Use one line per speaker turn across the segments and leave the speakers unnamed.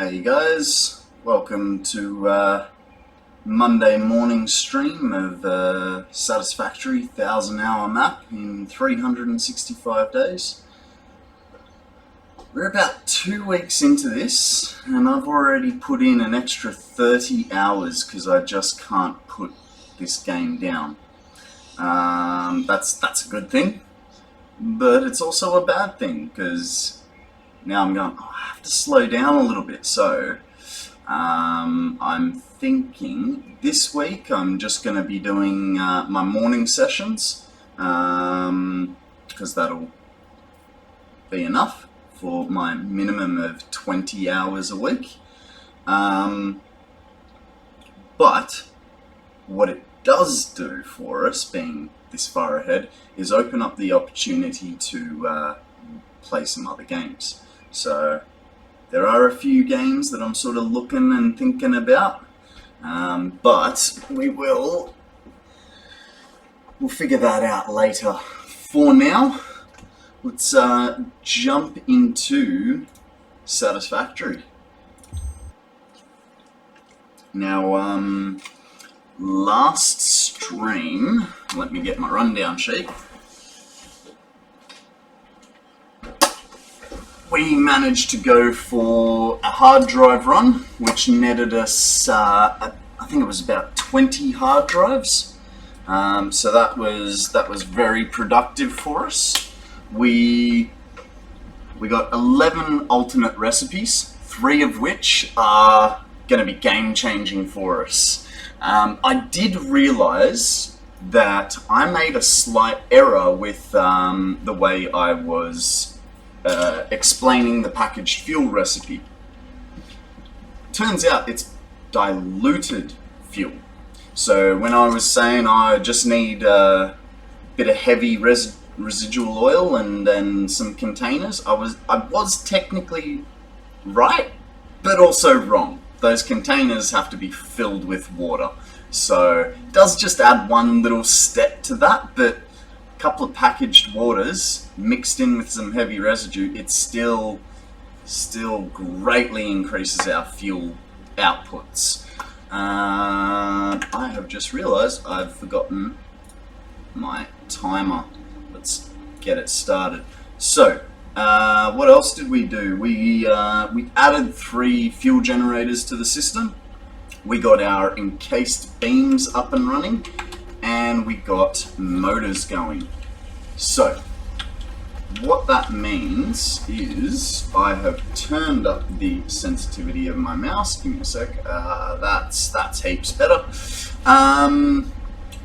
Hey guys, welcome to Monday morning stream of Satisfactory 1,000-hour map in 365 days. We're about 2 weeks into this and I've already put in an extra 30 hours because I just can't put this game down. That's a good thing, but it's also a bad thing because now I'm going, I have to slow down a little bit. So I'm thinking this week I'm just going to be doing my morning sessions because that'll be enough for my minimum of 20 hours a week. But what it does do for us, being this far ahead, is open up the opportunity to play some other games. So there are a few games that I'm sort of looking and thinking about, but we'll figure that out later. For now, let's jump into Satisfactory. Now, last stream, let me get my rundown sheet. We managed to go for a hard drive run, which netted us, I think it was about 20 hard drives. So that was very productive for us. We got 11 alternate recipes, 3 of which are going to be game-changing for us. I did realize that I made a slight error with the way I was explaining the packaged fuel recipe. Turns out it's diluted fuel. So when I was saying I just need a bit of heavy residual oil and then some containers, I was technically right, but also wrong. Those containers have to be filled with water. So it does just add one little step to that, but a couple of packaged waters mixed in with some heavy residue, it still greatly increases our fuel outputs. I have just realized I've forgotten my timer. Let's get it started. So what else did we do? We added 3 fuel generators to the system. We got our encased beams up and running, and we got motors going. So what that means is I have turned up the sensitivity of my mouse. Give me a sec. That's heaps better.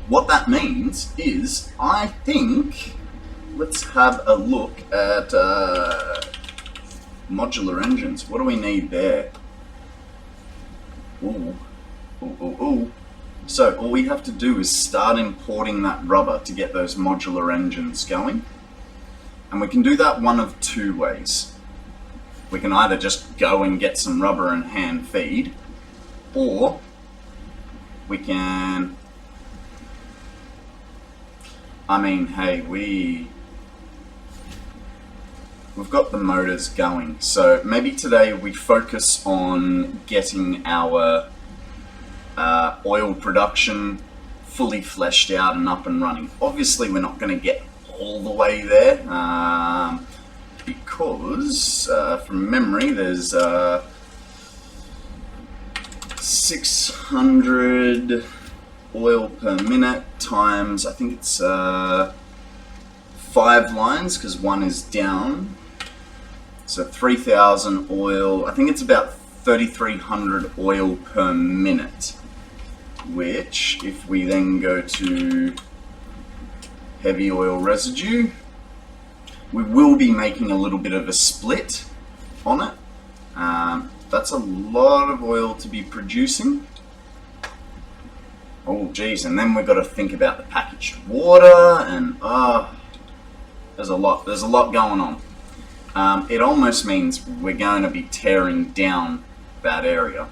What that means is I think let's have a look at modular engines. What do we need there? Ooh. So all we have to do is start importing that rubber to get those modular engines going. And we can do that one of 2 ways. We can either just go and get some rubber and hand feed, or we can, hey, we've got the motors going. So maybe today we focus on getting our oil production fully fleshed out and up and running. Obviously we're not going to get all the way there because from memory there's 600 oil per minute times, I think it's 5 lines because 1 is down, so 3,000 oil. I think it's about 3,300 oil per minute, which if we then go to heavy oil residue, we will be making a little bit of a split on it. That's a lot of oil to be producing. Oh geez, and then we've got to think about the packaged water, and there's a lot going on. It almost means we're going to be tearing down that area.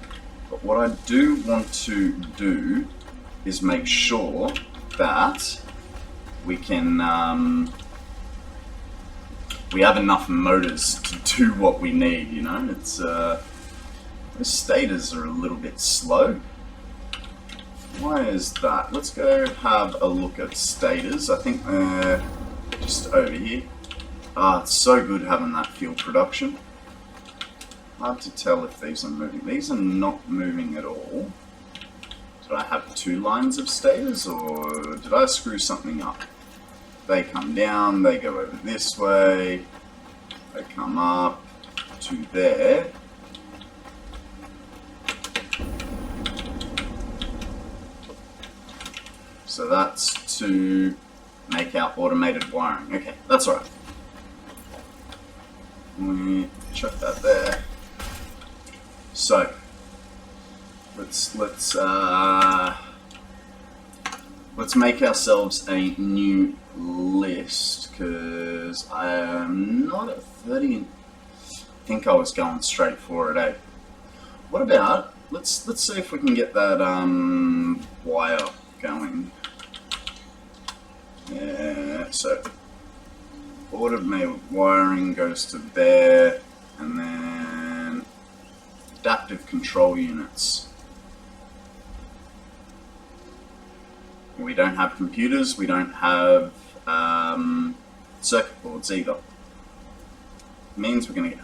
But what I do want to do is make sure that we can we have enough motors to do what we need. You know, it's The stators are a little bit slow. Why is that? Let's go have a look at stators. I think they're just over here. Ah, it's so good having that field production. Hard to tell if these are moving. These are not moving at all. Did I have 2 lines of stators, or did I screw something up? They come down, they go over this way, they come up to there. So that's to make our automated wiring. Okay, that's all right. We chuck that there. So let's make ourselves a new list, because I am not at 30. I think I was going straight for it, eh? What about, let's see if we can get that wire going. Yeah, so automated wiring goes to there, and then adaptive control units. We don't have computers, we don't have circuit boards either. Means we're gonna get...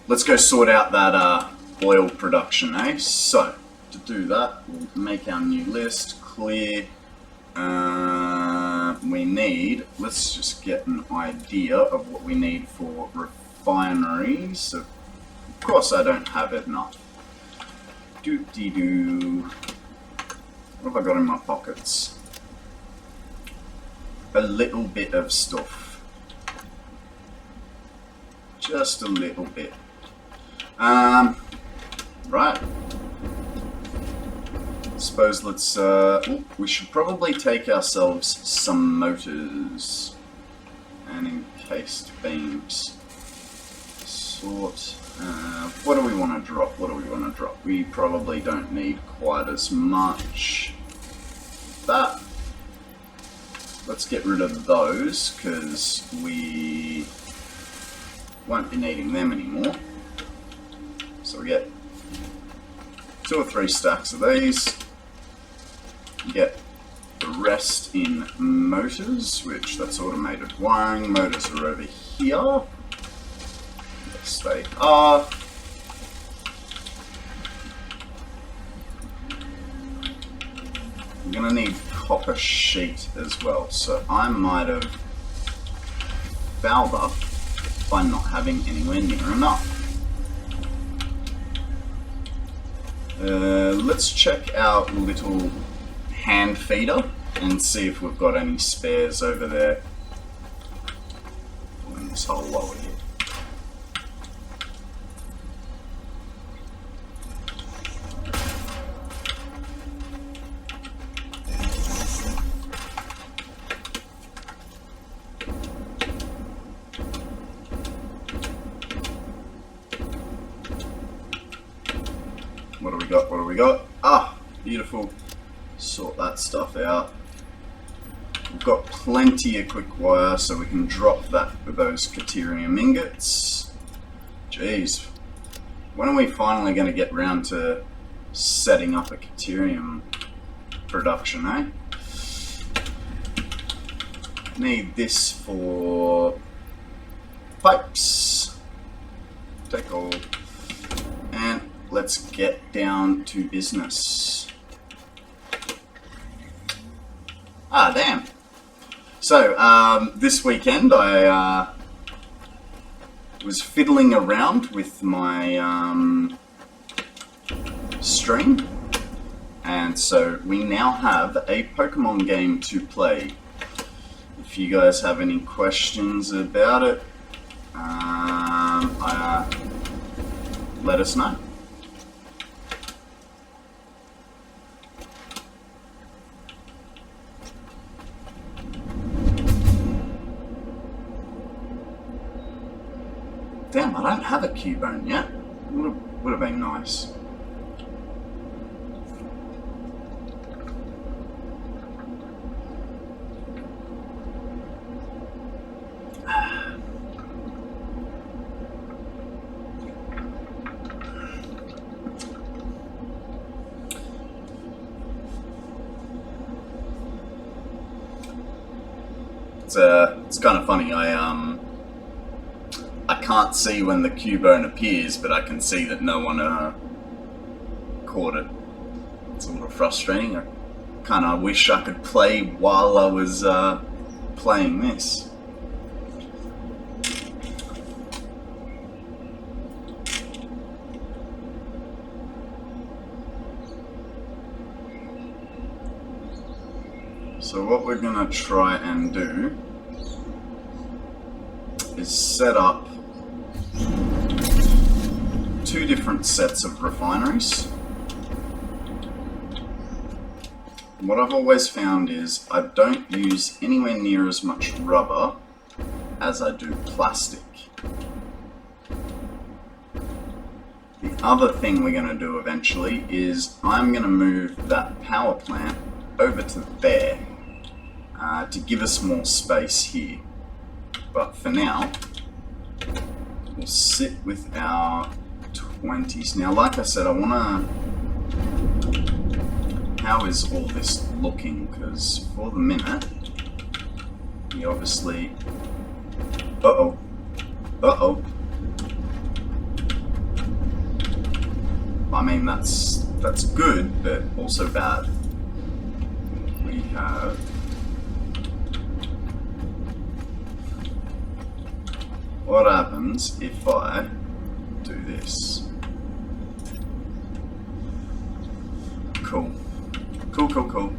Let's go sort out that oil production, eh? So, to do that, we'll make our new list, clear. We need, let's just get an idea of what we need for refineries. So, of course I don't have enough. Doo-dee-doo. What have I got in my pockets? A little bit of stuff. Just a little bit. Right. Suppose let's, we should probably take ourselves some motors and encased beams. Sort. What do we want to drop? What do we want to drop? We probably don't need quite as much. That. Let's get rid of those, because we won't be needing them anymore. So we get 2 or 3 stacks of these. Get the rest in motors, which that's automated wiring. Motors are over here. Yes, they are. I'm gonna need copper sheet as well, so I might have fouled up by not having anywhere near enough. Let's check our little hand feeder and see if we've got any spares over there. In this whole lower here. What do we got? What do we got? Ah, beautiful. Sort that stuff out. We've got plenty of quick wire, so we can drop that with those Caterium ingots. Jeez. When are we finally going to get round to setting up a Caterium production, eh? Need this for pipes. Take all. And let's get down to business. Ah, damn. So, this weekend I was fiddling around with my stream, and so we now have a Pokemon game to play. If you guys have any questions about it, let us know. Damn, I don't have a Cubone yet. Would have been nice. It's kind of funny. I can't see when the Cubone appears, but I can see that no one caught it. It's a little frustrating. I kind of wish I could play while I was playing this. So what we're going to try and do is set up 2 different sets of refineries. What I've always found is I don't use anywhere near as much rubber as I do plastic. The other thing we're going to do eventually is I'm going to move that power plant over to there to give us more space here. But for now, we'll sit with our 20s. Now, like I said, I want to... How is all this looking? Because for the minute, we obviously... Uh-oh. Uh-oh. I mean, that's good, but also bad. We have... What happens if I do this? Cool. Cool, cool, cool.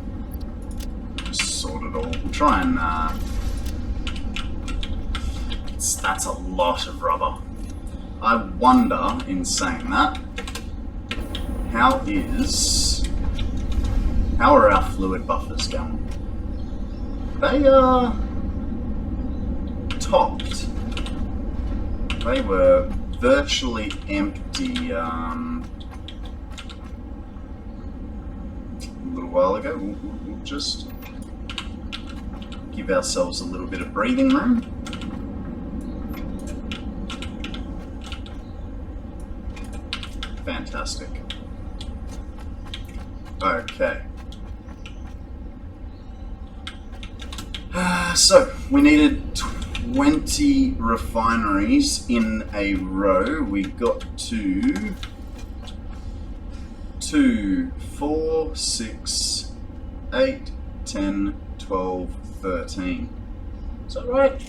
Just sort it all. We'll try and... that's a lot of rubber. I wonder, in saying that, how are our fluid buffers going? They are topped. They were virtually empty a little while ago. We'll just give ourselves a little bit of breathing room. Fantastic. Okay. So, we needed 20 refineries in a row. We got to 2, 4, 6, 8, 10, 12, 13. Is that right?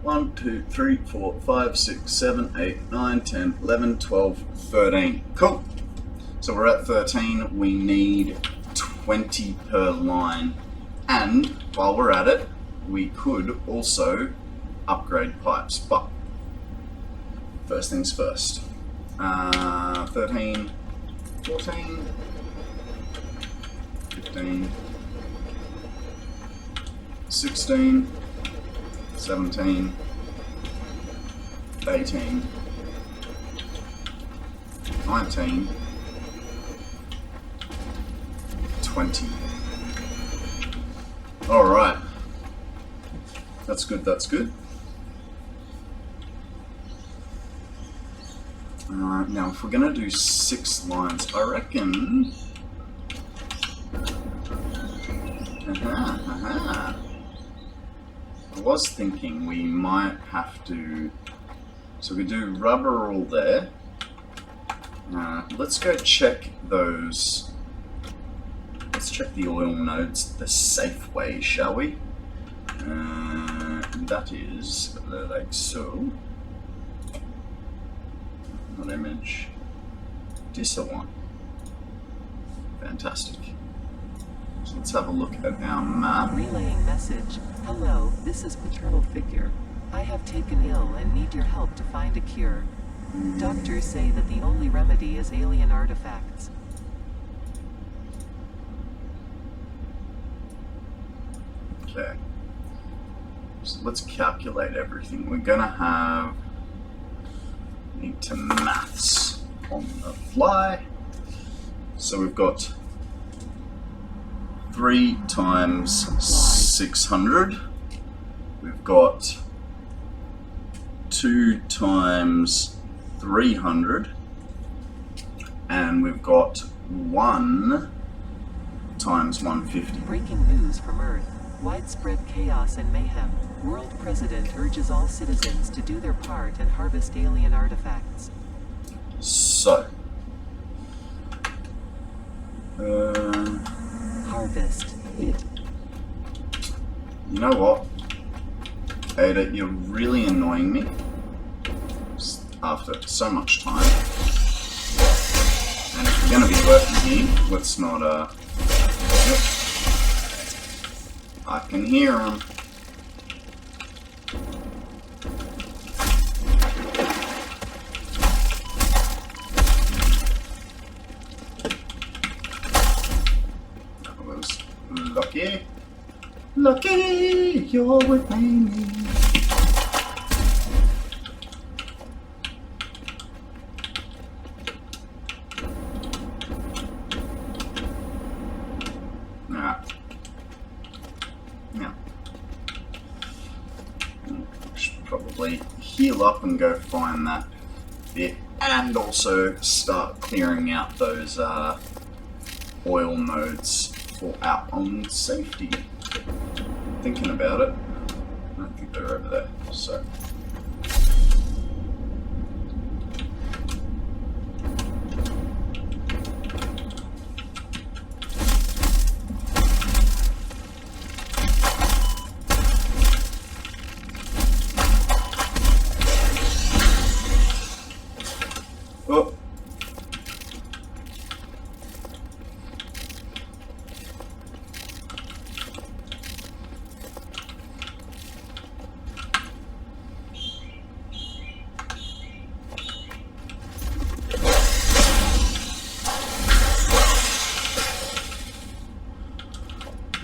1, 2, 3, 4, 5, 6, 7, 8, 9, 10, 11, 12, 13. Cool. So we're at 13. We need 20 per line. And while we're at it, we could also upgrade pipes. But first things first. 13, 14, 15, 16, 17, 18, 19, 20. Alright. That's good, that's good. Alright, now if we're going to do 6 lines, I reckon... I was thinking we might have to... So we do rubber all there. Let's go check those... Let's check the oil nodes the safe way, shall we? That is like so. Not image. Disso one. Fantastic. So let's have a look at our map.
Relaying message. Hello, this is Paternal Figure. I have taken ill and need your help to find a cure. Doctors say that the only remedy is alien artifacts.
Okay. So let's calculate everything. We're gonna have... Need to maths on the fly. So we've got 3 times 600. We've got 2 times 300. And we've got 1 times 150.
Breaking news from Earth. Widespread chaos and mayhem. World President urges all citizens to do their part and harvest alien artifacts.
So.
Harvest it.
You know what? Ada, you're really annoying me. After so much time. And if we're going to be working here, let's not, Yep. I can hear him. That was lucky. Lucky, you're with me. Heal up and go find that bit, and also start clearing out those oil nodes for our own safety. Thinking about it, I don't think they're over there, so. Oh.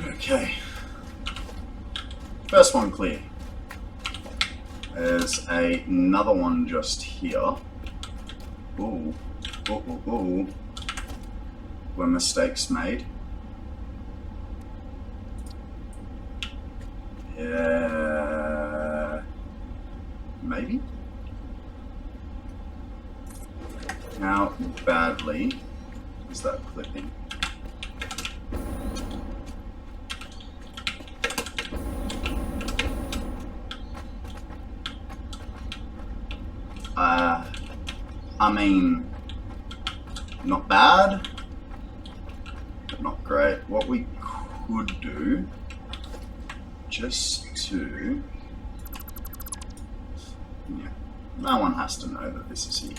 Okay. First one clear. There's another one just here. Ooh, ooh, ooh, ooh. Were mistakes made? Yeah, maybe? How badly is that clipping? I mean, not bad, but not great. What we could do, just to, yeah, no one has to know that this is here.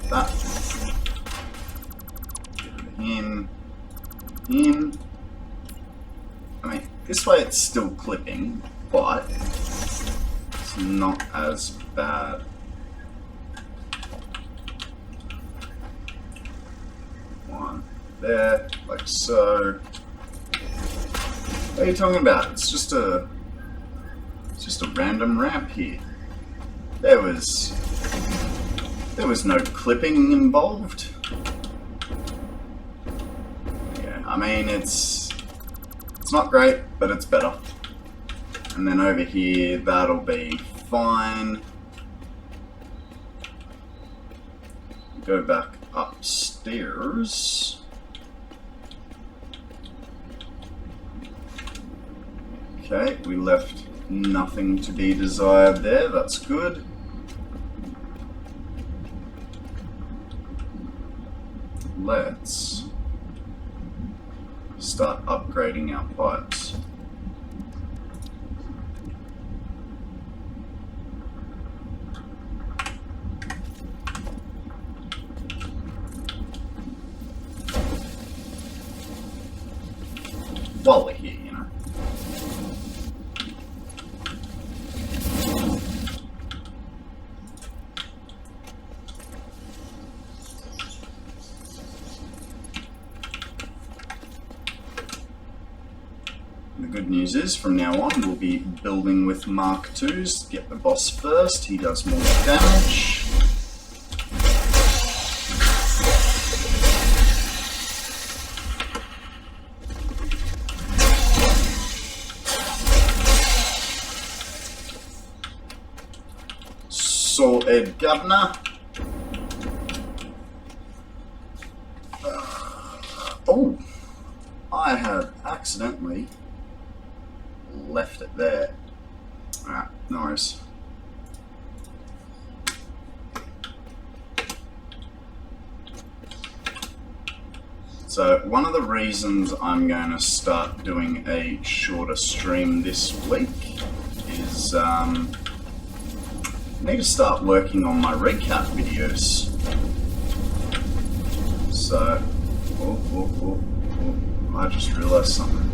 That, get rid of him, him. I mean, this way it's still clipping, but it's not as bad. One there, like so. What are you talking about? It's just a random ramp here. There was no clipping involved. Yeah, I mean it's not great, but it's better. And then over here, that'll be fine. Go back upstairs. Okay, we left nothing to be desired there, that's good. Let's start upgrading our pipes. While we're here, you know. The good news is, from now on, we'll be building with Mark IIs. Get the boss first, he does more damage. Sorted, Governor. Oh, I have accidentally No worries. So one of the reasons I'm going to start doing a shorter stream this week is I need to start working on my recap videos. So, I just realized something.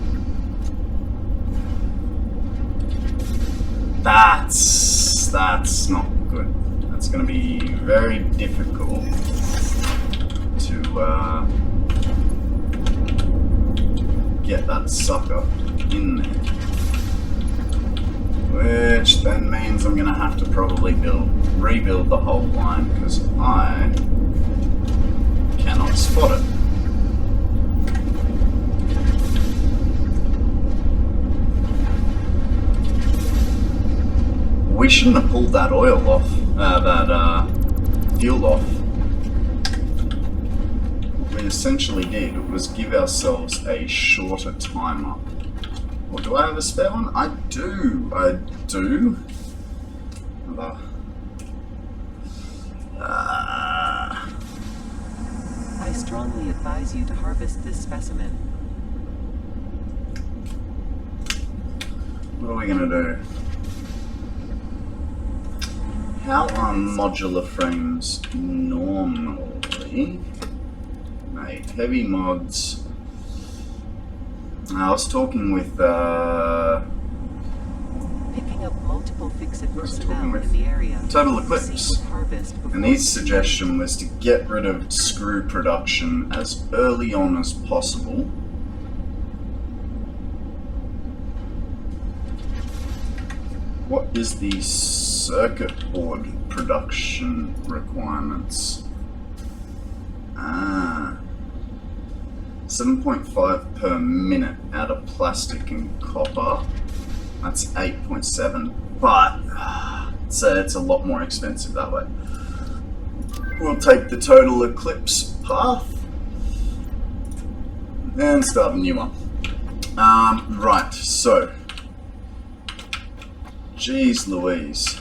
That's not good. That's going to be very difficult to get that sucker in there. Which then means I'm going to have to probably rebuild the whole line because I cannot spot it. We shouldn't have pulled that oil off, that fuel off. What we essentially did was give ourselves a shorter time up. Or do I have a spare one? I do.
I strongly advise you to harvest this specimen.
What are we going to do? How are modular frames normally made? Heavy mods. I was talking with
Picking up multiple fix-it personnel in the area.
TotalXclipse. And his suggestion was to get rid of screw production as early on as possible. What is the circuit board production requirements? 7.5 per minute out of plastic and copper. That's 8.7, but it's a lot more expensive that way. We'll take the TotalXclipse path and start a new one. Right, so geez Louise,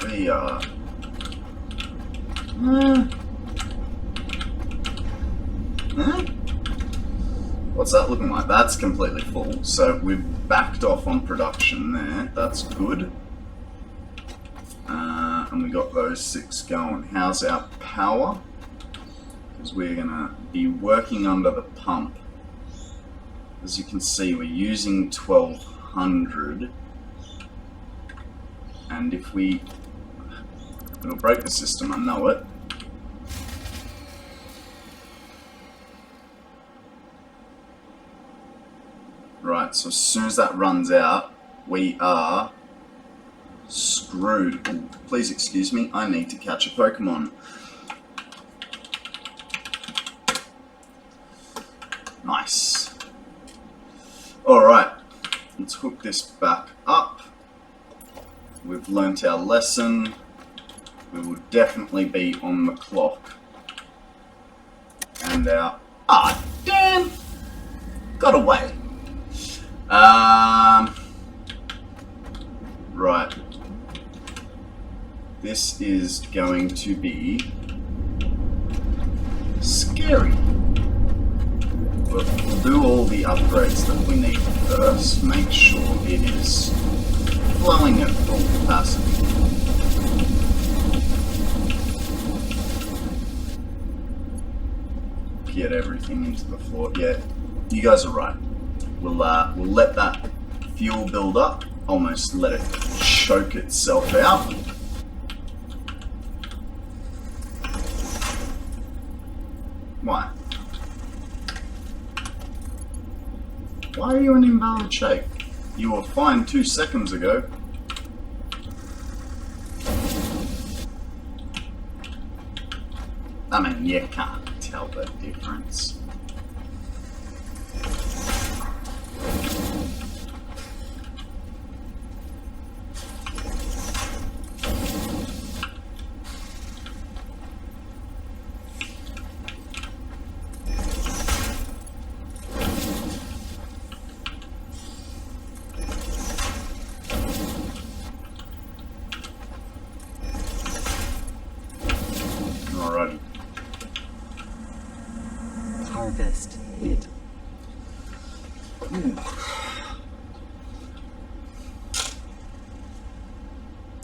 we are what's that looking like? That's completely full. So we've backed off on production there. That's good. And we got those 6 going. How's our power? Because we're going to be working under the pump. As you can see, we're using 1200. And if it'll break the system, I know it. Right, so as soon as that runs out, we are screwed. Ooh, please excuse me, I need to catch a Pokemon. Nice. Alright, let's hook this back up. We've learnt our lesson. We will definitely be on the clock. And our... Ah, damn! Got away. Right. This is going to be scary. But we'll do all the upgrades that we need first. Make sure it is flowing at full capacity. Get everything into the floor. Yeah, you guys are right. We'll let that fuel build up, almost let it choke itself out. Why? Why are you in invalid shape? You were fine 2 seconds ago. I mean, you can't tell the difference.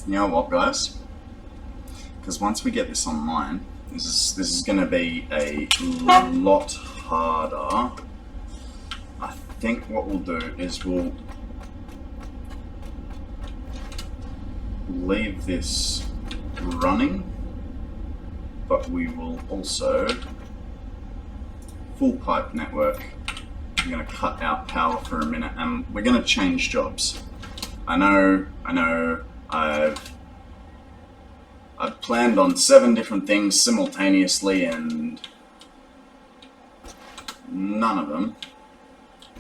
You know what, guys? Because once we get this online, this is going to be a lot harder. I think what we'll do is we'll leave this running, but we will also full pipe network. I'm going to cut out power for a minute, and we're going to change jobs. I know, I've planned on 7 different things simultaneously, and none of them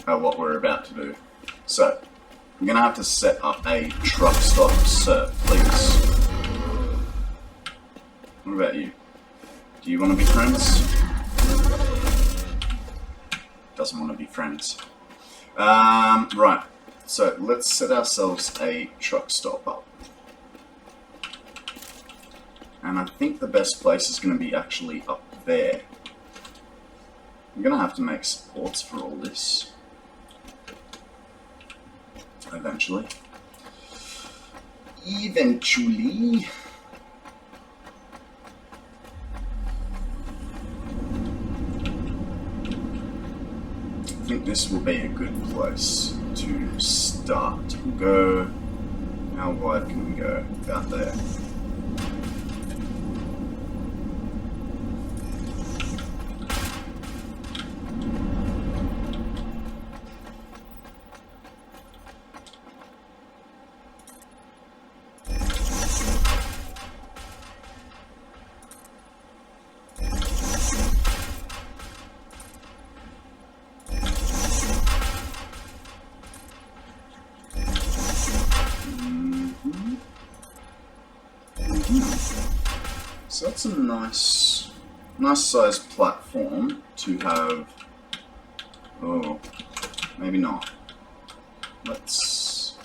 are what we're about to do. So, I'm going to have to set up a truck stop. Sir, please. What about you? Do you want to be friends? Doesn't want to be friends. Right. So let's set ourselves a truck stop up. And I think the best place is going to be actually up there. I'm going to have to make supports for all this. Eventually. I think this will be a good place to start. We'll go... How wide can we go? About there. So that's a nice sized platform to have. Oh, maybe not. Let's.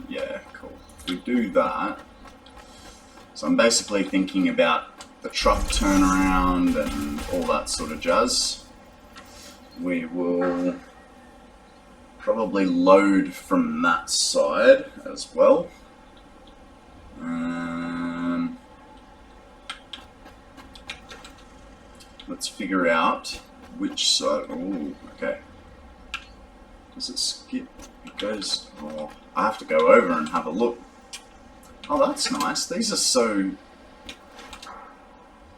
Yeah, cool. If we do that, so I'm basically thinking about the truck turnaround and all that sort of jazz. We will probably load from that side as well. Let's figure out which side. Oh, okay. Does it skip? It goes. Oh, I have to go over and have a look. Oh, that's nice. These are so.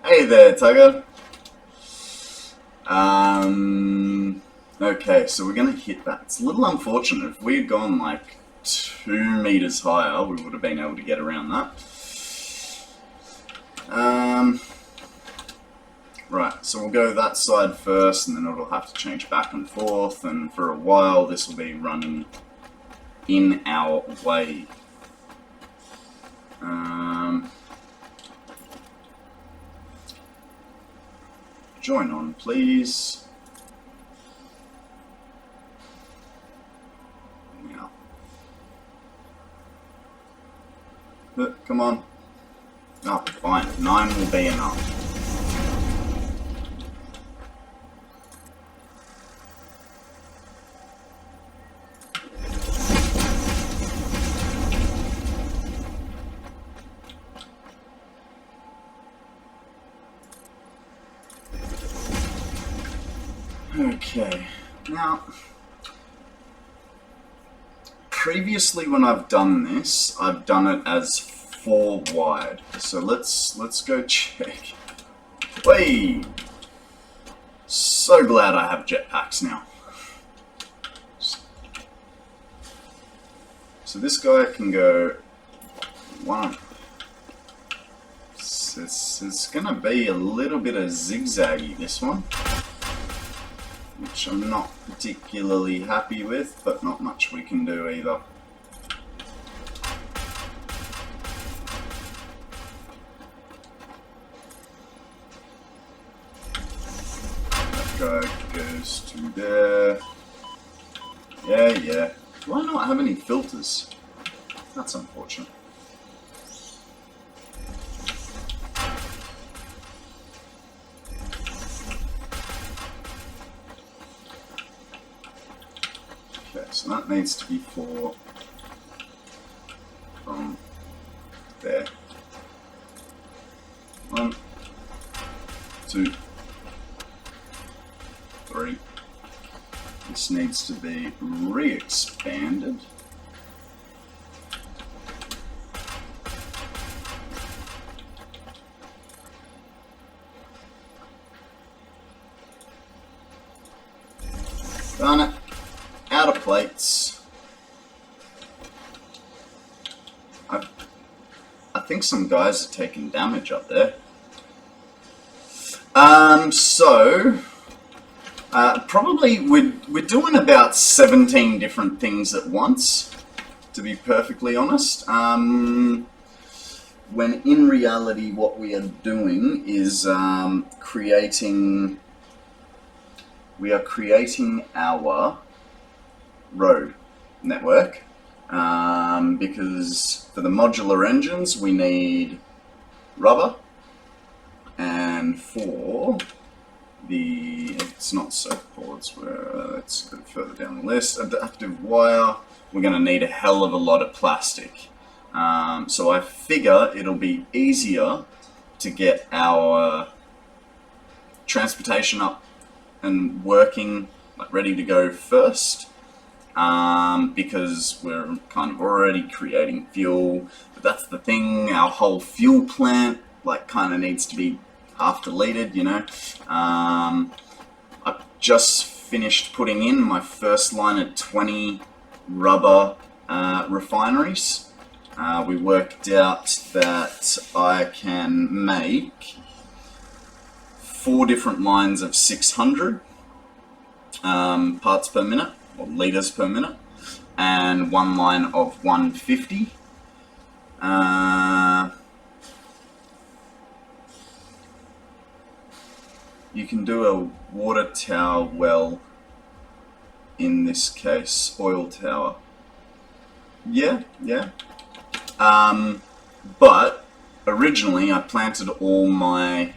Hey there, Tugger. Okay, so we're gonna hit that. It's a little unfortunate. If we had gone like 2 meters higher, we would have been able to get around that. Right, so we'll go that side first, and then it'll have to change back and forth, and for a while this will be running in our way. Join on, please. Yeah. Come on. Oh, fine. 9 will be enough. Okay, now, previously when I've done this, I've done it as 4 wide. So let's go check. Whey! So glad I have jetpacks now. So this guy can go 1. It's gonna be a little bit of zigzaggy, this one, which I'm not particularly happy with, but not much we can do either. That guy goes to there. Yeah. Do I not have any filters? That's unfortunate. Okay, so that needs to be from There. 1, 2, 3. This needs to be re-expanded. Done it. Out of plates. I think some guys are taking damage up there. Probably we're doing about 17 different things at once, to be perfectly honest. When in reality what we are doing is creating our road network, because for the modular engines we need rubber, and for the, it's not circuit boards, let's go further down the list, adaptive wire, we're going to need a hell of a lot of plastic. So I figure it'll be easier to get our transportation up and working, like ready to go first, because we're kind of already creating fuel. But that's the thing, our whole fuel plant like kind of needs to be half deleted, you know. I've just finished putting in my first line of 20 rubber refineries. We worked out that I can make 4 different lines of 600 parts per minute, or liters per minute, and 1 line of 150. You can do a water tower well, in this case, oil tower. Yeah. But originally I planted all my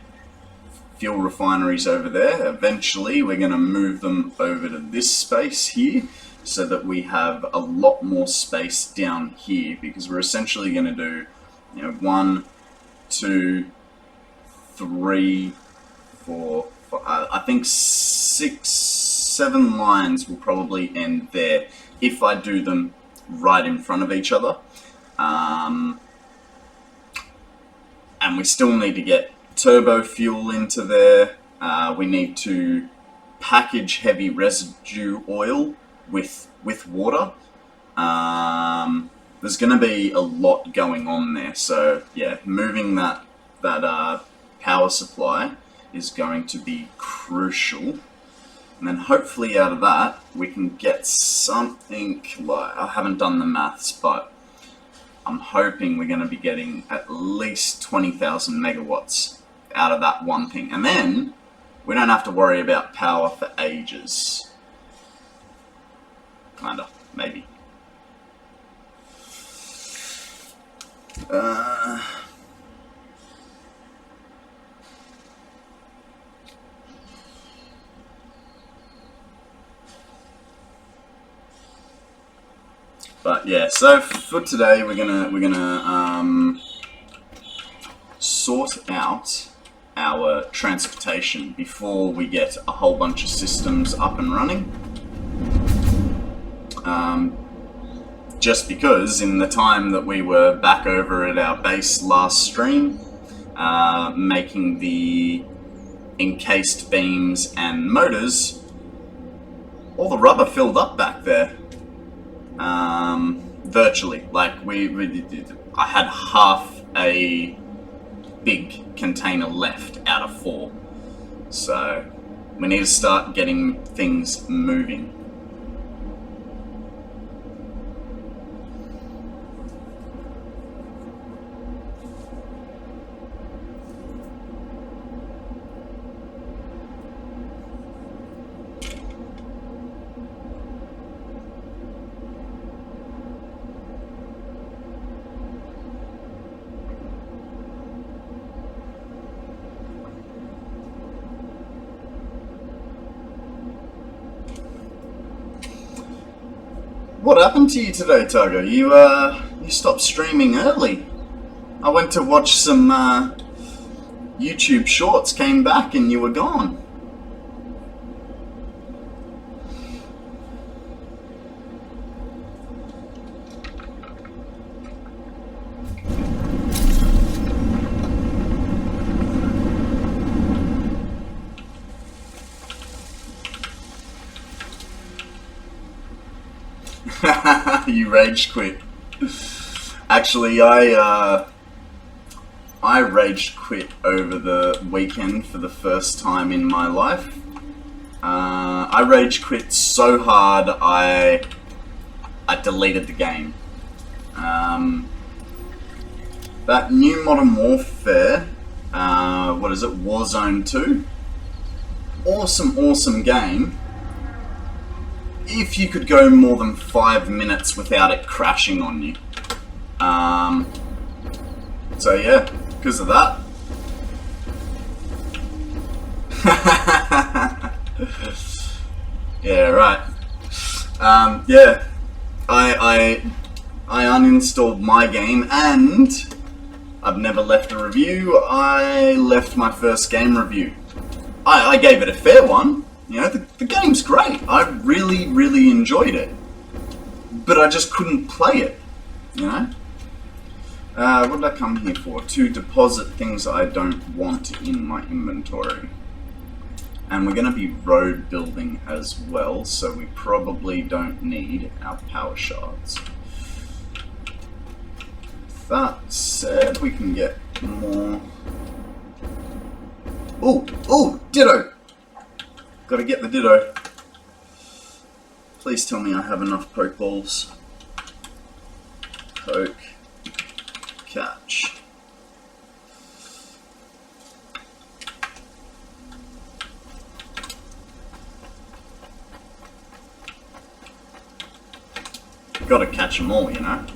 fuel refineries over there. Eventually we're going to move them over to this space here, so that we have a lot more space down here, because we're essentially going to do, you know, 1, 2, 3, 4, I think 6, 7 lines will probably end there if I do them right in front of each other. And we still need to get turbo fuel into there. We need to package heavy residue oil with water. There's going to be a lot going on there, so yeah, moving that power supply is going to be crucial. And then hopefully out of that we can get something like, I haven't done the maths, but I'm hoping we're going to be getting at least 20,000 megawatts out of that one thing, and then we don't have to worry about power for ages. Kinda, maybe. But yeah, so for today we're gonna sort out our transportation before we get a whole bunch of systems up and running. Just because in the time that we were back over at our base last stream, making the encased beams and motors, all the rubber filled up back there. Virtually, like I had half a big container left out of 4, so we need to start getting things moving. What happened to you today, Tago? You stopped streaming early. I went to watch some YouTube shorts, came back, and you were gone. You rage quit. Actually, I rage quit over the weekend for the first time in my life. I rage quit so hard I deleted the game. That new Modern Warfare, what is it, Warzone 2? Awesome game. If you could go more than 5 minutes without it crashing on you. So yeah, because of that. Yeah, right. Yeah, I uninstalled my game, and I've never left a review. I left my first game review. I gave it a fair one. You know, the game's great. I really enjoyed it. But I just couldn't play it, you know? What did I come here for? To deposit things I don't want in my inventory. And we're going to be road building as well, so we probably don't need our power shards. That said, we can get more... Oh, ditto! Gotta get the ditto. Please tell me I have enough pokeballs. Poke. Catch. Gotta catch them all, you know.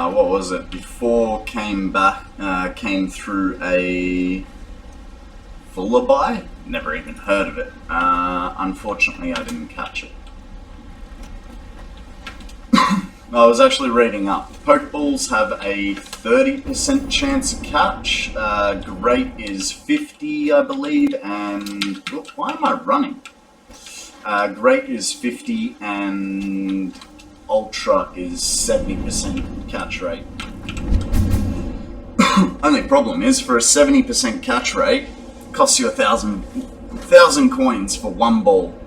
What was it? Before came through a Fullaby? Never even heard of it. Unfortunately, I didn't catch it. I was actually reading up. Pokeballs have a 30% chance of catch. Great is 50, I believe, and why am I running? Great is 50 and Ultra is 70% catch rate. Only problem is, for a 70% catch rate, it costs you 1,000 coins for one ball.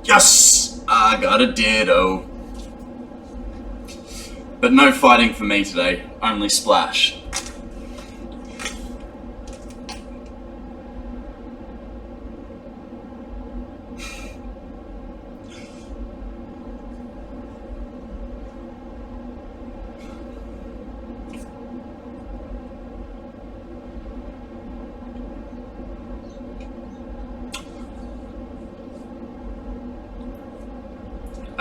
Yes! I got a ditto. But no fighting for me today, only splash.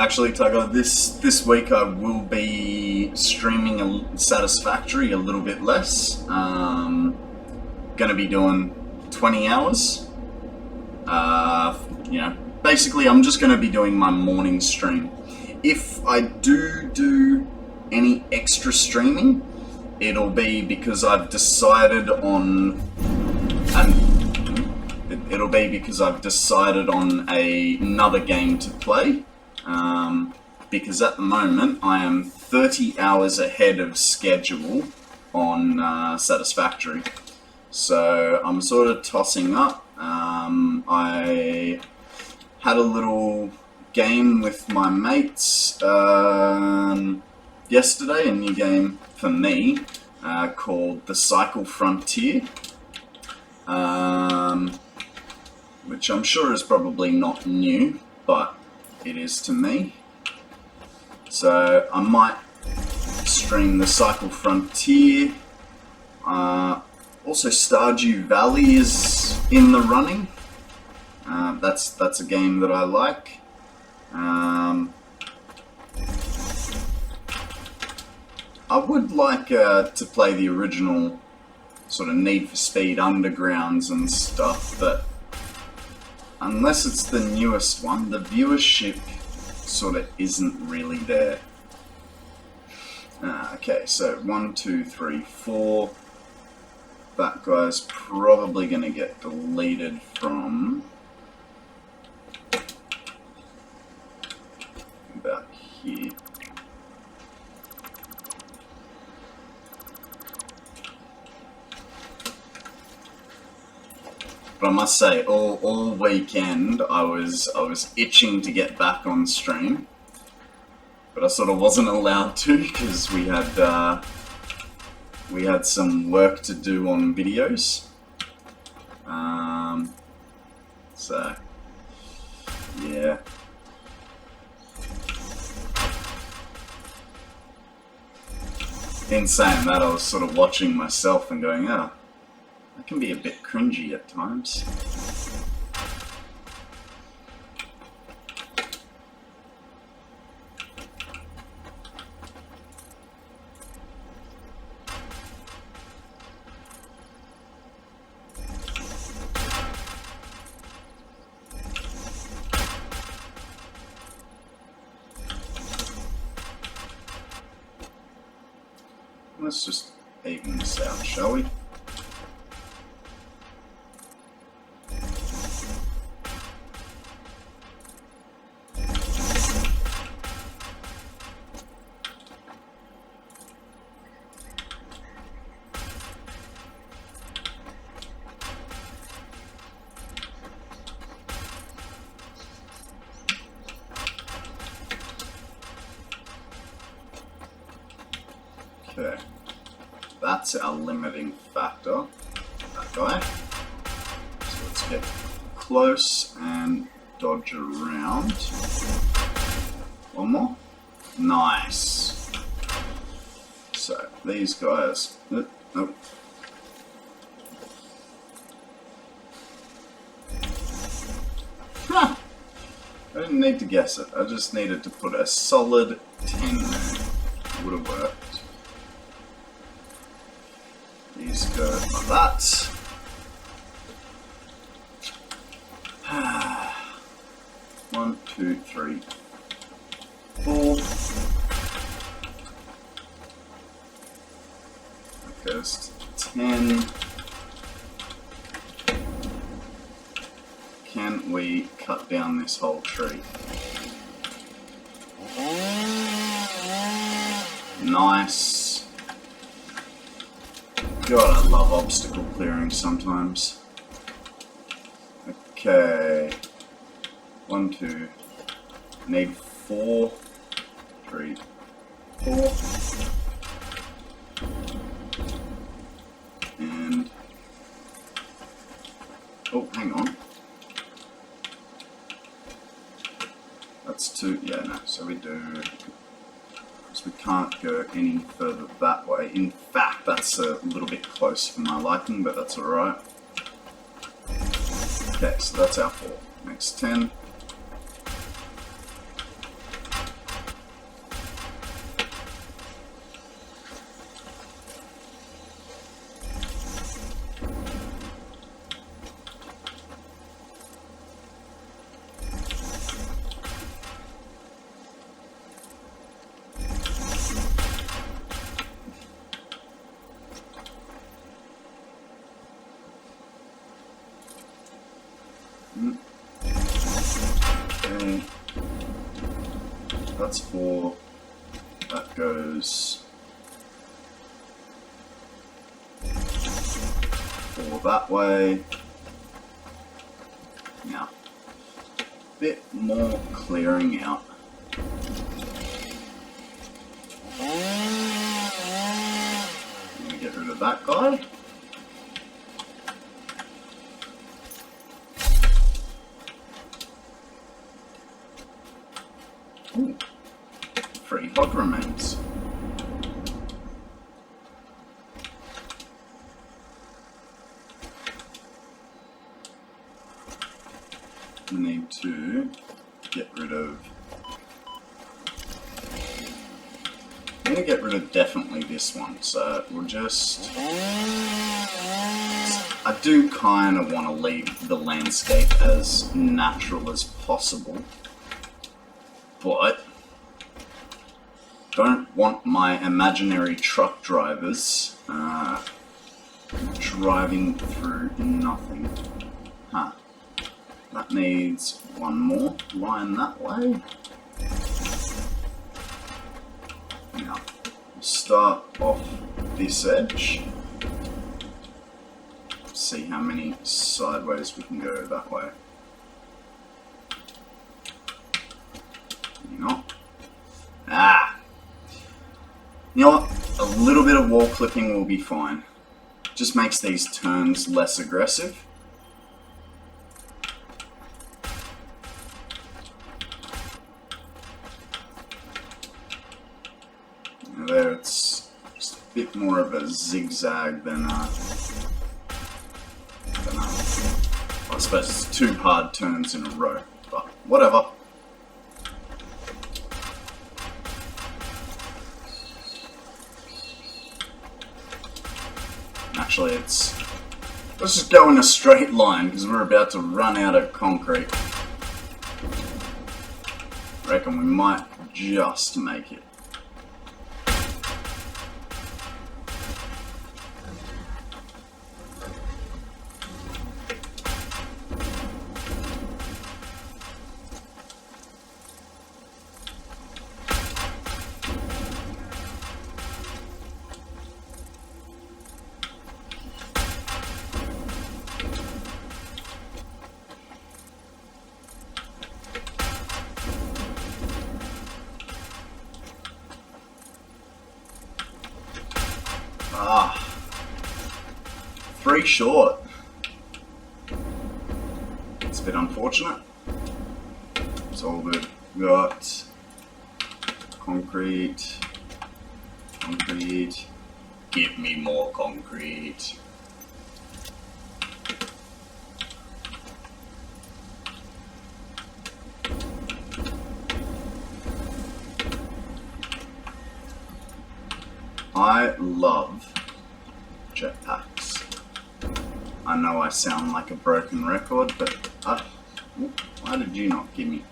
Actually, Tugger, this week I will be streaming Satisfactory a little bit less. Gonna be doing 20 hours. You know, basically I'm just gonna be doing my morning stream. If I do any extra streaming, it'll be because I've decided on another game to play. Because at the moment I am 30 hours ahead of schedule on Satisfactory. So I'm sort of tossing up. I had a little game with my mates yesterday, a new game for me called The Cycle Frontier, which I'm sure is probably not new, but it is to me. So I might stream The Cycle Frontier, Also, Stardew Valley is in the running. That's a game that I like. I would like to play the original sort of Need for Speed Undergrounds and stuff, but unless it's the newest one, the viewership sort of isn't really there. Okay, so 1, 2, 3, 4. That guy's probably going to get deleted from about here. But I must say, all weekend I was itching to get back on stream, but I sort of wasn't allowed to because we had some work to do on videos. So yeah. In saying that, I was sort of watching myself and going, oh, that can be a bit cringy at times. Let's just even this out, shall we? Okay, that's our limiting factor, that guy. So let's get close and dodge around. One more. Nice. So these guys, nope. Huh. I didn't need to guess it, I just needed to put a solid 10 there. Would have worked. These go like that. One, two, three, 4. That goes to 10. Can we cut down this whole tree? Nice. God, I love obstacle clearing sometimes. Okay. 1, 2. Need 4. 3, 4. And... oh, hang on. That's 2. Yeah, no. So we do... so we can't go any further that way. In fact, that's a little bit close for my liking, but that's alright. Okay, so that's our 4. Next 10. Okay, that's 4. That goes 4 that way. Now, a bit more clearing out. Let me get rid of that guy. Ooh, 3 hog remains. we need to get rid of... I'm going to get rid of definitely this one, so we'll just... I do kind of want to leave the landscape as natural as possible, but don't want my imaginary truck drivers driving through nothing. Huh. That needs one more line that way. Now, start off this edge. See how many sideways we can go that way. You know? Ah! You know what? A little bit of wall clipping will be fine. Just makes these turns less aggressive. There, it's just a bit more of a zigzag than I suppose it's 2 hard turns in a row, but whatever. Actually, let's just go in a straight line because we're about to run out of concrete. Reckon we might just make it. Ah, 3 short. It's a bit unfortunate. It's all good. We got concrete, concrete. Give me more concrete. I love jetpacks. I know I sound like a broken record, but why did you not give me?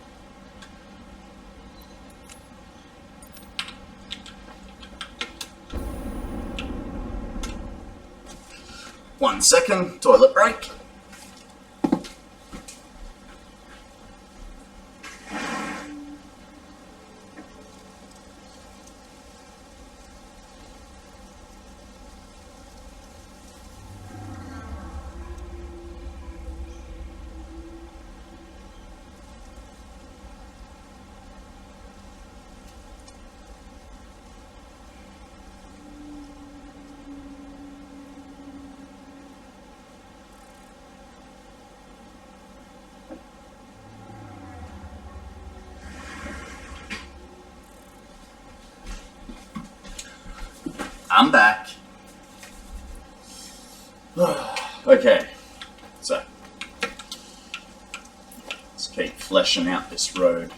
One second, toilet break. I'm back. Okay, so let's keep fleshing out this road.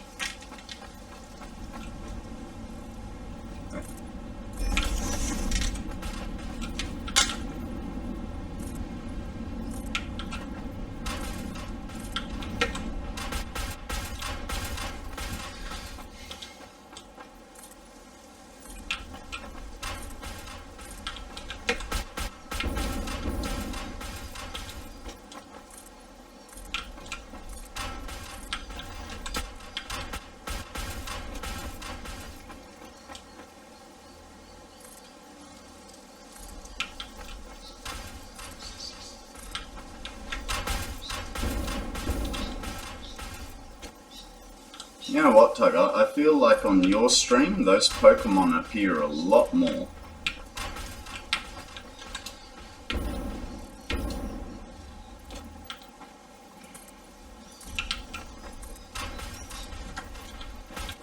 You know what, Tugger? I feel like on your stream, those Pokemon appear a lot more.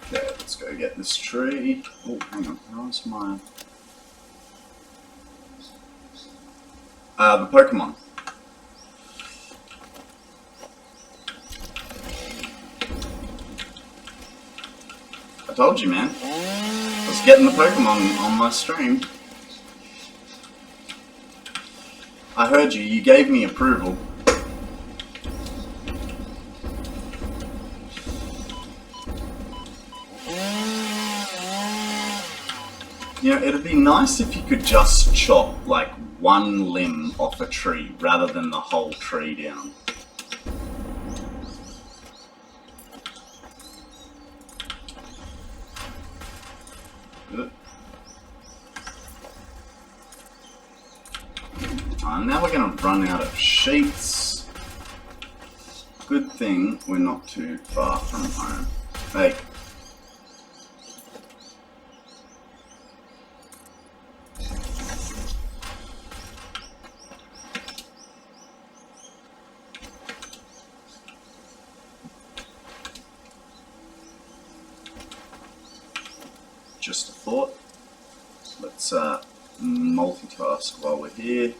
Okay, let's go get this tree. Oh, hang on, how's my... the Pokemon. told you, man. I was getting the Pokemon on my stream. I heard you. You gave me approval. You know, it'd be nice if you could just chop, like, one limb off a tree rather than the whole tree down. Now we're going to run out of sheets. Good thing we're not too far from home. Hey. Just a thought. Let's multitask while we're here.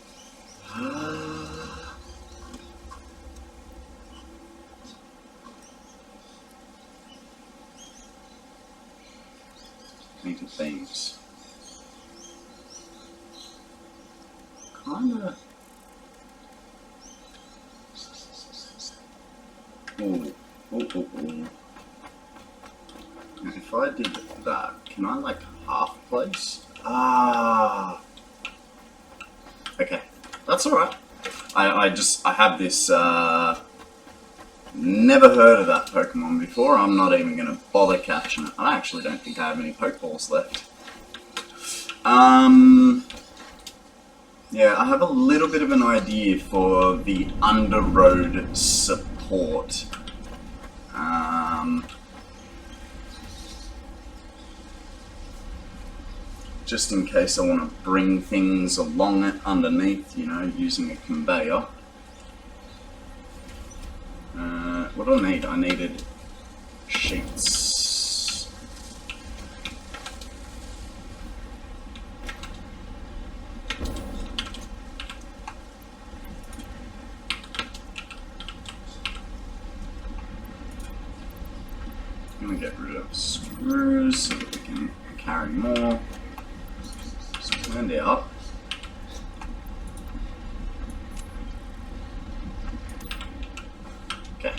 Painted themes. Kinda. Ooh. Ooh. Now if I did that, can I like half place? Ah. Okay. That's alright. I have this, never heard of that Pokemon before. I'm not even going to bother catching it. I actually don't think I have any Pokeballs left. Yeah, I have a little bit of an idea for the Underroad support. Just in case I want to bring things along it underneath, you know, using a conveyor. What do I need? I needed sheets. I'm going to get rid of screws so that we can carry more. And out. Okay.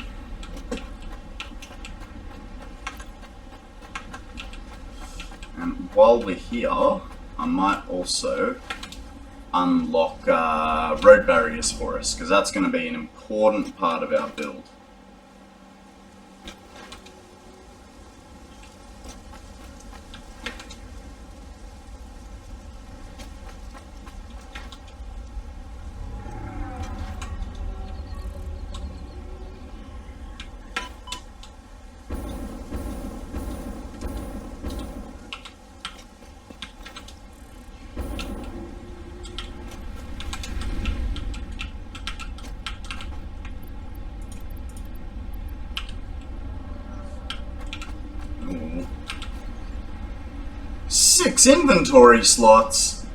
And while we're here, I might also unlock road barriers for us, because that's going to be an important part of our build. Ooh. 6 inventory slots.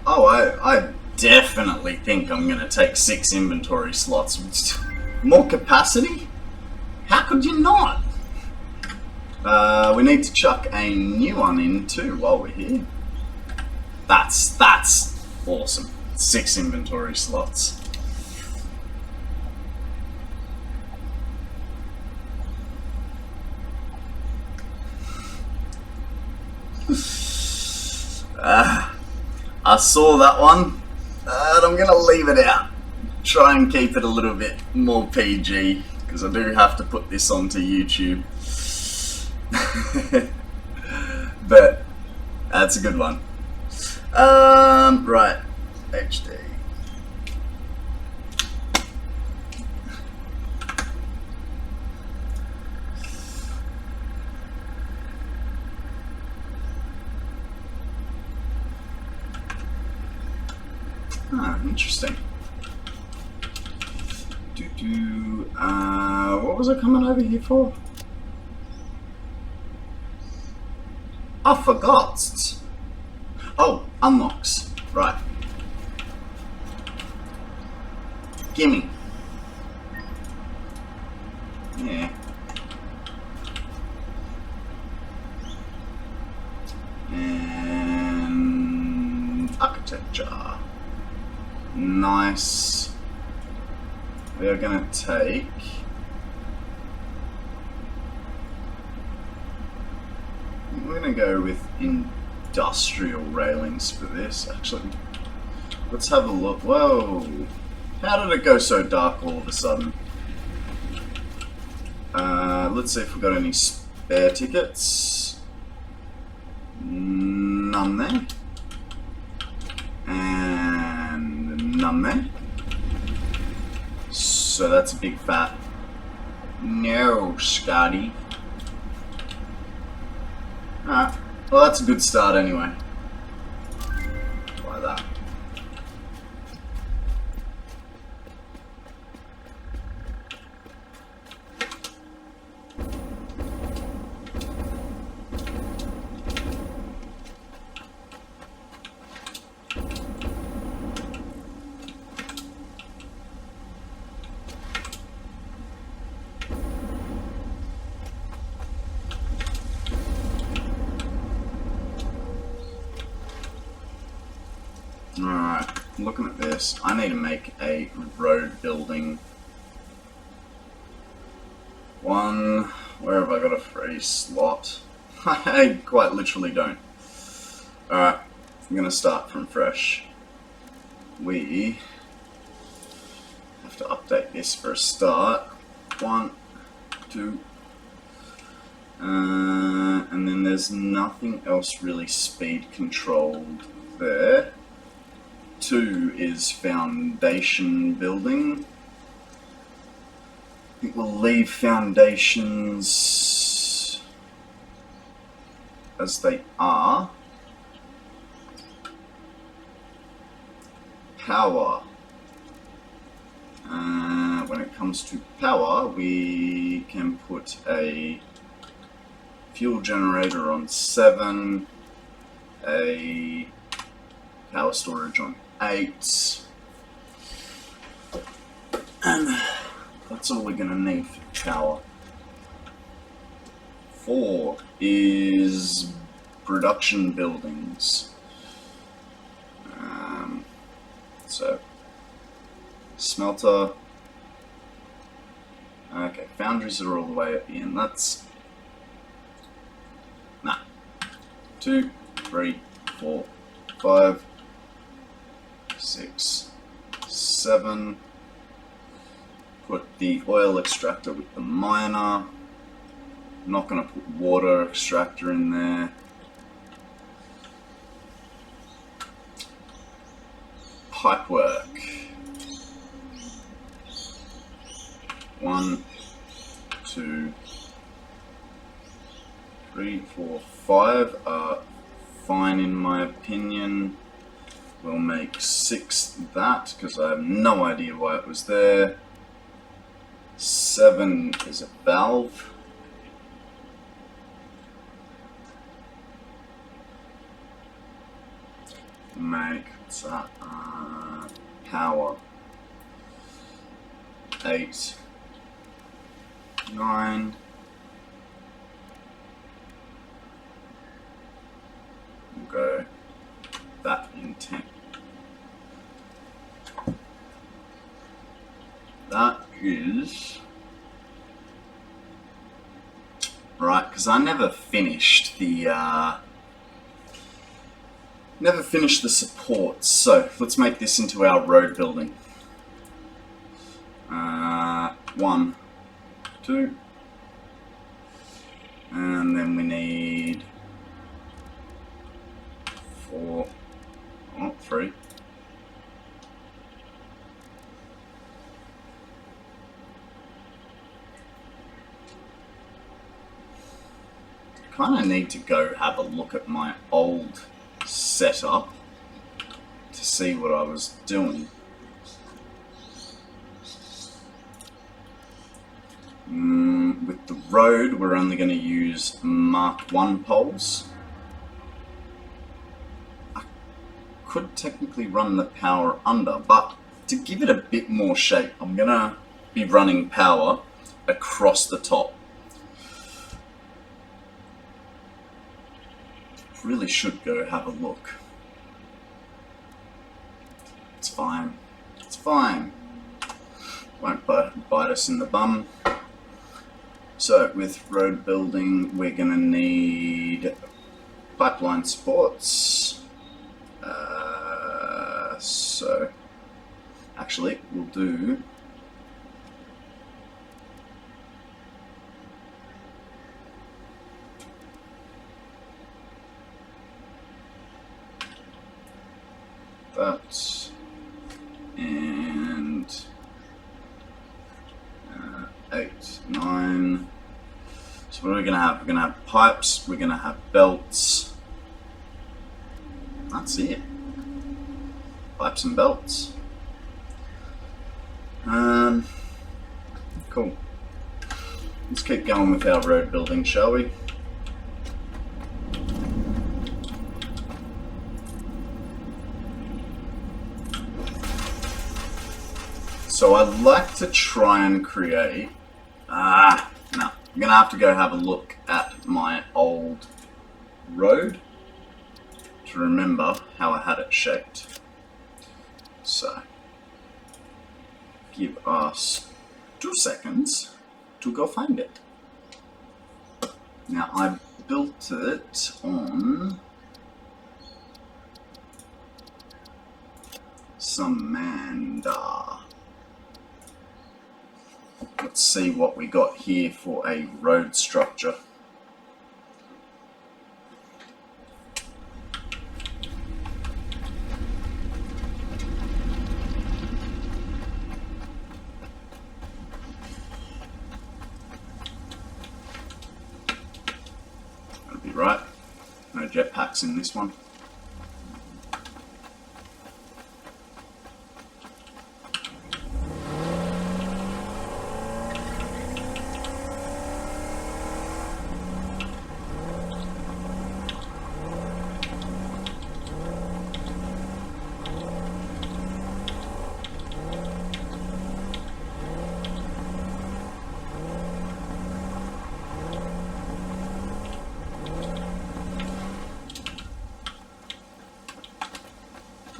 Oh, I definitely think I'm going to take 6 inventory slots. More capacity? How could you not? We need to chuck a new one in too while we're here. That's awesome. 6 inventory slots. I saw that one, and I'm gonna leave it out. Try and keep it a little bit more PG, because I do have to put this onto YouTube. But that's a good one. Right, HD. Ah, interesting. What was I coming over here for? I forgot. Oh, unlocks. Right. Gimme. Yeah. architecture. Nice. We are going to take... We're going to go with industrial railings for this, actually. Let's have a look. Whoa! How did it go so dark all of a sudden? Let's see if we've got any spare tickets. None there. And none there. So that's a big fat no, Scotty. Alright, well that's a good start anyway. Like that. Alright, looking at this, I need to make a road building. One, where have I got a free slot? I quite literally don't. Alright, I'm going to start from fresh. We have to update this for a start. 1, 2, and then there's nothing else really speed controlled there. 2 is foundation building. I think we'll leave foundations as they are. Power. When it comes to power, we can put a fuel generator on 7, a power storage on 8, and that's all we're going to need for power. 4 is production buildings. So smelter. Okay, foundries are all the way at the end. That's 2, 3, 4, 5, 6, 7. Put the oil extractor with the miner. I'm not going to put water extractor in there. Pipework. 1, 2, 3, 4, 5 are fine in my opinion. We'll make 6 that because I have no idea why it was there. 7 is a valve. Make what's that? Power. 8, 9. We'll go that in 10. That is right, because I never finished the supports. So let's make this into our road building. 1, 2, and then we need 4, 3. Kind of need to go have a look at my old setup to see what I was doing. With the road, we're only going to use Mark 1 poles. I could technically run the power under, but to give it a bit more shape, I'm going to be running power across the top. Really should go have a look. It's fine. It's fine. Won't bite us in the bum. So with road building, we're going to need pipeline supports. So actually, we'll do that and 8, 9. So what are we going to have? We're going to have pipes, we're going to have belts. That's it. Pipes and belts. Cool. Let's keep going with our road building, shall we? So I'd like to try and create... no. I'm going to have to go have a look at my old road to remember how I had it shaped. So, give us 2 seconds to go find it. Now, I built it on some Manda. Let's see what we got here for a road structure. That'll be right. No jetpacks in this one.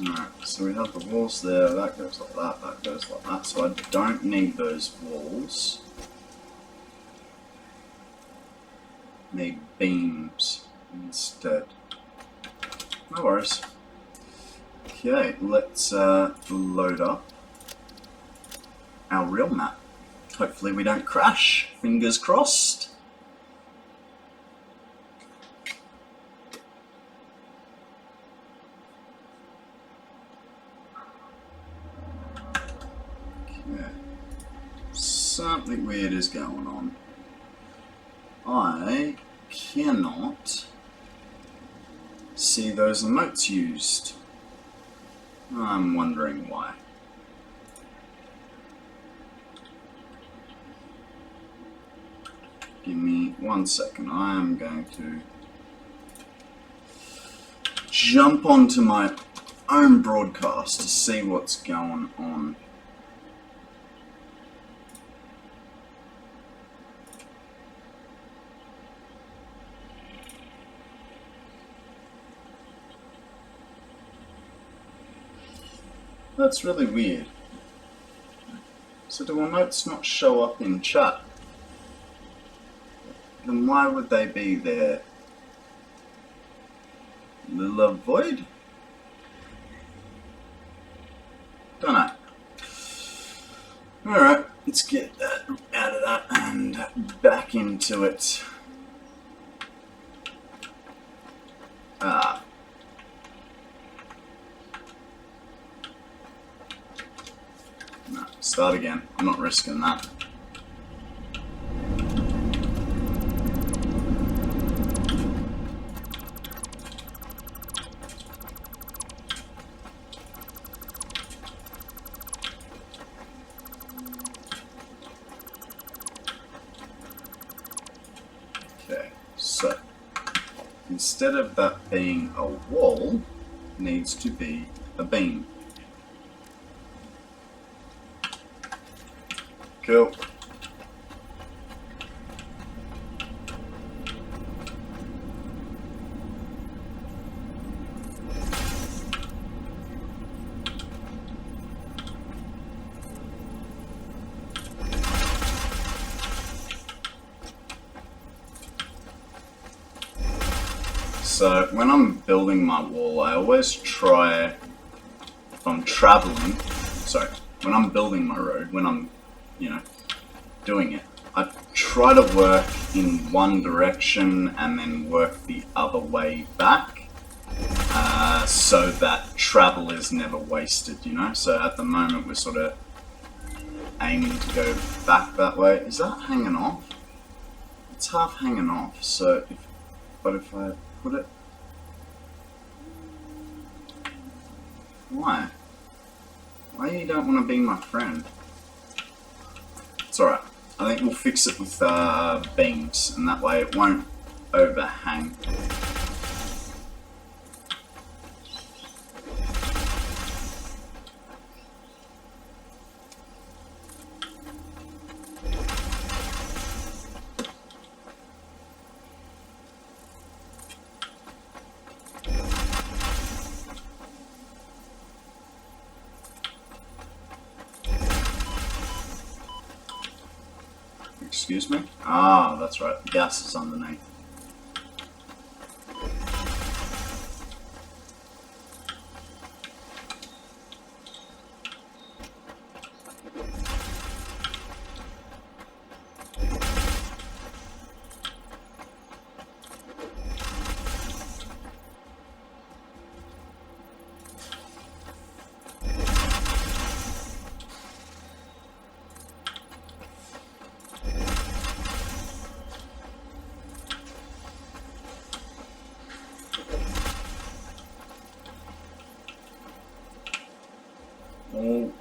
Alright, so we have the walls there, that goes like that, that goes like that, so I don't need those walls. Need beams instead. No worries. Okay, let's load up our real map. Hopefully we don't crash. Fingers crossed. Something weird is going on. I cannot see those emotes used. I'm wondering why. Give me 1 second. I am going to jump onto my own broadcast to see what's going on. That's really weird. So do emotes not show up in chat? Then why would they be there? Lila Void? Don't know. Alright, let's get that out of that and back into it. No, start again. I'm not risking that. Okay, so instead of that being a wall, it needs to be a beam. Cool. So when I'm building my wall, I always try, if I'm traveling, sorry, when I'm building my road, when I'm, doing it, I try to work in one direction and then work the other way back, so that travel is never wasted, So at the moment we're sort of aiming to go back that way. Is that hanging off? It's half hanging off, so if I put it... Why? Why you don't want to be my friend? It's alright. I think we'll fix it with beams, and that way it won't overhang. Excuse me? Ah, that's right. The gas is underneath.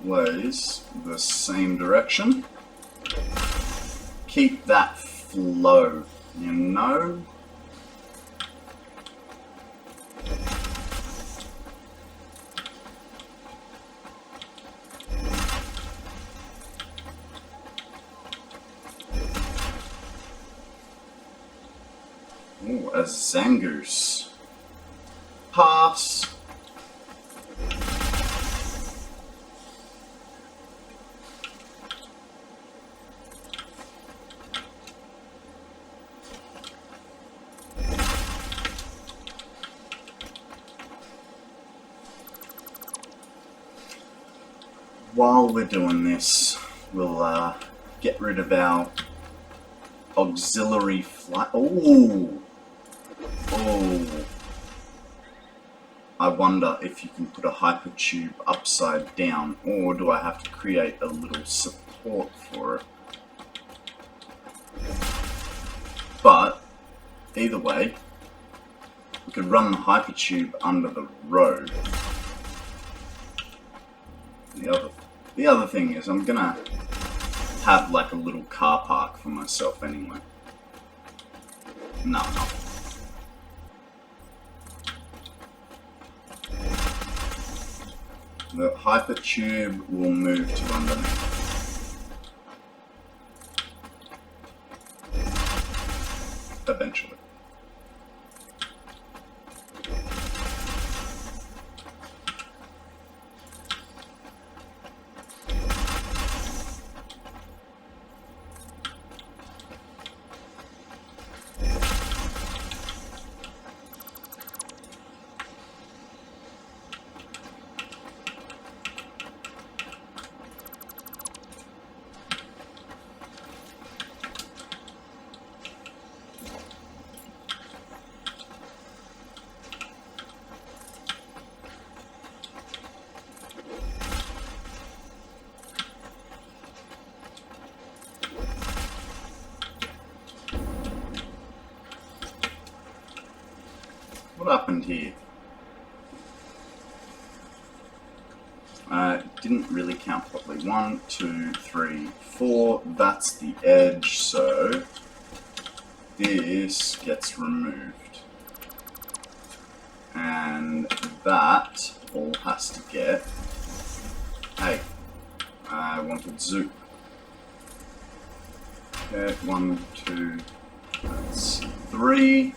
Always the same direction. Keep that flow, Ooh, a Zangoose. Pass. While we're doing this, we'll get rid of our auxiliary flight. Oh! Oh! I wonder if you can put a hypertube upside down, or do I have to create a little support for it? But, either way, we could run the hypertube under the road. The other thing is, I'm gonna have like a little car park for myself anyway. No. The hypertube will move to underneath. Eventually. What happened here? Didn't really count properly. 1, 2, 3, 4. That's the edge, so this gets removed. And that all has to get... Hey, I wanted Zoop. Okay, 1, 2, that's 3.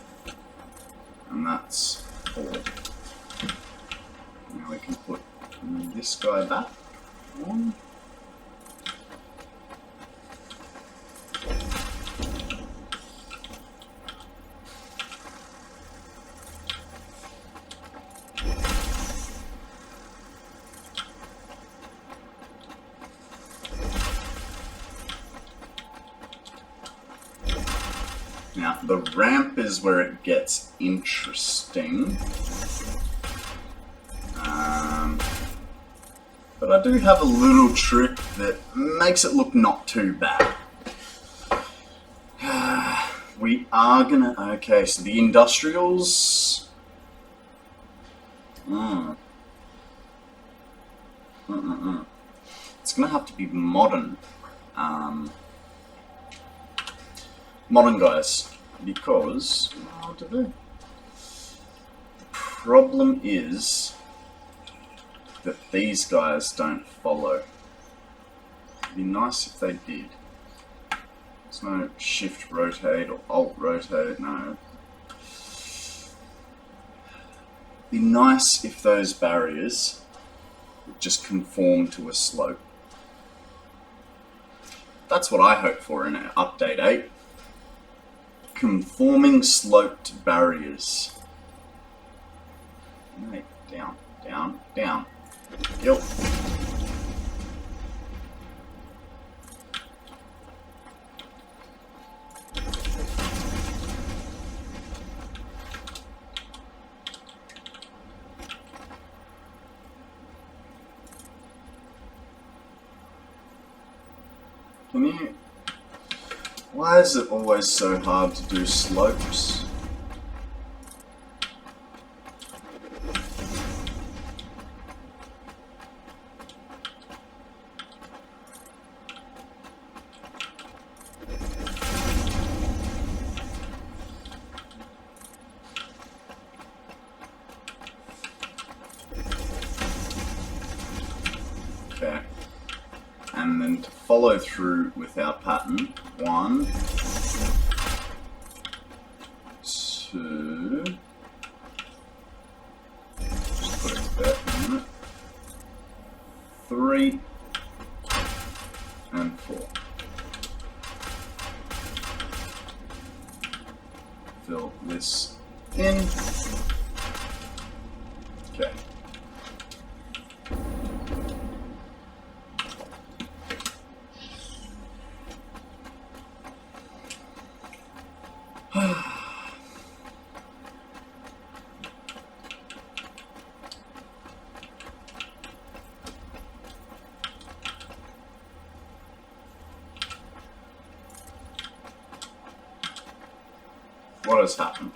And that's 4. Now we can put this guy back on. Now, the ramp is where it gets interesting. But I do have a little trick that makes it look not too bad. We are gonna... Okay, so the industrials... It's gonna have to be modern. Modern guys. Because... What to do? The problem is... that these guys don't follow. It'd be nice if they did. There's no shift rotate or alt rotate, no. It'd be nice if those barriers would just conform to a slope. That's what I hope for in update 8. Conforming sloped barriers. Right, down, down, down. Yep. Can you... Why is it always so hard to do slopes? Okay. And then to follow through with our pattern, 1, 2, just put it there for a minute, 3, and 4. Fill this in. Okay. What has happened?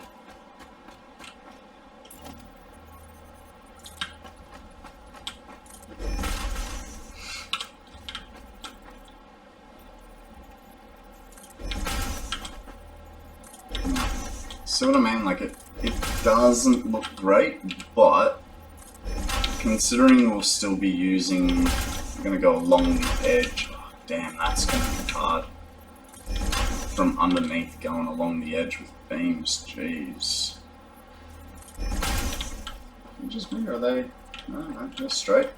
See what I mean? Like it doesn't look great, but considering we'll still be using, we're gonna go along the edge. Oh, damn, that's gonna be hard. From underneath going along the edge with beams, jeez. Just me, or are they? No, just straight.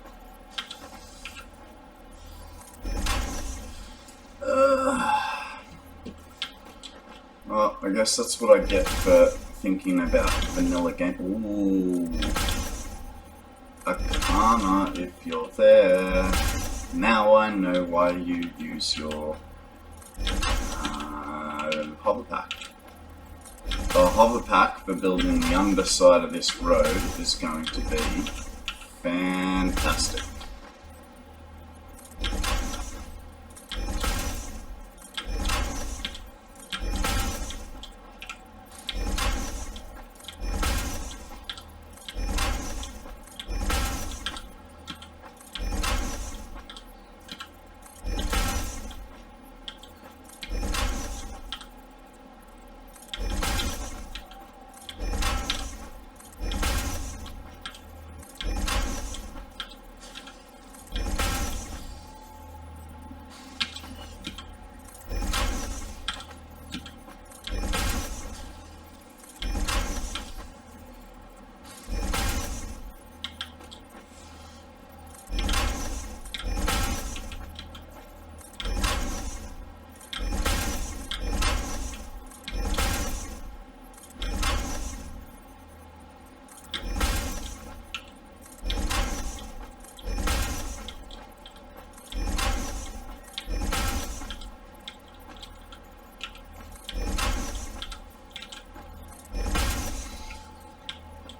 Well, I guess that's what I get for thinking about vanilla game. Ooh. Akana, if you're there. Now I know why you use your hover pack. The hover pack for building the underside of this road is going to be fantastic.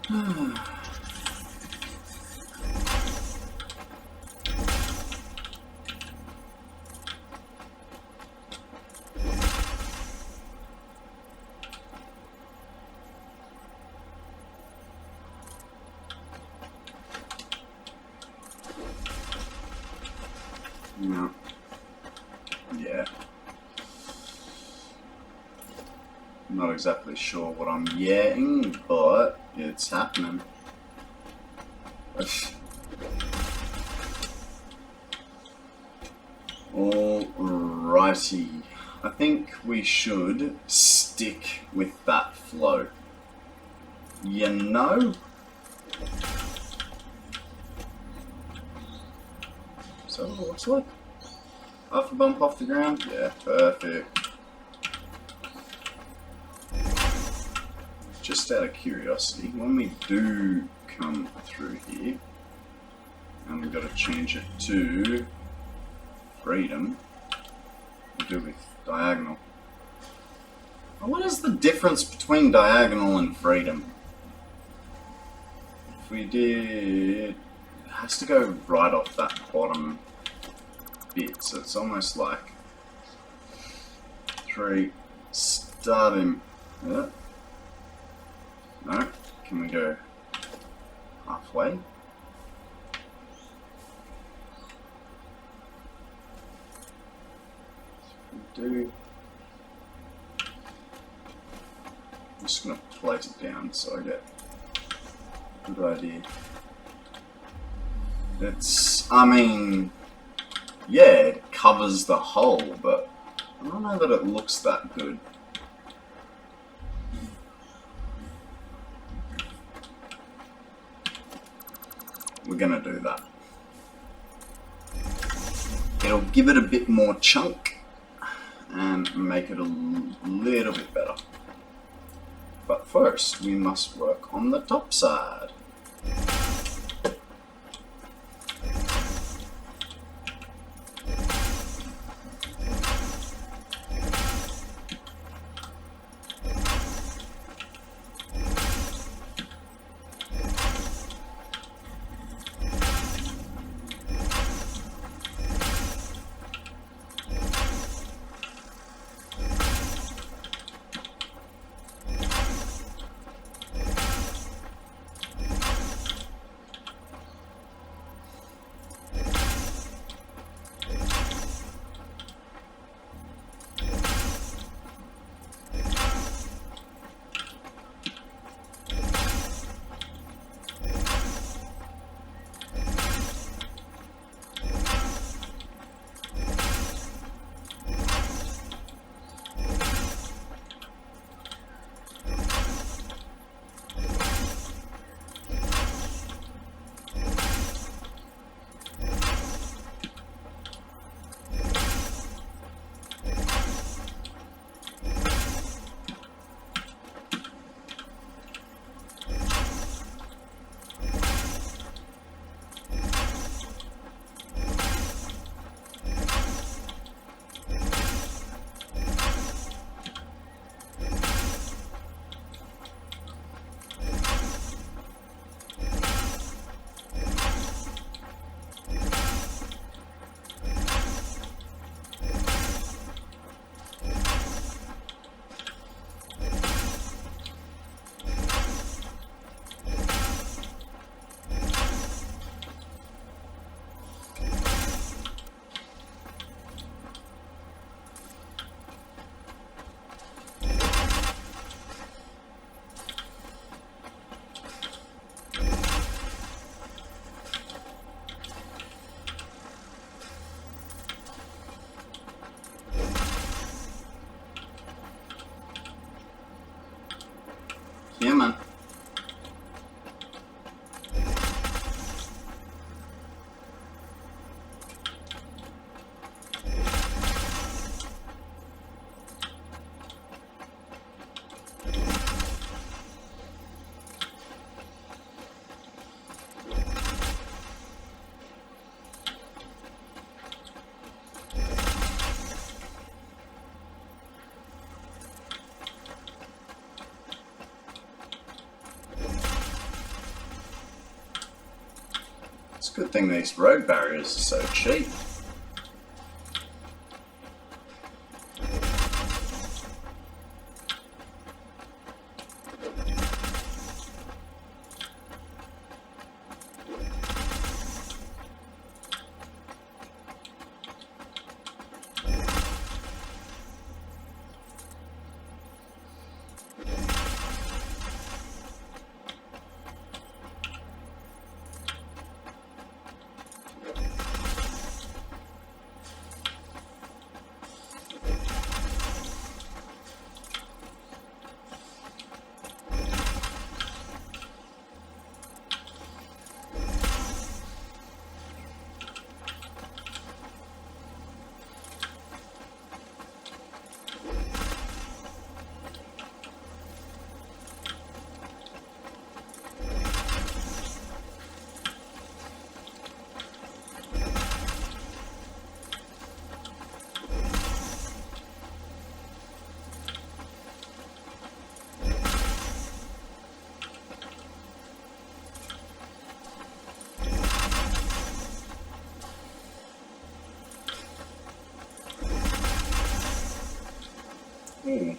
No. Yeah. Not exactly sure what I'm getting, but it's happening. Alrighty. I think we should stick with that flow. You know? So it looks like. Half a bump off the ground? Yeah, perfect. Just out of curiosity, when we do come through here, and we've got to change it to freedom, we'll do with diagonal. What is the difference between diagonal and freedom? If we did, it has to go right off that bottom bit, so it's almost like 3 starting. Yeah. No, can we go halfway? Do. I'm just going to plate it down so I get a good idea. It's, I mean, yeah, it covers the hole, but I don't know that it looks that good. We're going to do that. It'll give it a bit more chunk and make it a little bit better. But first, we must work on the top side. Yeah, man. Good thing these road barriers are so cheap. Ooh.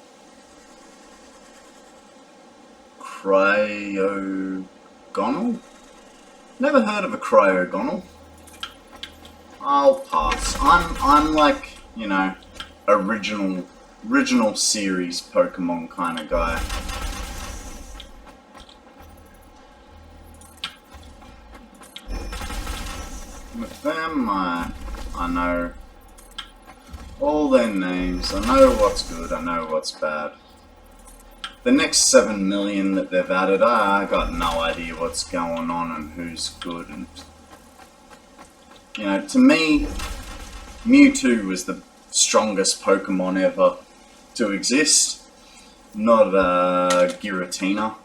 Cryogonal? Never heard of a cryogonal. I'll pass. I'm like, you know, original series Pokemon kind of guy. With them, I know all their names. I know what's good, I know what's bad. The next 7 million that they've added, I got no idea what's going on and who's good. And you know, to me, Mewtwo was the strongest Pokemon ever to exist. Not Giratina.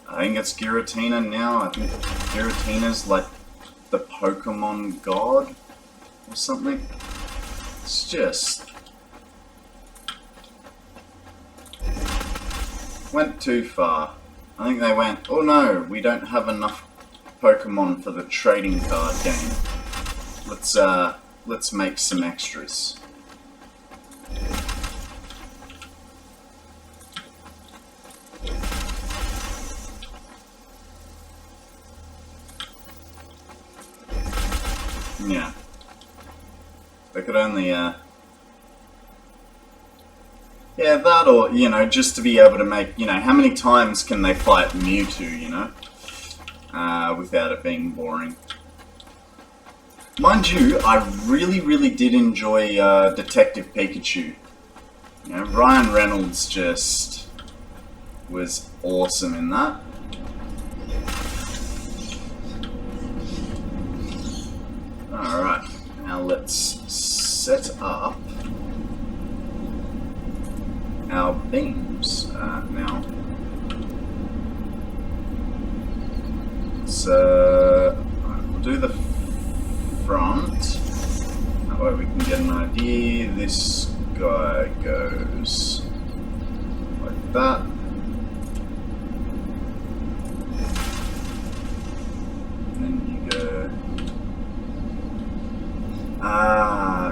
I think it's Giratina now. I think Giratina's like the Pokemon god or something. It's just went too far. I think they went, oh no, we don't have enough Pokemon for the trading card game. Let's make some extras. Yeah. They could only, yeah, that, or, you know, just to be able to make, you know, how many times can they fight Mewtwo, you know, without it being boring. Mind you, I really did enjoy Detective Pikachu. You know, Ryan Reynolds just was awesome in that. Alright, now let's set up our beams. Now, so we'll do the front. That way we can get an idea. This guy goes like that. And then you go.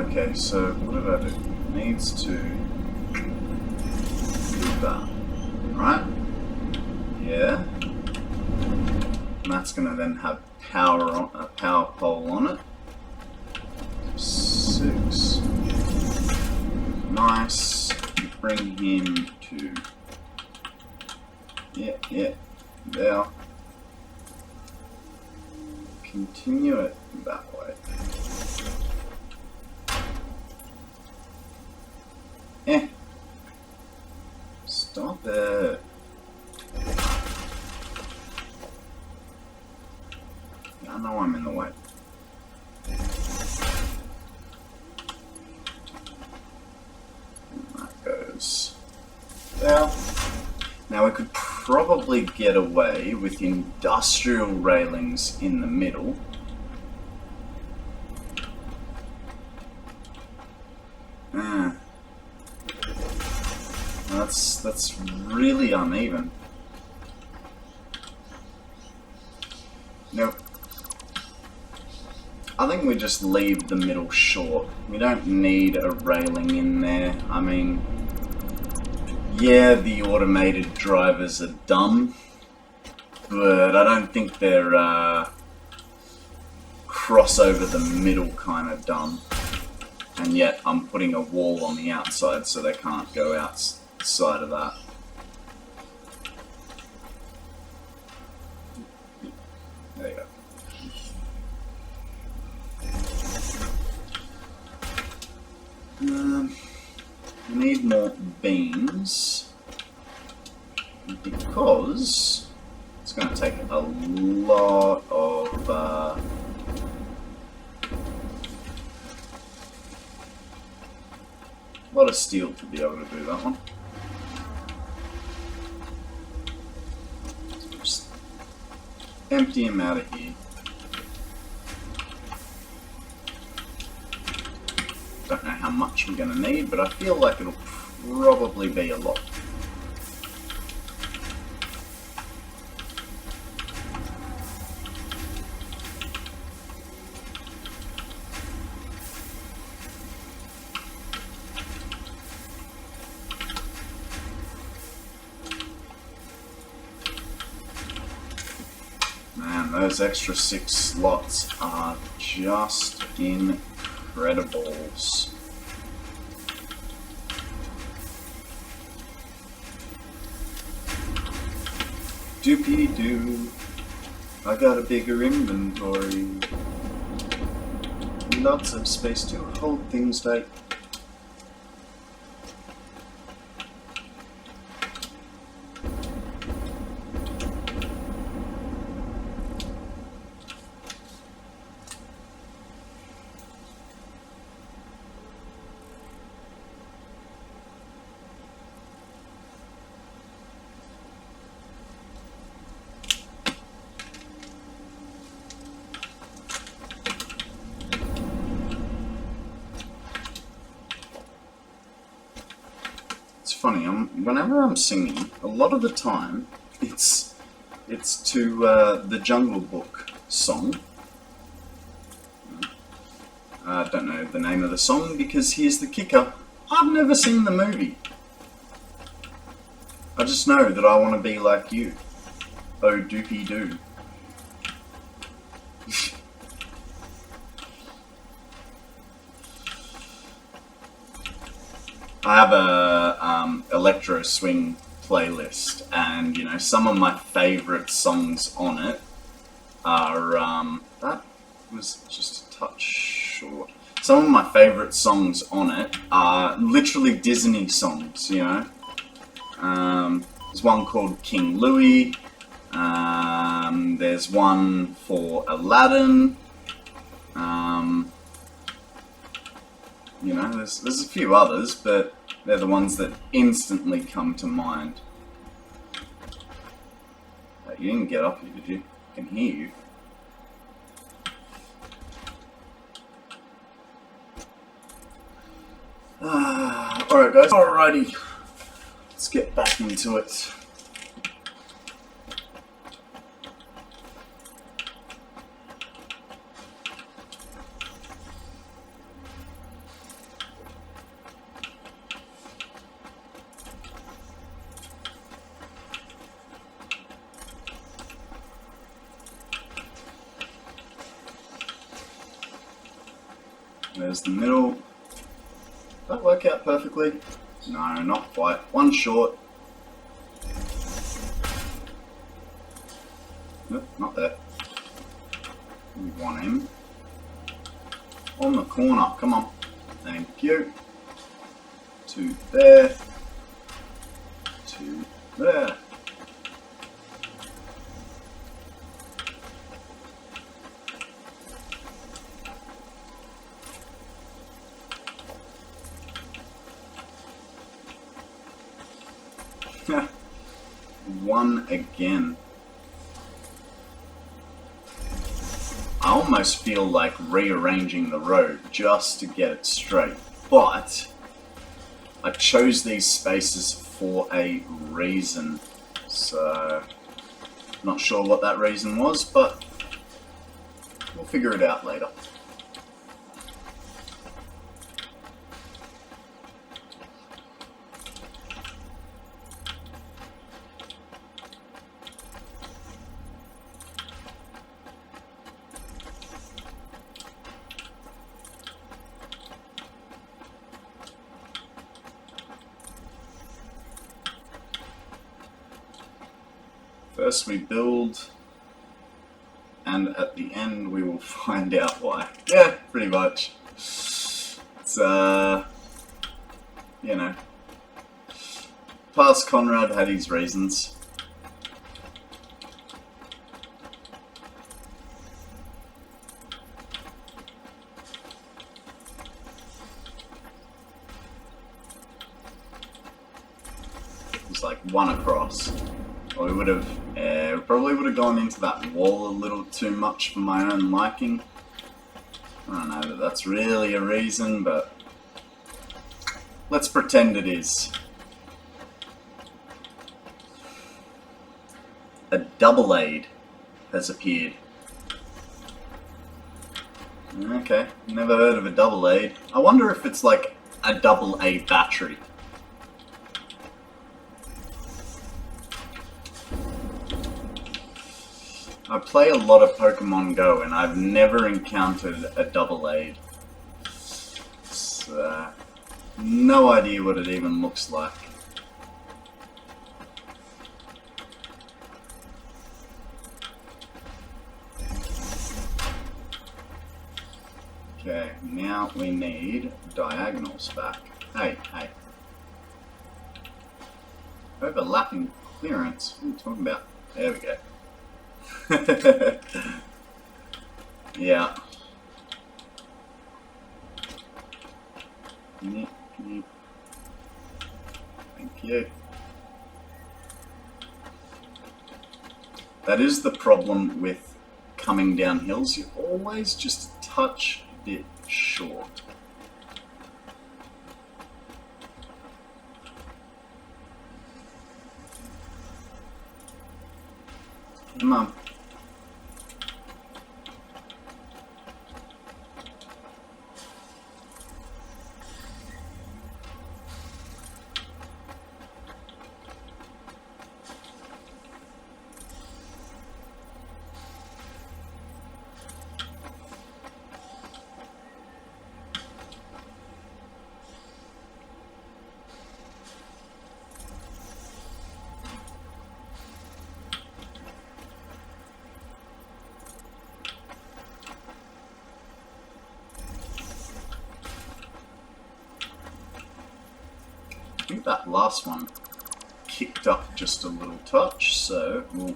Okay, so what did I do? It needs to do that, right? Yeah. And that's going to then have power on a power pole on it. 6. Nice. Bring him to. Yeah. There. Continue it that way. Stop it. I know I'm in the way. And that goes there. Now we could probably get away with industrial railings in the middle. That's really uneven. Now I think we just leave the middle short. We don't need a railing in there. I mean, yeah, the automated drivers are dumb, but I don't think they're cross over the middle kind of dumb. And yet I'm putting a wall on the outside so they can't go outside of that. There you go. Need more beams because it's going to take a lot of steel to be able to do that one. Just empty him out of here. Don't know how much we're going to need, but I feel like it'll probably be a lot. Man, those extra 6 slots are just incredibles. Doopy-doo, I got a bigger inventory. Lots of space to hold things tight. Funny, whenever I'm singing, a lot of the time it's to the Jungle Book song. I don't know the name of the song because here's the kicker: I've never seen the movie. I just know that I want to be like you. Oh doopy doo. I have a electro swing playlist, and you know, some of my favorite songs on it are that was just a touch short. Some of my favorite songs on it are literally Disney songs. You know, there's one called King Louie. There's one for Aladdin. You know, there's a few others, but they're the ones that instantly come to mind. You didn't get up here, did you? I can hear you. Alright guys, alrighty. Let's get back into it. There's the middle. Did that work out perfectly? No, not quite. One short. Nope, not there. We want him on the corner. Come on. Thank you. 2 there. 2 there. One again. I almost feel like rearranging the road just to get it straight, but I chose these spaces for a reason, so not sure what that reason was, but we'll figure it out later. First we build, and at the end we will find out why. Yeah, pretty much. It's, you know. Past Konrad had his reasons. It's like one across. Or we would have, we probably would have gone into that wall a little too much for my own liking. I don't know that that's really a reason, but let's pretend it is. A double aid has appeared. Okay, never heard of a double aid. I wonder if it's like a double A battery. I play a lot of Pokemon Go and I've never encountered a double aid. So, no idea what it even looks like. Okay, now we need diagonals back. Hey, hey. Overlapping clearance? What are you talking about? There we go. Yeah. Thank you. That is the problem with coming down hills. You're always just a touch bit short. Come on. I think that last one kicked up just a little touch, so we'll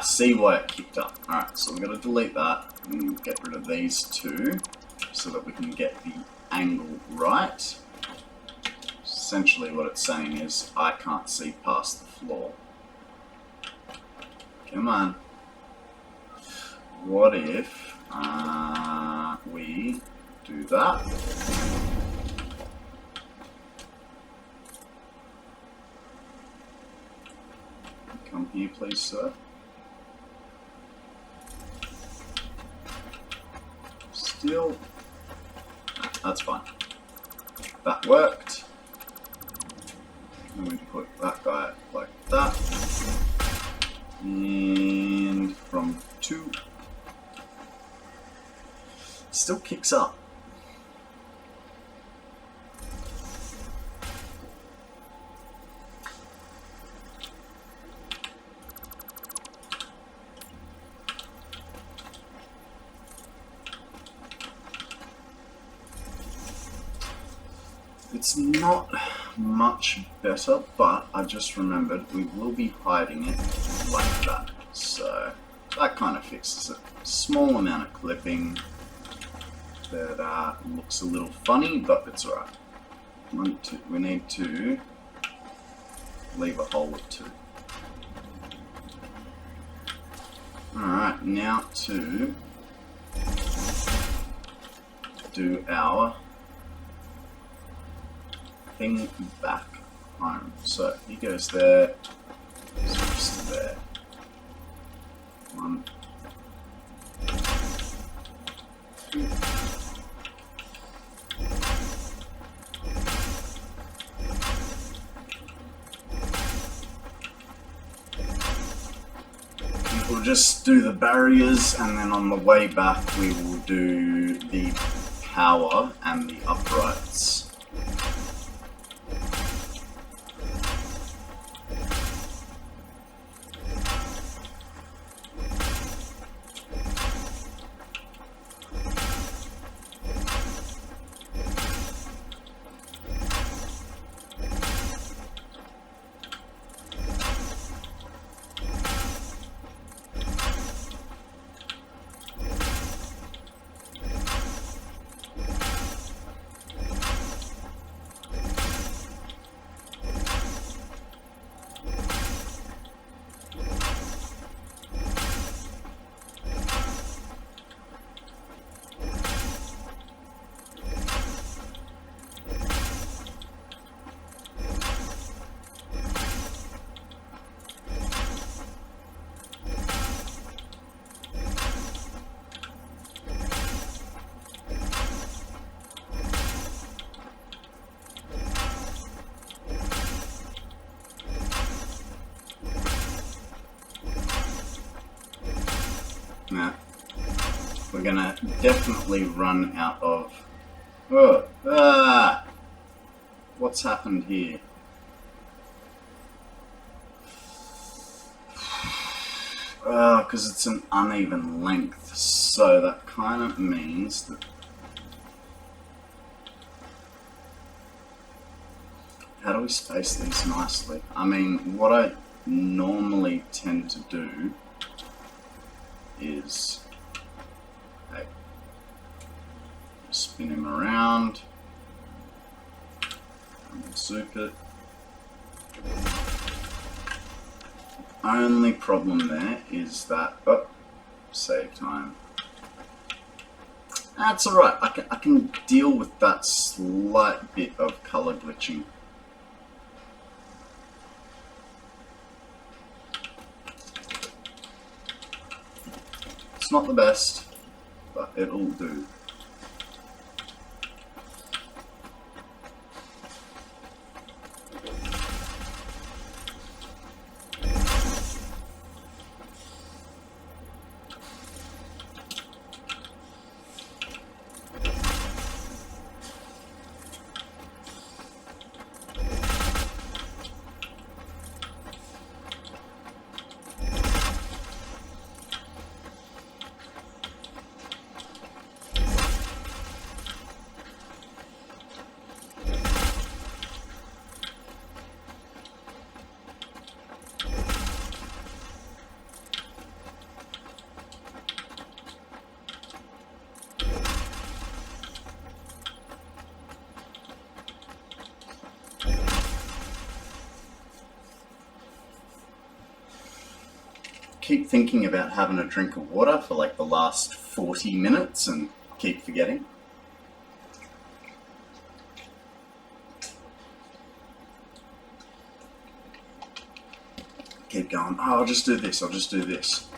see why it kicked up. Alright, so we're going to delete that and get rid of these two so that we can get the angle right. Essentially what it's saying is I can't see past the floor. Come on. What if we do that? Come here, please, sir. Still, that's fine. That worked. And we put that guy like that. And from 2, still kicks up. It's not much better, but I just remembered we will be hiding it like that. So that kind of fixes it. Small amount of clipping that looks a little funny, but it's alright. We need to leave a hole of 2. Alright, now to do our thing back home. So he goes there, switches to there. 1, 2. We'll just do the barriers, and then on the way back we will do the power and the uprights. Nah. We're gonna definitely run out of... Oh, what's happened here? Because it's an uneven length, so that kind of means that... How do we space these nicely? I mean, what I normally tend to do is... Hey, spin him around, zoop it. Only problem there is that, oh, save time. That's alright, I can deal with that slight bit of color glitching. It's not the best, but it'll do. Keep thinking about having a drink of water for like the last 40 minutes and keep forgetting. Keep going, oh, I'll just do this, I'll just do this.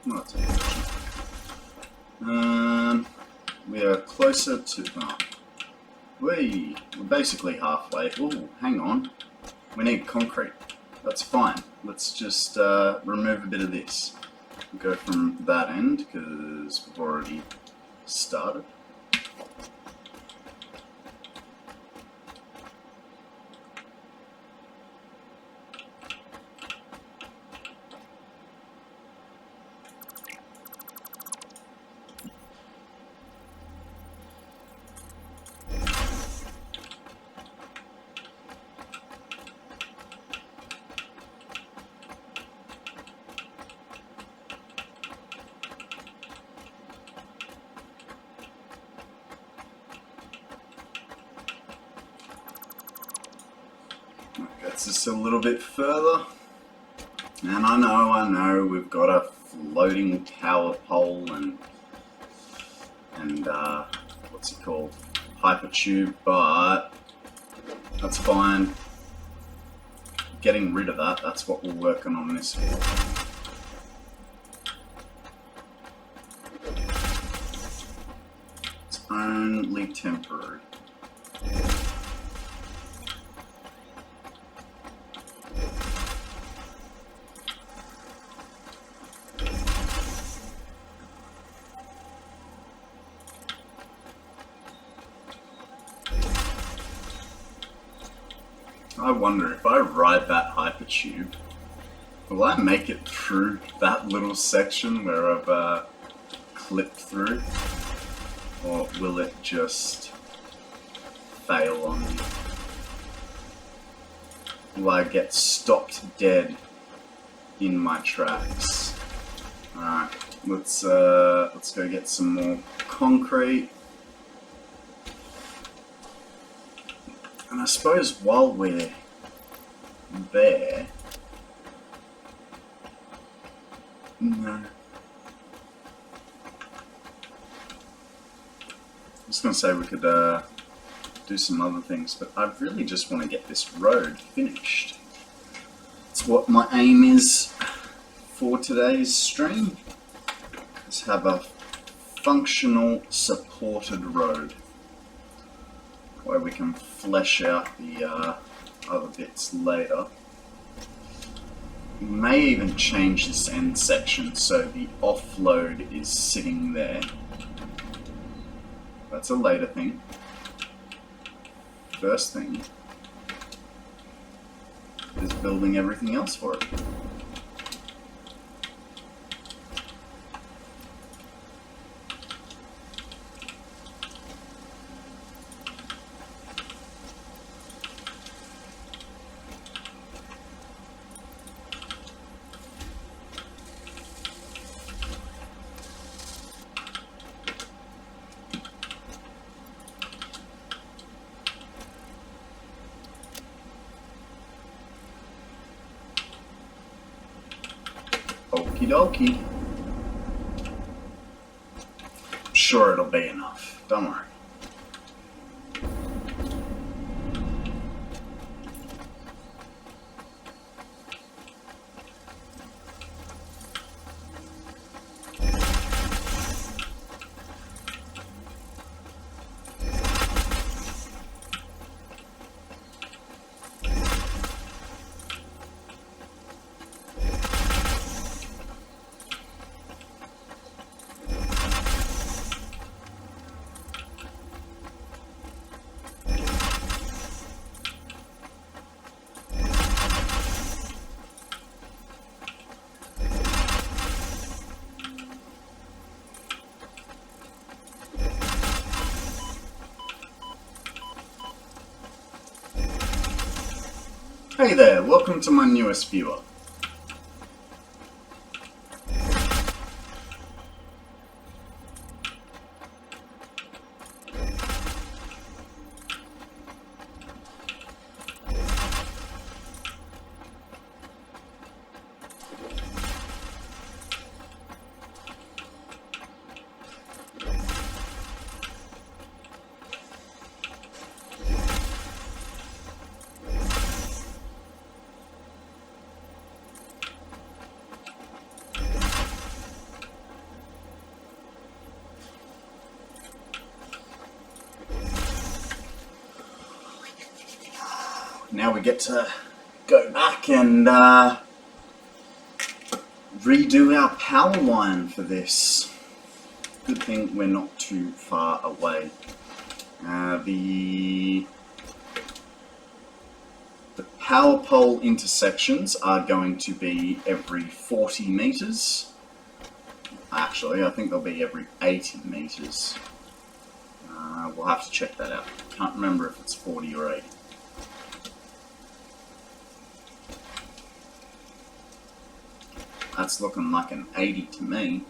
Not too much. We are closer to... Oh. We're basically halfway. Oh, hang on. We need concrete. That's fine. Let's just remove a bit of this. Go from that end, because we've already started. Gets us a little bit further, and I know we've got a floating power pole and what's it called, hypertube, but that's fine. Getting rid of that, that's what we're working on this for. It's only temporary. I wonder if I ride that hypertube, will I make it through that little section where I've clipped through, or will it just fail on me? Will I get stopped dead in my tracks? Alright, let's go get some more concrete. And I suppose while we're there, no. I was going to say we could do some other things, but I really just want to get this road finished. It's what my aim is for today's stream. Let's have a functional supported road, where we can flesh out the other bits later. We may even change this end section so the offload is sitting there. That's a later thing. First thing is building everything else for it. Okie dokie. I'm sure it'll be enough. Don't worry. Hey there, welcome to my newest viewer. Now we get to go back and redo our power line for this. Good thing we're not too far away. The power pole intersections are going to be every 40 meters. Actually, I think they'll be every 80 meters. We'll have to check that out. Can't remember if it's 40 or 80. That's looking like an 80 to me.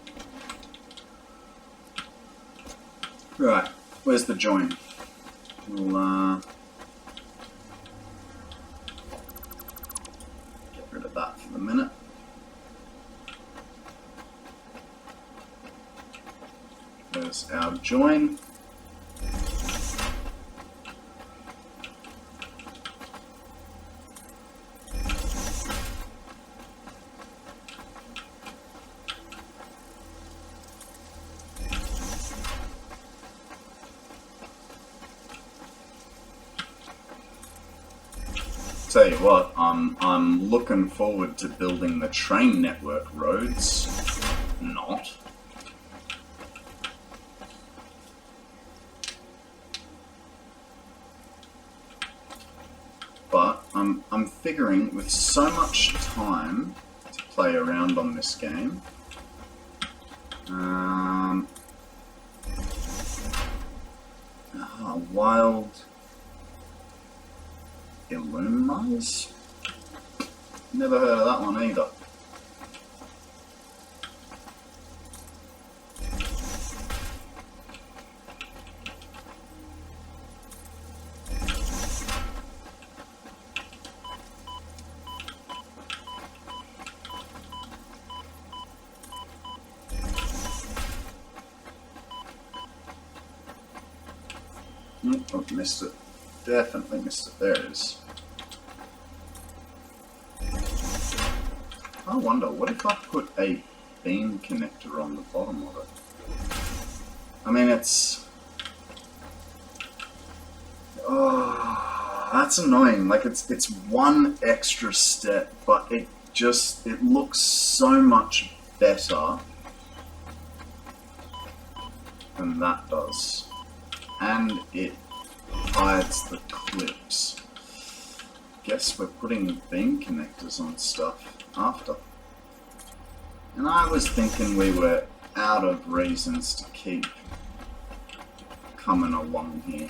Right, where's the join? We'll get rid of that for the minute. There's our join. Tell you what, I'm looking forward to building the train network roads. Not. But I'm figuring with so much time to play around on this game, wild Illuminise? Never heard of that one either. I've missed it. Definitely missed it. There it is. I wonder, what if I put a beam connector on the bottom of it? I mean, it's... Oh, that's annoying. Like, it's one extra step, but it looks so much better than that does. And it hides the clips. Guess we're putting beam connectors on stuff after. And I was thinking we were out of reasons to keep coming along here.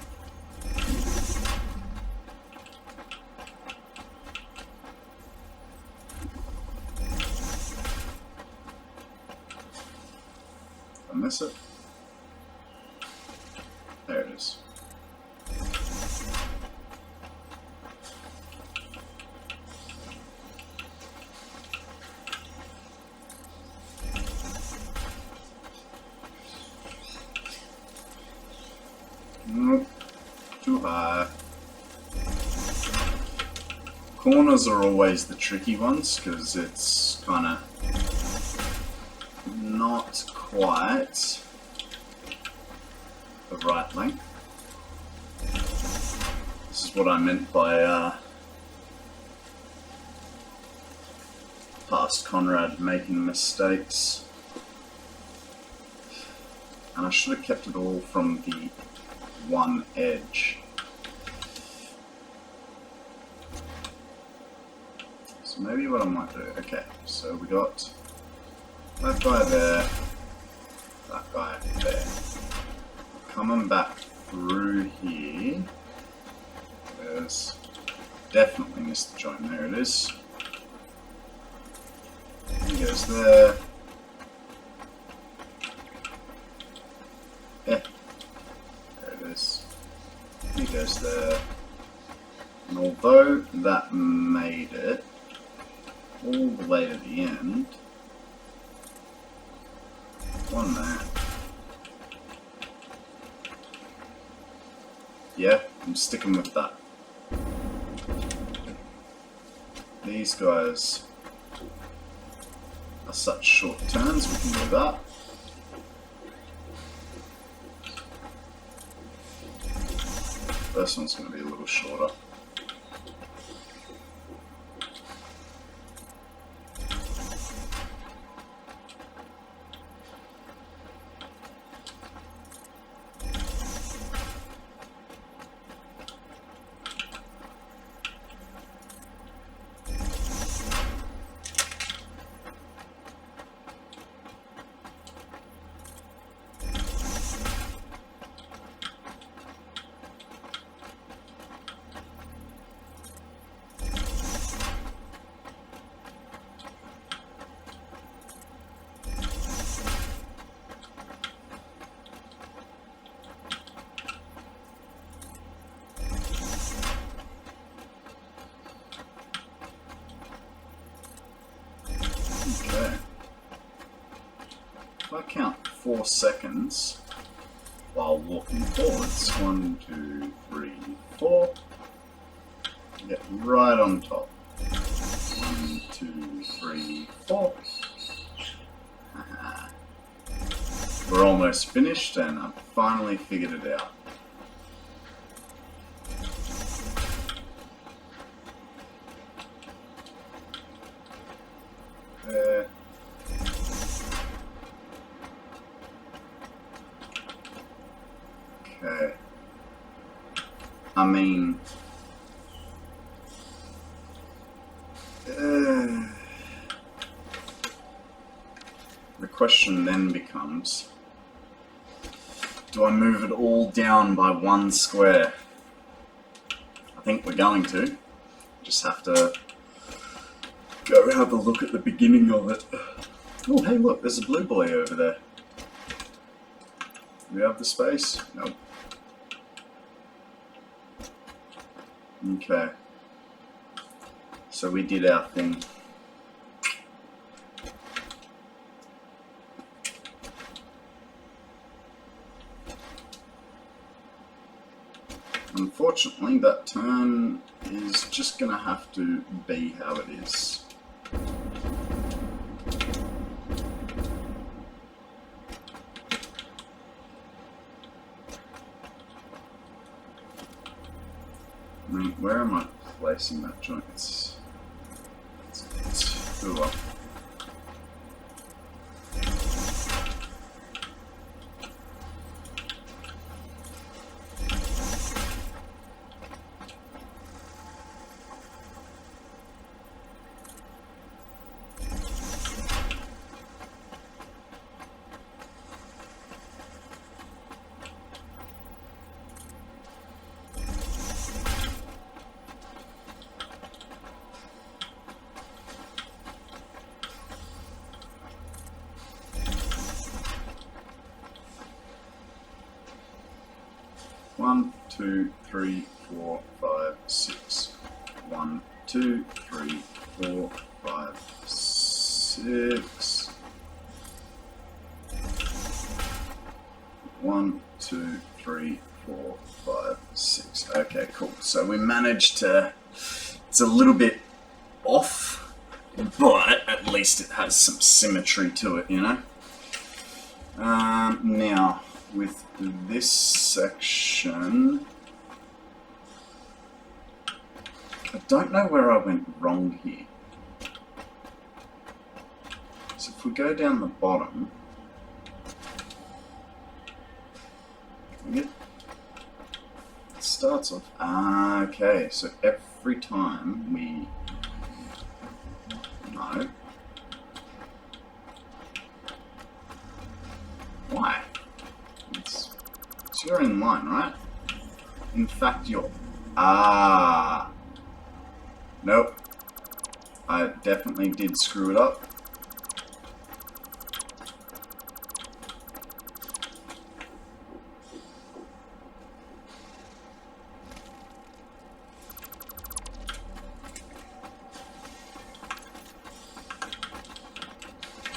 Did I miss it? There it is. Nope, too high. Corners are always the tricky ones because it's kind of not quite the right length. This is what I meant by past Konrad making mistakes. And I should have kept it all from the one edge. So maybe what I might do, okay, so we got that guy there, that guy there. Coming back through here, there's definitely missed the joint, there it is. He goes there. Yeah. He goes there, and although that made it all the way to the end, one there. Yeah, I'm sticking with that. These guys are such short turns, we can do that. This one's going to be a little shorter. Okay. If I count 4 seconds while walking forwards, 1, 2, 3, 4, get right on top. 1, 2, 3, 4. We're almost finished and I've finally figured it out. There. Okay. I mean, the question then becomes, do I move it all down by 1 square? I think we're going to. Just have to go have a look at the beginning of it. Oh, hey, look, there's a blue boy over there. Do we have the space? Nope. Okay. So we did our thing. Unfortunately, that turn is just going to have to be how it is. Where am I placing that joint? It's ooh, up. One, two, three, 4, 5, 6. 1, 2, 3, 4, 5, 6. 1, 2, 3, 4, 5, 6. Okay, cool. So we managed to. It's a little bit off, but at least it has some symmetry to it, you know. Now with this section, I don't know where I went wrong here. So if we go down the bottom, it starts off. Okay, so every time we no. Why? So you're in line, right? In fact, you're... Nope. I definitely did screw it up.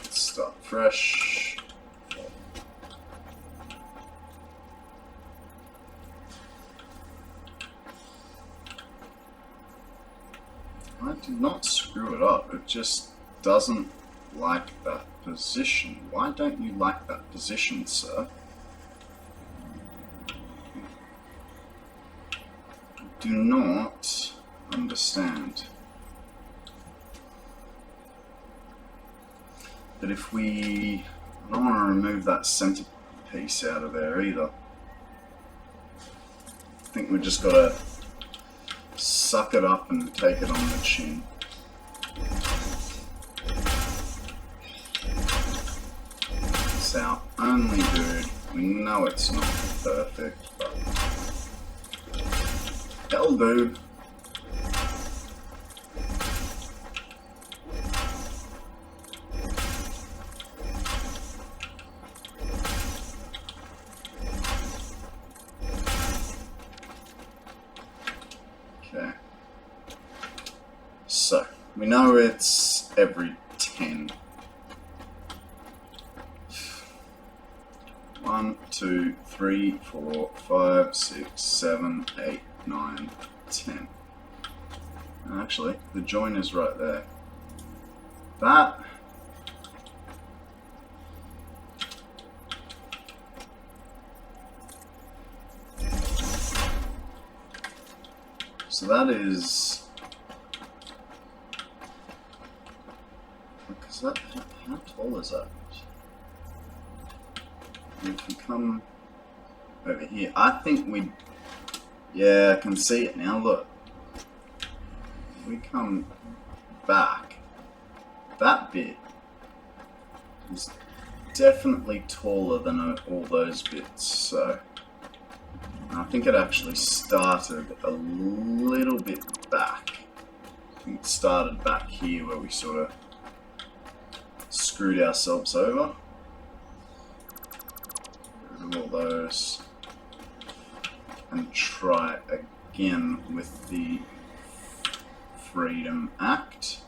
Let's start fresh. I did not screw it up, it just doesn't like that position. Why don't you like that position, sir? Do not understand. But if we... I don't want to remove that center piece out of there either. I think we just got to suck it up and take it on the chin. It's our only dude. We know it's not perfect, but hell, dude. Okay. So, we know it's every 10. 1, 2, 3, 4, 5, 6, 7, 8, 9, 10. Actually, the join is right there. That... So that is... Because that... How tall is that? If we come over here, I think we... Yeah, I can see it now, look. If we come back, that bit is definitely taller than all those bits, so... I think it actually started a little bit back. I think it started back here where we sort of screwed ourselves over. Get rid of all those. And try again with the Freedom Act.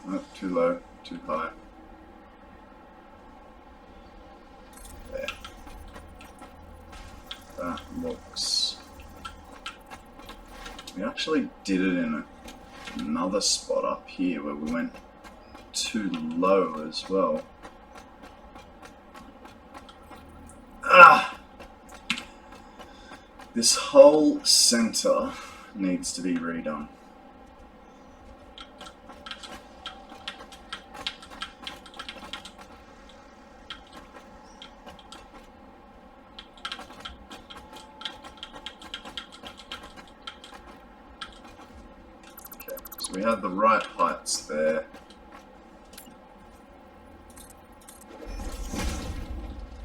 Oh, too low, too high. There. That looks... We actually did it in another spot up here where we went too low as well. Ah! This whole center needs to be redone. Okay, so we have the right heights there.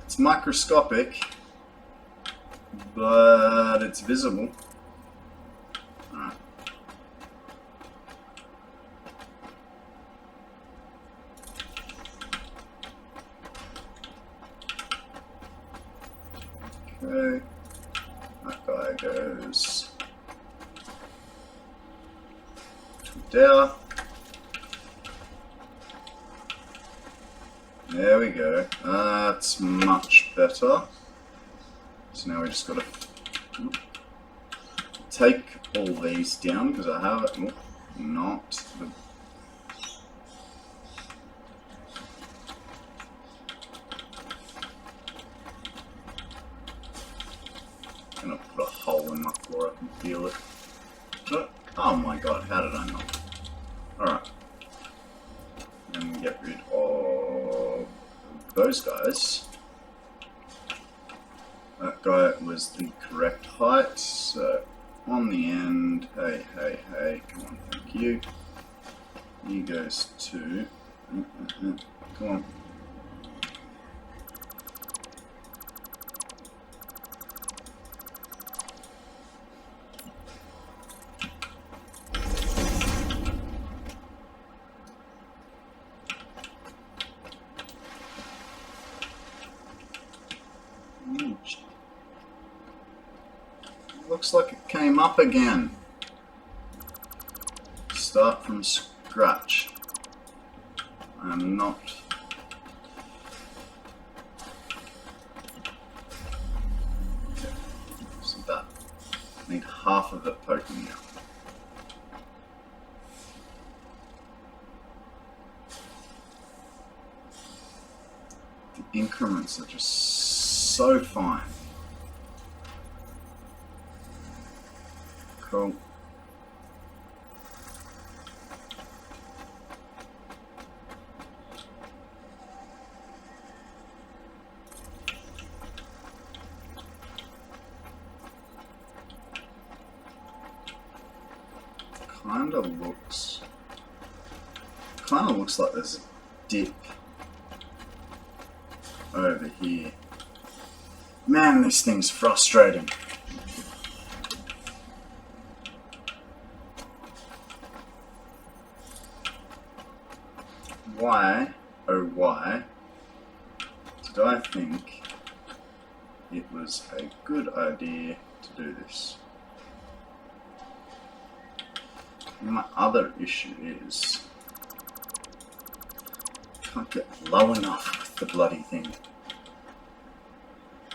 It's microscopic, but it's visible. Alright. Okay, that guy goes to there. There we go. That's much better. So now we just got to take all these down because I have it. Not the. I'm gonna put a hole in my floor. I can feel it. Oh my god! How did I not? All right. And we get rid of those guys. That guy was the correct height, so on the end, hey, come on, thank you. He goes to, come on. Looks like it came up again. Start from scratch. I'm not. Okay. So that. I need half of it poking out. The increments are just so fine. Cool. Kind of looks like there's a dip over here. Man, this thing's frustrating. Why, oh why, did I think it was a good idea to do this? And my other issue is I can't get low enough with the bloody thing.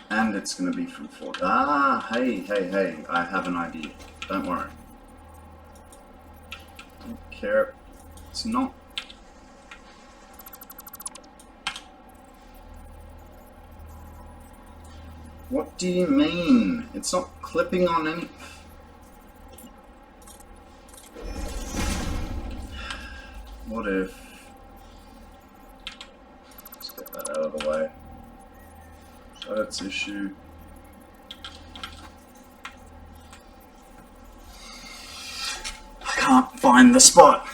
And it's going to be from 4. Ah, hey, I have an idea. Don't worry. Don't care. It's not. What do you mean? It's not clipping on any... What if... Let's get that out of the way. That's issue. I can't find the spot.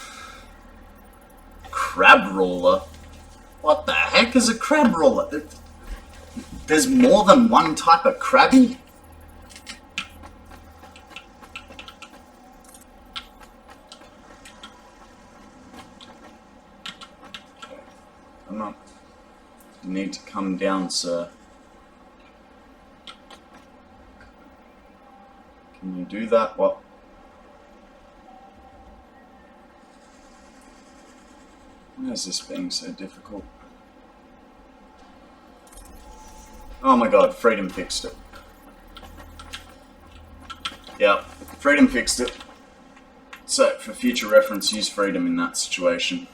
Crab roller? What the heck is a crab roller? There's more than one type of crabby? Okay. Come on. You need to come down, sir. Can you do that? What? Why is this being so difficult? Oh my god, Freedom fixed it. Yeah, Freedom fixed it. So, for future reference, use Freedom in that situation.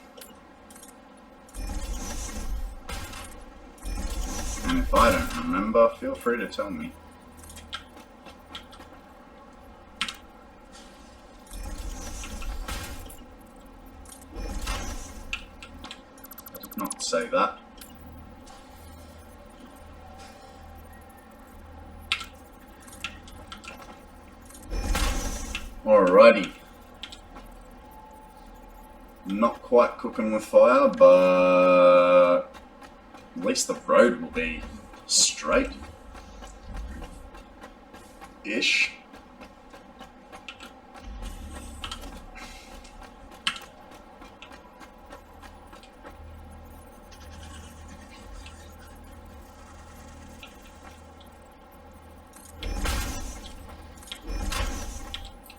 If I don't remember, feel free to tell me. I did not say that. Alrighty. Not quite cooking with fire, but at least the road will be straight-ish.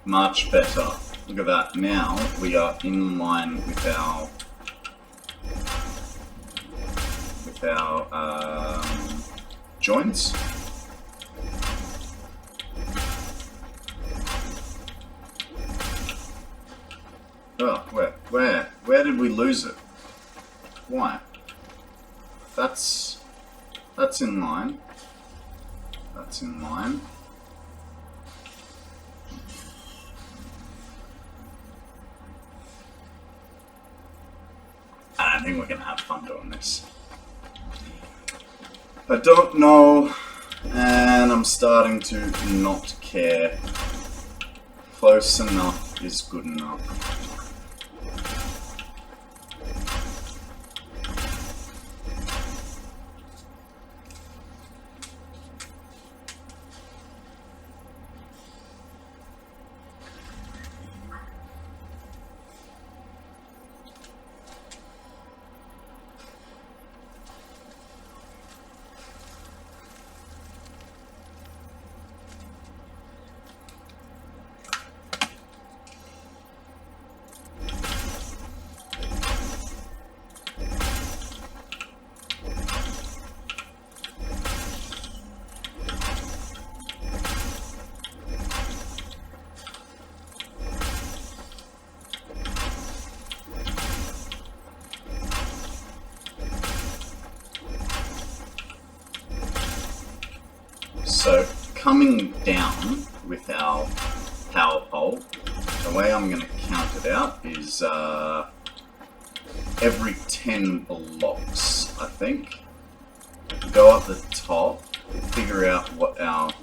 Much better. Look at that. Now we are in line with our joints. Oh, where did we lose it? Why? That's in line. That's in line. I don't think we're gonna have fun doing this. I don't know, and I'm starting to not care. Close enough is good enough. So, coming down with our power pole, the way I'm going to count it out is every 10 blocks, I think. Go up the top, figure out what our...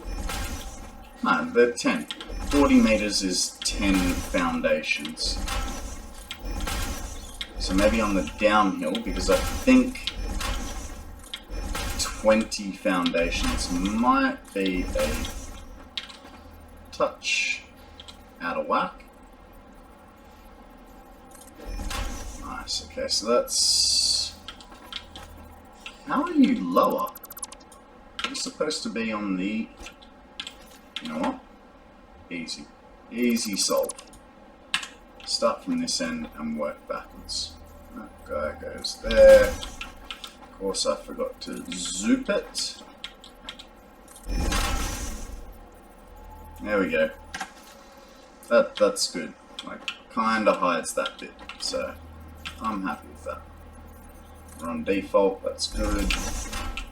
No, they're 10. 40 meters is 10 foundations. So maybe on the downhill, because I think 20 foundations might be a touch out of whack. Nice, okay, so that's... How are you lower? You're supposed to be on the... You know what? Easy. Easy solve. Start from this end and work backwards. That guy goes there. Of course, I forgot to zoop it. There we go. That's good. Like, kinda hides that bit, so I'm happy with that. We're on default, that's good.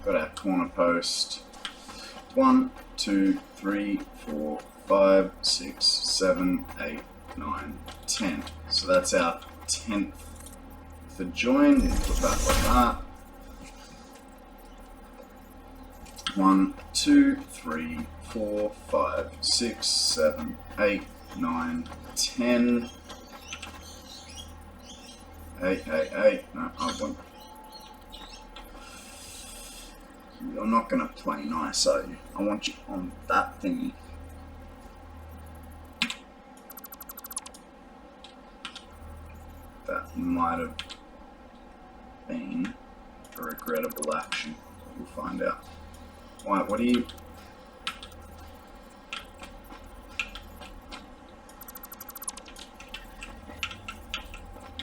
Got our corner post. 1, 2, 3, 4, 5, 6, 7, 8, 9, 10. So that's our 10th for join. We'll put that like that. 1, 2, 3, 4, 5, 6, 7, 8, 9, 10. 8, 8, 8. No, I want. You're not going to play nice, are you? I want you on that thingy. That might have been a regrettable action. We'll find out. Why, what do you...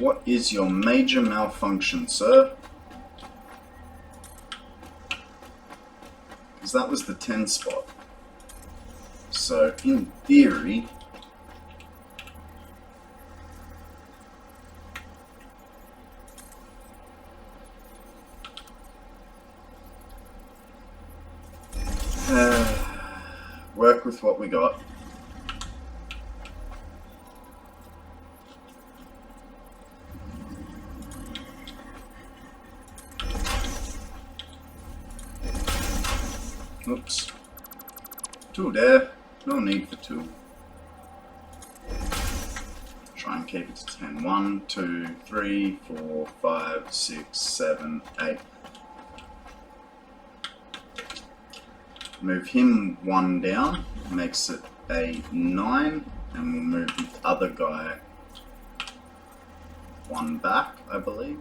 What is your major malfunction, sir? Because that was the 10 spot. So, in theory... work with what we got. Oops. 2 there. No need for 2. Try and keep it to 10. 1, 2, 3, 4, 5, 6, 7, 8. Move him 1 down, makes it a 9, and we'll move the other guy 1 back, I believe.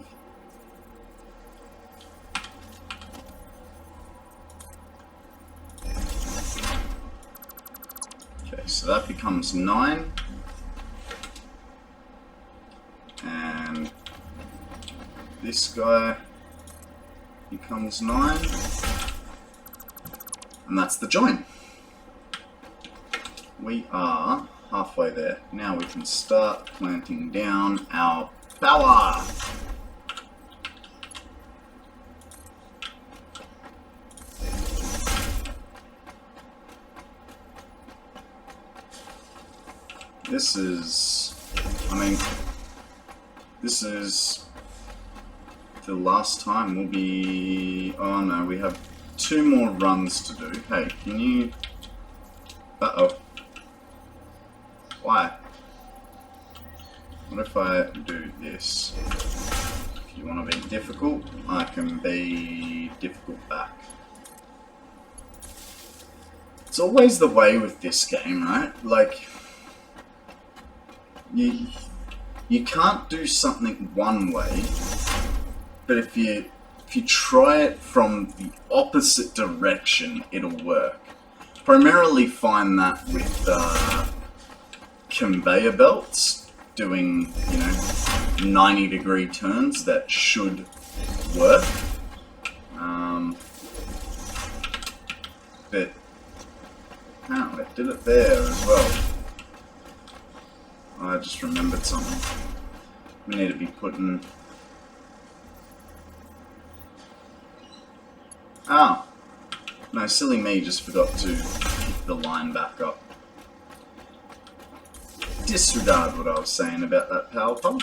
Okay, so that becomes 9. And this guy becomes 9. And that's the join. We are halfway there. Now we can start planting down our power. This is, this is the last time we'll be, oh no, we have 2 more runs to do. Hey, can you, uh-oh. Why? What if I do this? If you want to be difficult, I can be difficult back. It's always the way with this game, right? Like, you can't do something one way, but if you try it from the opposite direction, it'll work. Primarily find that with conveyor belts doing, 90-degree turns that should work. But oh, it did it there as well. I just remembered something. We need to be putting... Oh. No, silly me, just forgot to pick the line back up. Disregard what I was saying about that power pump.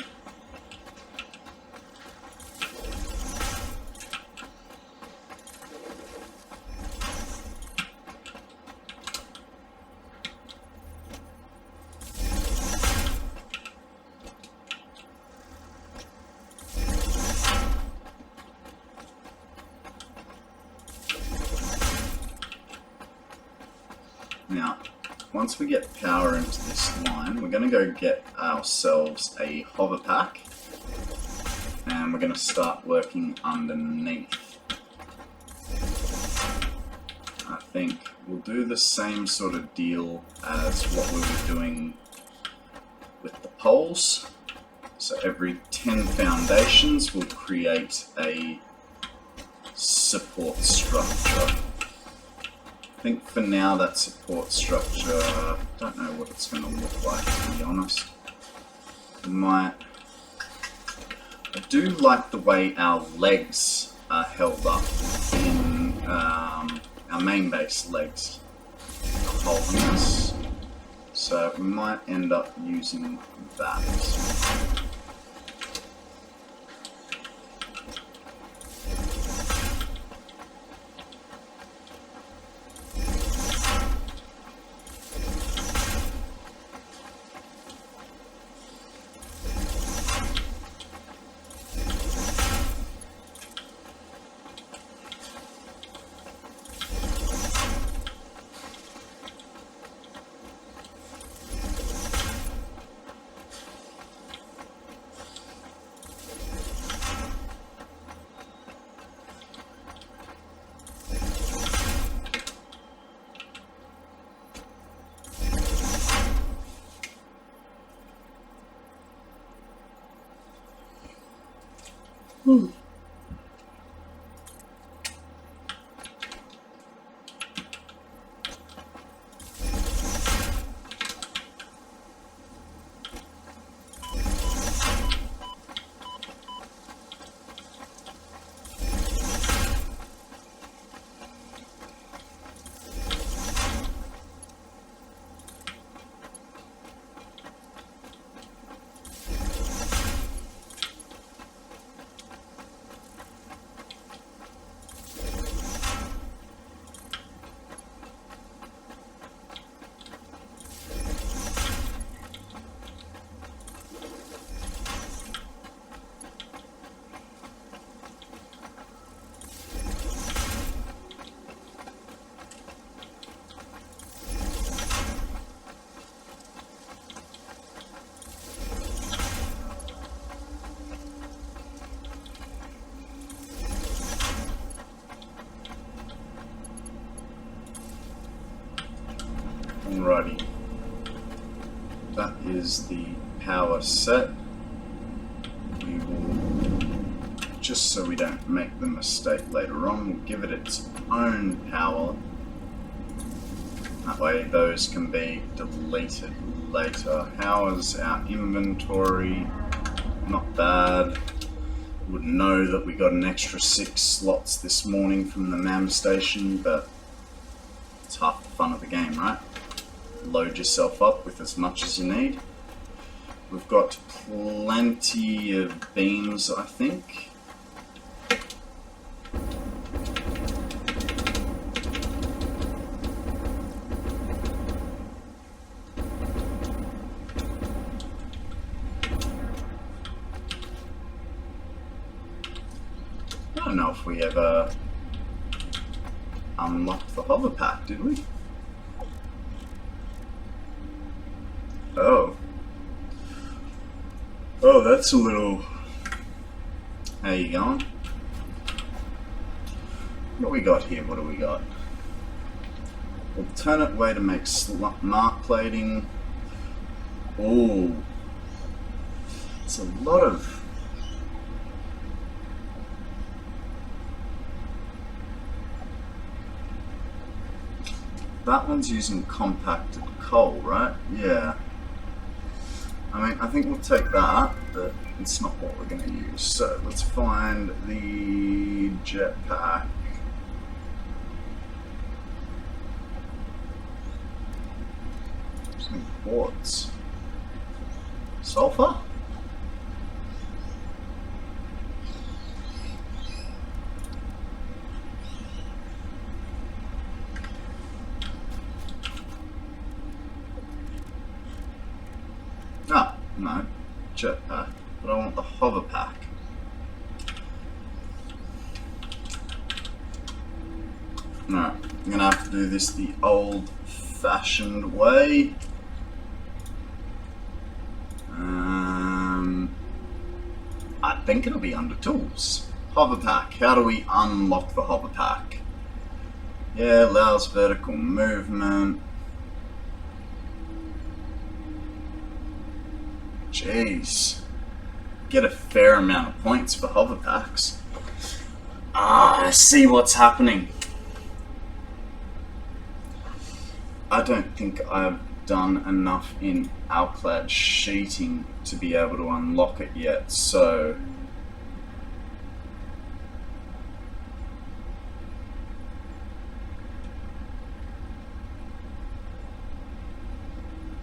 Now, once we get power into this line, we're going to go get ourselves a hover pack, and we're going to start working underneath. I think we'll do the same sort of deal as what we were doing with the poles. So every 10 foundations will create a support structure. I think for now that support structure, I don't know what it's going to look like, to be honest. I do like the way our legs are held up in our main base legs are holding us. So we might end up using that. is the power set. We will, just so we don't make the mistake later on, we'll give it its own power. That way those can be deleted later. How is our inventory? Not bad. Would know that we got an extra 6 slots this morning from the MAM station, but it's half the fun of the game, right? Load yourself up with as much as you need. We've got plenty of beams, I think. I don't know if we ever unlocked the hover pack, did we? Oh. Oh, that's a little... How you going? What do we got here? What do we got? Alternate way to make mark plating. Oh. It's a lot of... That one's using compacted coal, right? Yeah. I mean, I think we'll take that, but it's not what we're going to use. So let's find the jetpack. Some quartz. Sulfur? No, jetpack, but I want the hover pack. No, I'm gonna have to do this the old-fashioned way. I think it'll be under tools. Hover pack. How do we unlock the hover pack? Yeah, allows vertical movement. Jeez. Get a fair amount of points for hover packs. Ah, I see what's happening. I don't think I've done enough in Alclad sheeting to be able to unlock it yet, so...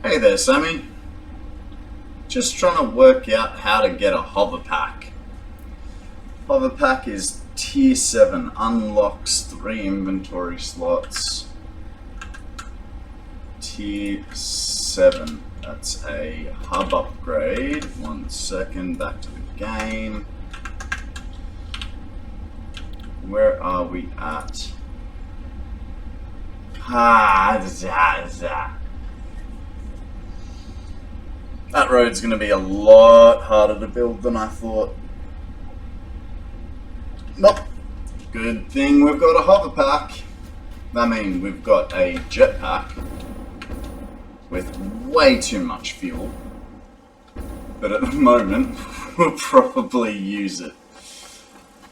Hey there, Sammy. Just trying to work out how to get a hover pack. Hover pack is tier 7, unlocks 3 inventory slots. Tier 7, that's a hub upgrade. 1 second, back to the game. Where are we at? That road's going to be a lot harder to build than I thought. Nope. Good thing we've got a hover pack. I mean, we've got a jetpack with way too much fuel. But at the moment, we'll probably use it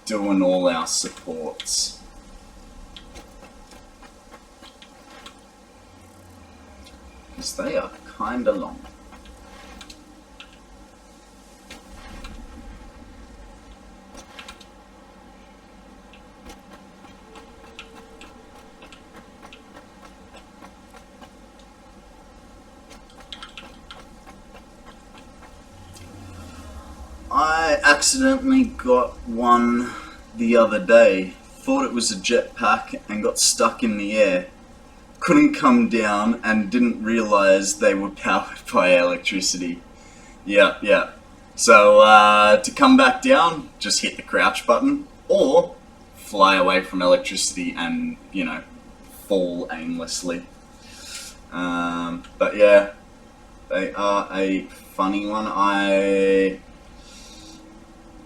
doing all our supports. Because they are kind of long. I accidentally got one the other day. Thought it was a jetpack and got stuck in the air. Couldn't come down and didn't realize they were powered by electricity. Yeah. So to come back down, just hit the crouch button or fly away from electricity and, you know, fall aimlessly. But yeah, they are a funny one.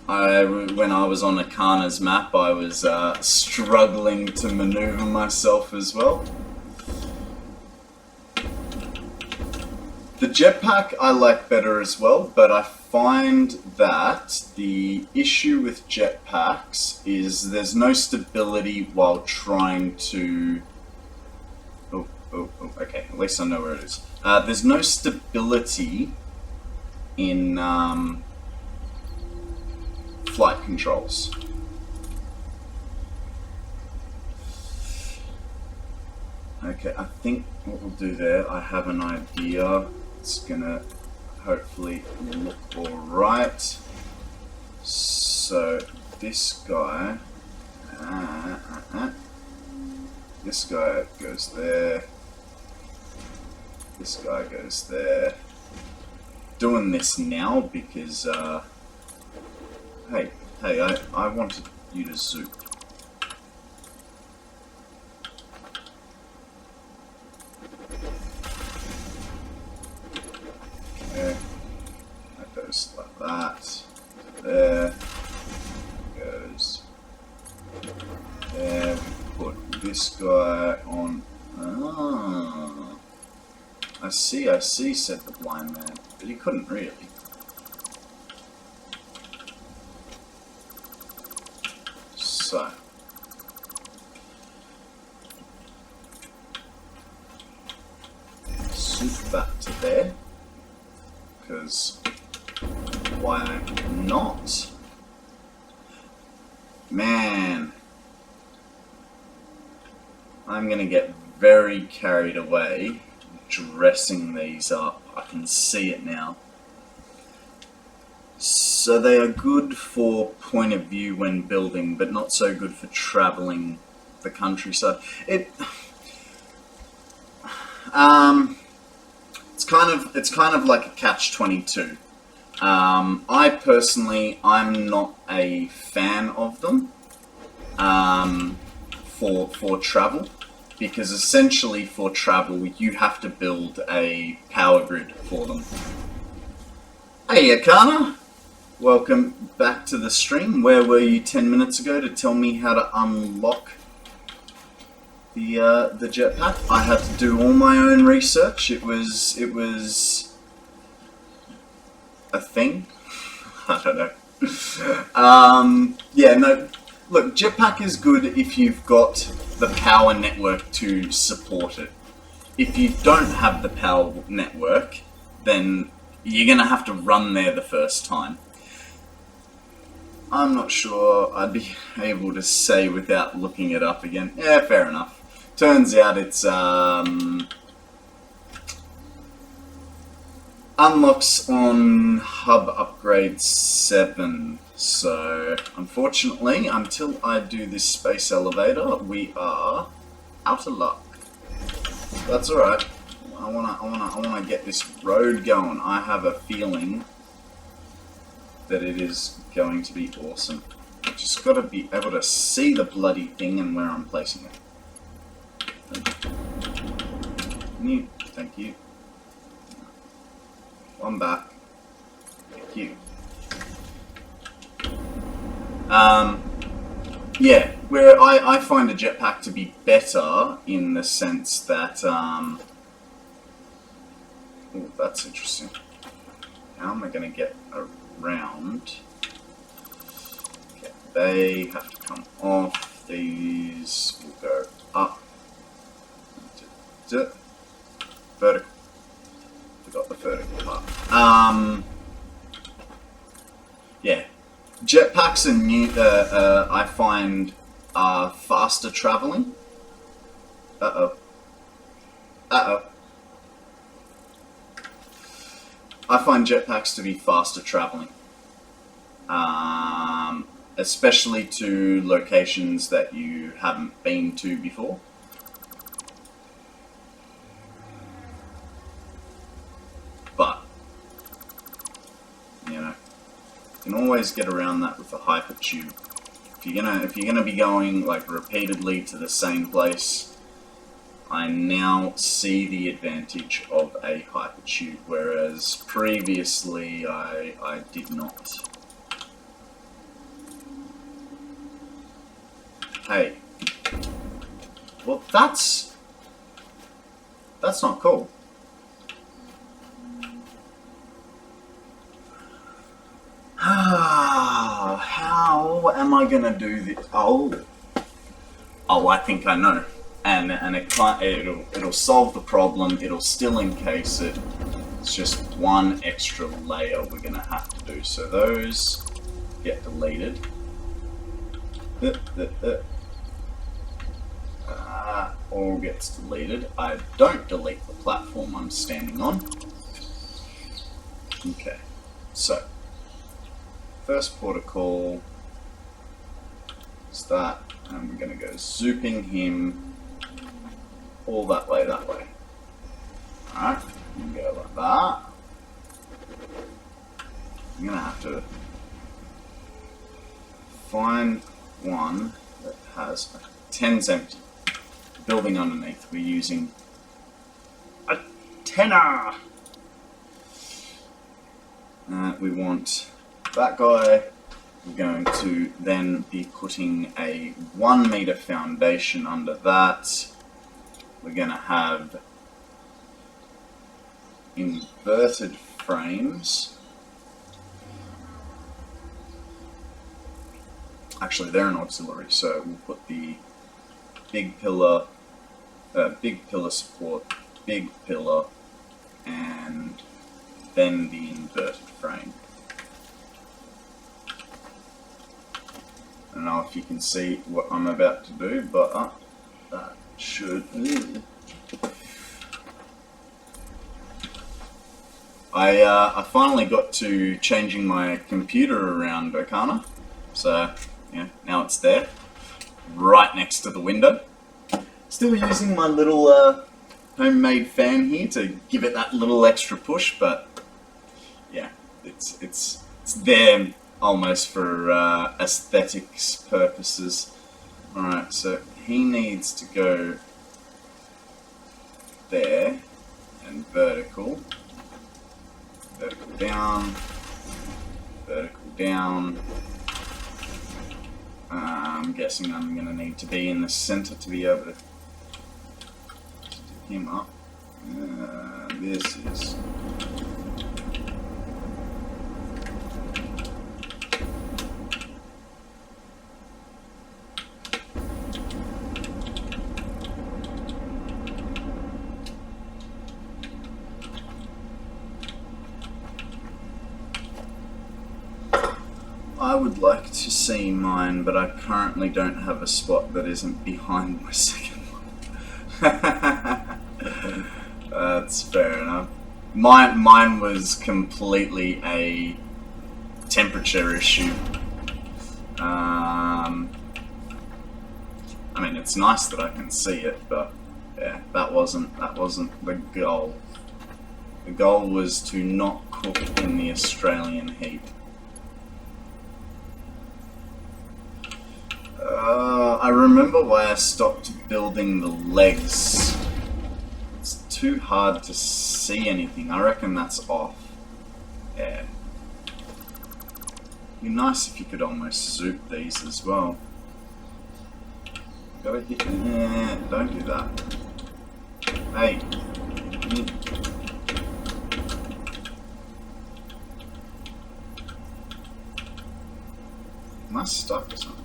When I was on Akana's map, I was struggling to maneuver myself as well. The jetpack I like better as well, but I find that the issue with jetpacks is there's no stability while trying to... Oh, okay, at least I know where it is. There's no stability in flight controls. Okay, I think what we'll do there, I have an idea. It's gonna hopefully look alright. So this guy, this guy goes there. This guy goes there. Doing this now because, hey, I wanted you to zoom. That goes like that. There. Goes there. We put this guy on. Ah. I see, said the blind man. But he couldn't really. So. Soup that to there. Because why not? Man, I'm gonna get very carried away dressing these up. I can see it now. So they are good for point of view when building, but not so good for traveling the countryside. It's kind of like a catch-22. I personally, I'm not a fan of them for travel, because essentially for travel you have to build a power grid for them. Hey Akana, welcome back to the stream. Where were you 10 minutes ago to tell me how to unlock the jetpack? I had to do all my own research. It was a thing. I don't know. Yeah, no. Look, jetpack is good if you've got the power network to support it. If you don't have the power network, then you're gonna have to run there the first time. I'm not sure I'd be able to say without looking it up again. Yeah, fair enough. Turns out it's unlocks on hub upgrade 7. So unfortunately, until I do this space elevator, we are out of luck. That's all right. I wanna get this road going. I have a feeling that it is going to be awesome. Just got to be able to see the bloody thing and where I'm placing it. Thank you. One back. Thank you. Yeah, where I find a jetpack to be better in the sense that, oh, that's interesting. How am I going to get around? Okay, they have to come off. These will go up. Vertical. Forgot the vertical part. Yeah. Jetpacks are new, I find, are faster traveling. I find jetpacks to be faster traveling. Especially to locations that you haven't been to before. But, you know, you can always get around that with a hypertube. If you're gonna be going like repeatedly to the same place, I now see the advantage of a hypertube, whereas previously I did not. Hey, well that's not cool. how am I gonna do this? Oh, I think I know. And it can't. It'll solve the problem. It'll still encase it. It's just one extra layer we're gonna have to do. So those get deleted. All gets deleted. I don't delete the platform I'm standing on. Okay, so first protocol is that, and we're going to go zooping him all that way, Alright, go like that. I'm going to have to find one that has 10's empty. Building underneath, we're using a tenner. We want that guy. We're going to then be putting a 1 meter foundation under that. We're going to have inverted frames. Actually, they're an auxiliary, so we'll put the big pillar support, big pillar, and then the inverted frame. I don't know if you can see what I'm about to do, but that should... I finally got to changing my computer around, Okana, so yeah, now it's there, right next to the window. Still using my little homemade fan here to give it that little extra push, but yeah, it's there almost for aesthetics purposes. Alright, so he needs to go there and vertical down, vertical down. I'm guessing I'm going to need to be in the center to be able to stick him up. This is... I would like to see mine, but I currently don't have a spot that isn't behind my second one. That's fair enough. Mine was completely a temperature issue. I mean, it's nice that I can see it, but yeah, that wasn't the goal. The goal was to not cook in the Australian heat. I remember why I stopped building the legs. It's too hard to see anything. I reckon that's off. Yeah. It'd be nice if you could almost zoop these as well. Gotta hit. Don't do that. Hey. Am I stuck or something?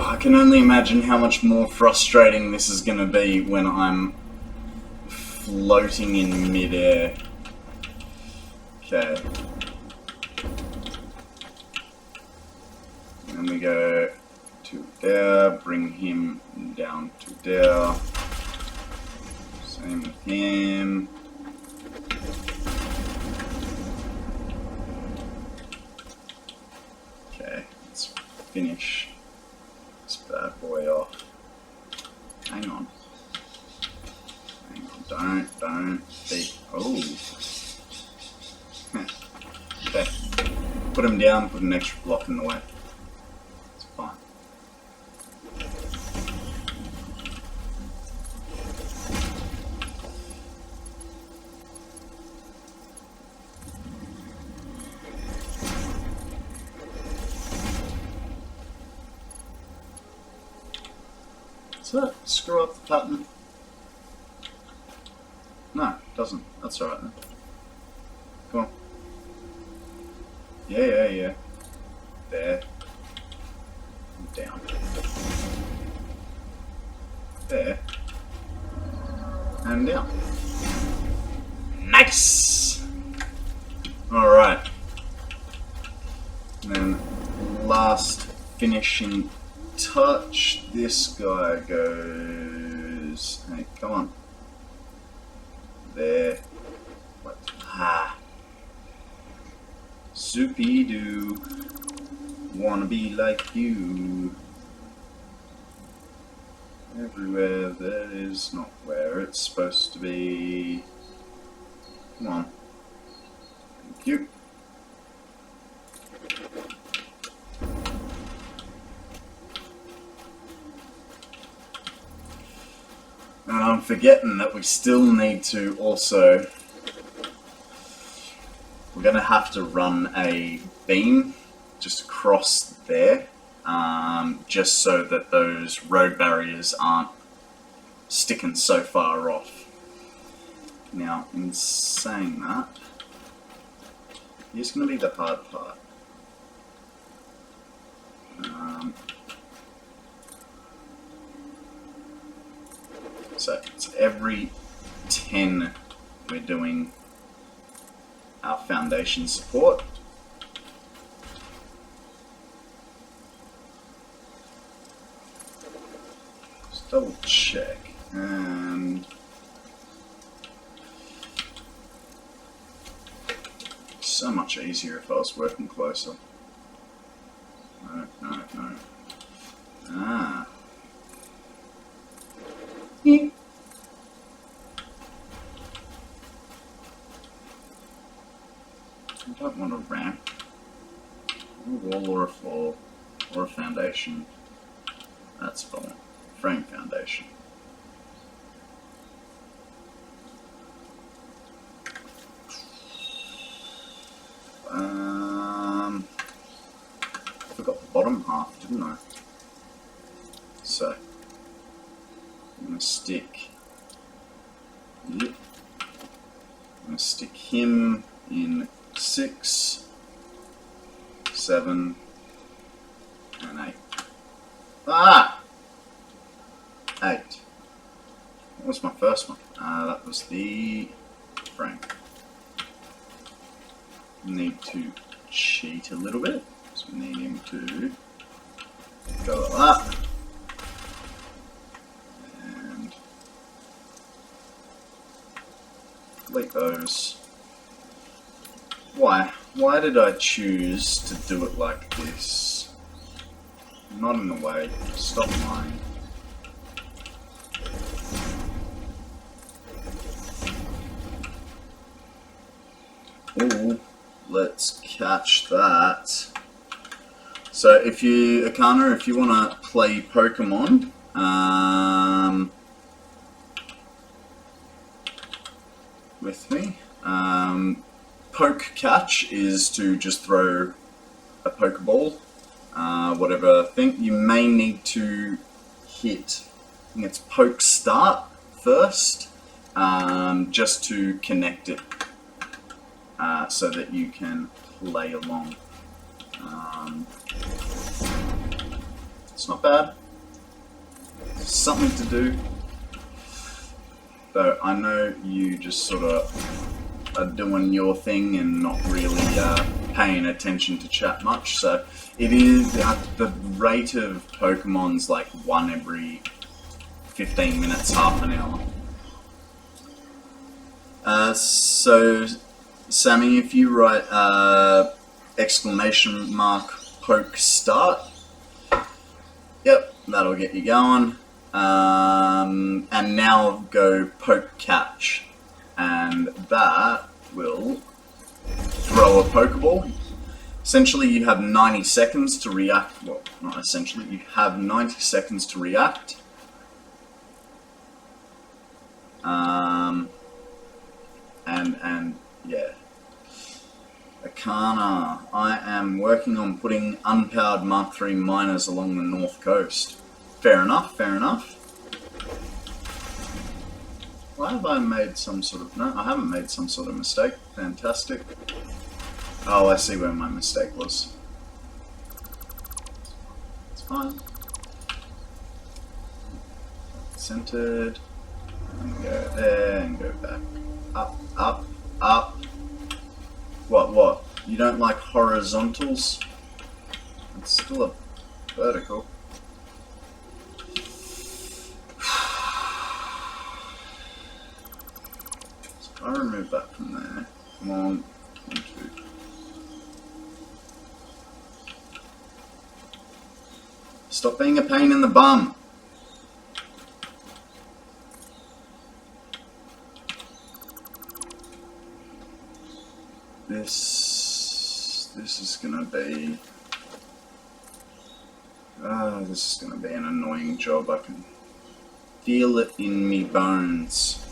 I can only imagine how much more frustrating this is going to be when I'm floating in midair. Okay. And we go to there, bring him down to there. Same with him. Okay, let's finish this bad boy off. Hang on. Don't be. Oh. Okay. Put him down, put an extra block in the way. It's fine. So, screw up the pattern. No, Doesn't. That's alright then. Come on. Yeah. There. Down. There. And down. Nice! Alright. And then last finishing touch. This guy goes... Hey, come on. There. What? Ah. Soupy-doo. Wanna be like you. Everywhere that is not where it's supposed to be. Come on. Thank you. And I'm forgetting that we still need to also... We're going to have to run a beam just across there. Just so that those road barriers aren't sticking so far off. Now, in saying that, here's going to be the hard part. So, it's every 10 we're doing our foundation support. Double check, and so much easier if I was working closer. No. Ah. I don't want a ramp, a wall or a floor, or a foundation. That's fine. Frame foundation. I forgot the bottom half, didn't I? So I'm gonna stick. Yep. I'm gonna stick him in 6, 7, and 8. Ah! 8. What was my first one? That was the frame. Need to cheat a little bit, so we need him to go like that. And delete those. Why? Why did I choose to do it like this? Not in the way. Stop lying. Ooh, let's catch that. So if you, Akana, if you want to play Pokemon, with me, poke catch is to just throw a Pokeball, whatever thing. You may need to hit, I think it's poke start first, just to connect it. So that you can play along. It's not bad. It's something to do. Though I know you just sort of are doing your thing and not really paying attention to chat much. So it is the rate of Pokemon's like 1 every 15 minutes, half an hour. So Sammy, if you write exclamation mark poke start, yep, that'll get you going. And now go poke catch, and that will throw a Pokeball. Essentially, you have 90 seconds to react. Well, not essentially, you have 90 seconds to react. And yeah. Akana, I am working on putting unpowered Mark III miners along the north coast. Fair enough, fair enough. Why have I made some sort of... No, I haven't made some sort of mistake. Fantastic. Oh, I see where my mistake was. It's fine. Centered. And go there and go back. Up, up, up. What? You don't like horizontals? It's still a vertical. So I remove that from there. Come on. 1, 2. Stop being a pain in the bum. This is gonna be this is gonna be an annoying job. I can feel it in me bones.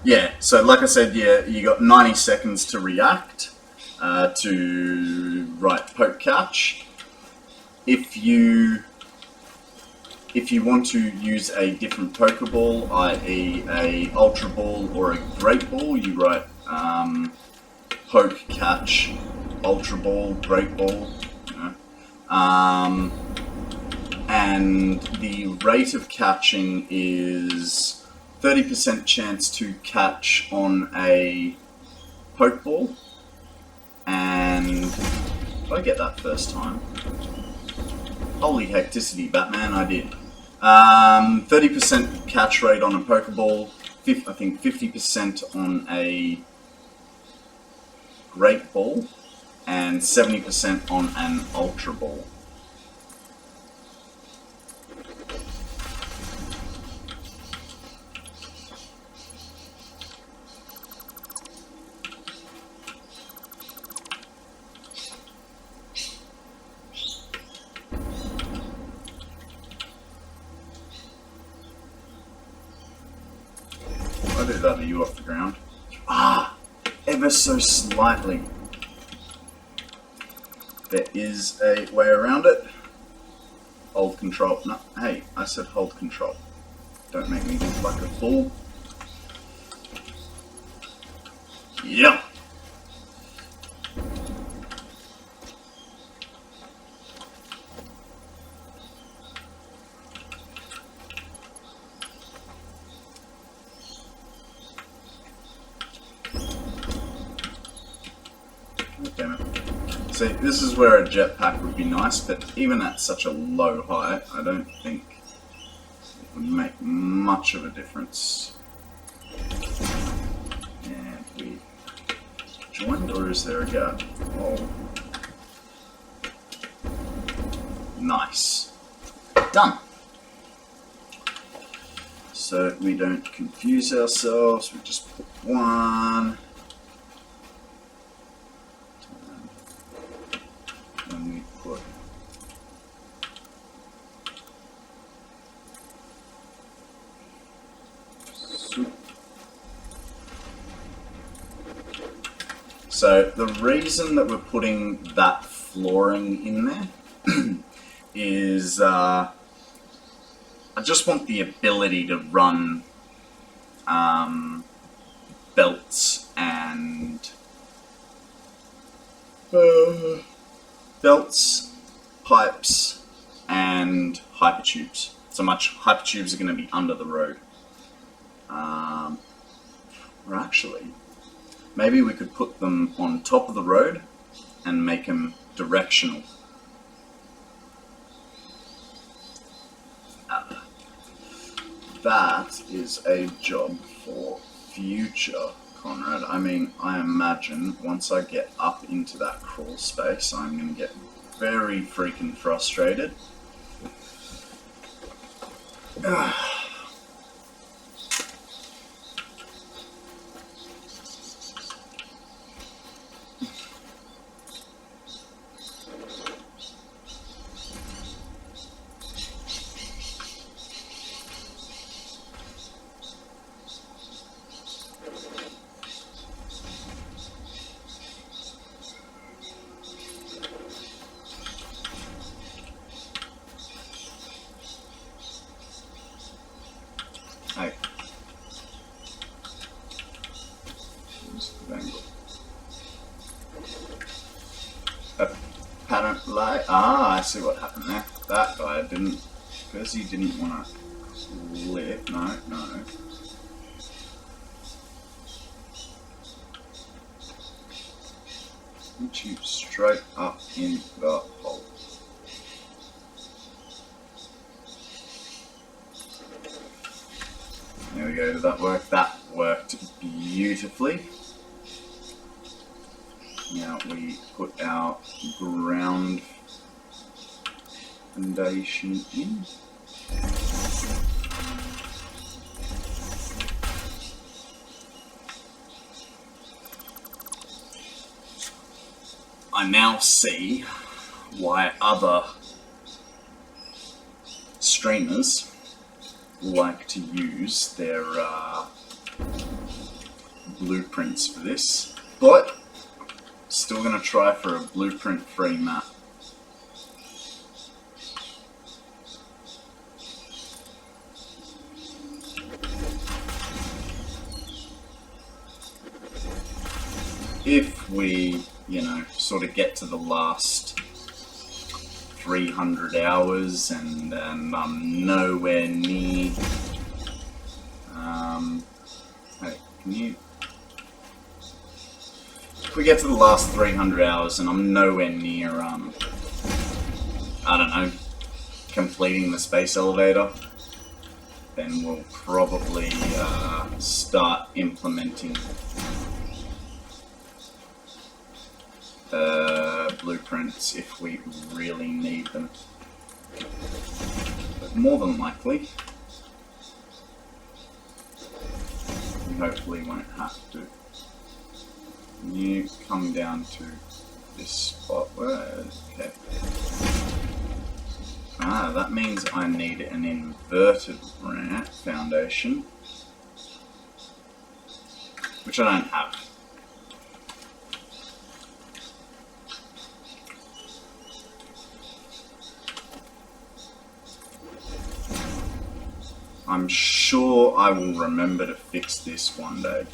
Yeah, so like I said, yeah, you got 90 seconds to react to write poke catch. If you want to use a different Pokeball, i.e. a Ultra Ball or a Great Ball, you write poke catch, Ultra Ball, Great Ball, you know. And the rate of catching is 30% chance to catch on a Pokeball, and did I get that first time? Holy hecticity, Batman, I did. 30% catch rate on a Pokeball, I think 50% on a Great Ball, and 70% on an Ultra Ball. I did that to you off the ground. Ah! Ever so slightly. There is a way around it. Hold control. No, hey, I said hold control. Don't make me look like a fool. Yeah! See, this is where a jetpack would be nice, but even at such a low height, I don't think it would make much of a difference. And we joined, or is there a gap? Oh. Nice. Done. So we don't confuse ourselves, we just put one. So the reason that we're putting that flooring in there is I just want the ability to run belts and pipes and hypertubes. So much hypertubes are going to be under the road. Or actually, maybe we could put them on top of the road and make them directional. That is a job for future Konrad. I mean, I imagine once I get up into that crawl space, I'm going to get very freaking frustrated. slide. Ah, I see what happened there. That guy didn't, because he didn't want to clip. No, no. Shoot straight up in the hole. There we go. Did that work? That worked beautifully. Now we put our ground foundation in. I now see why other streamers like to use their blueprints for this, but still going to try for a blueprint-free map. If we, you know, sort of get to the last 300 hours and I'm nowhere near. Hey, can you? If we get to the last 300 hours and I'm nowhere near, I don't know, completing the space elevator, then we'll probably start implementing blueprints if we really need them. But more than likely, we hopefully won't have to. You come down to this spot where, okay. Ah, that means I need an inverted rat foundation, which I don't have. I'm sure I will remember to fix this one day.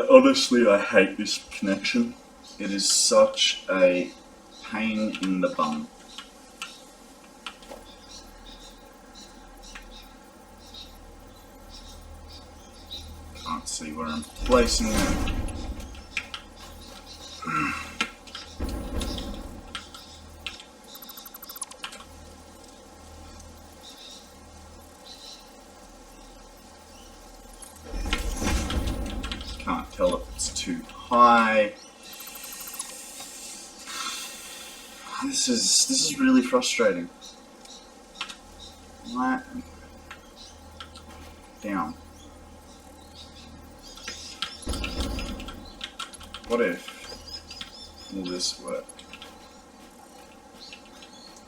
Honestly, I hate this connection. It is such a pain in the bum. Can't see where I'm placing it. Can't tell if it's too high. This is really frustrating. Right down. What if all this work?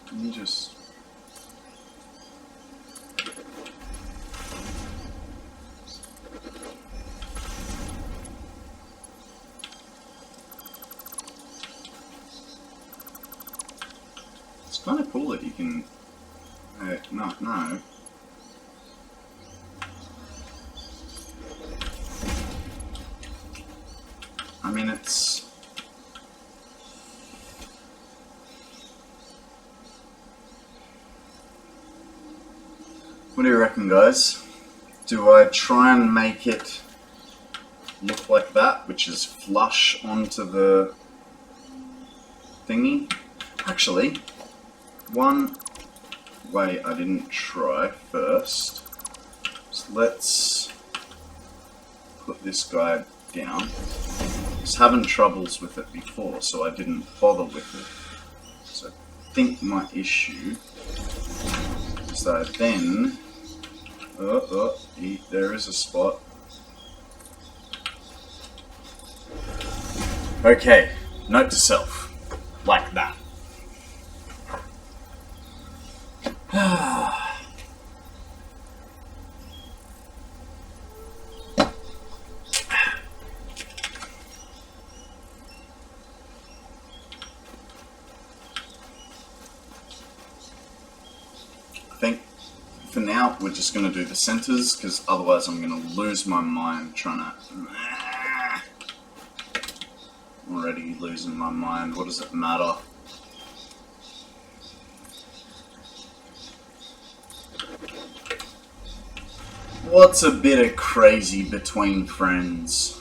Let me just. It's kind of cool that you can. No. I mean, it's. What do you reckon, guys? Do I try and make it look like that, which is flush onto the thingy? Actually, one way I didn't try first, so let's put this guy down. I was having troubles with it before, so I didn't bother with it. So I think my issue is that then, there is a spot. Okay, note to self, like that. I think for now we're just going to do the centers, because otherwise I'm going to lose my mind trying to... Already losing my mind. What does it matter? What's a bit of crazy between friends?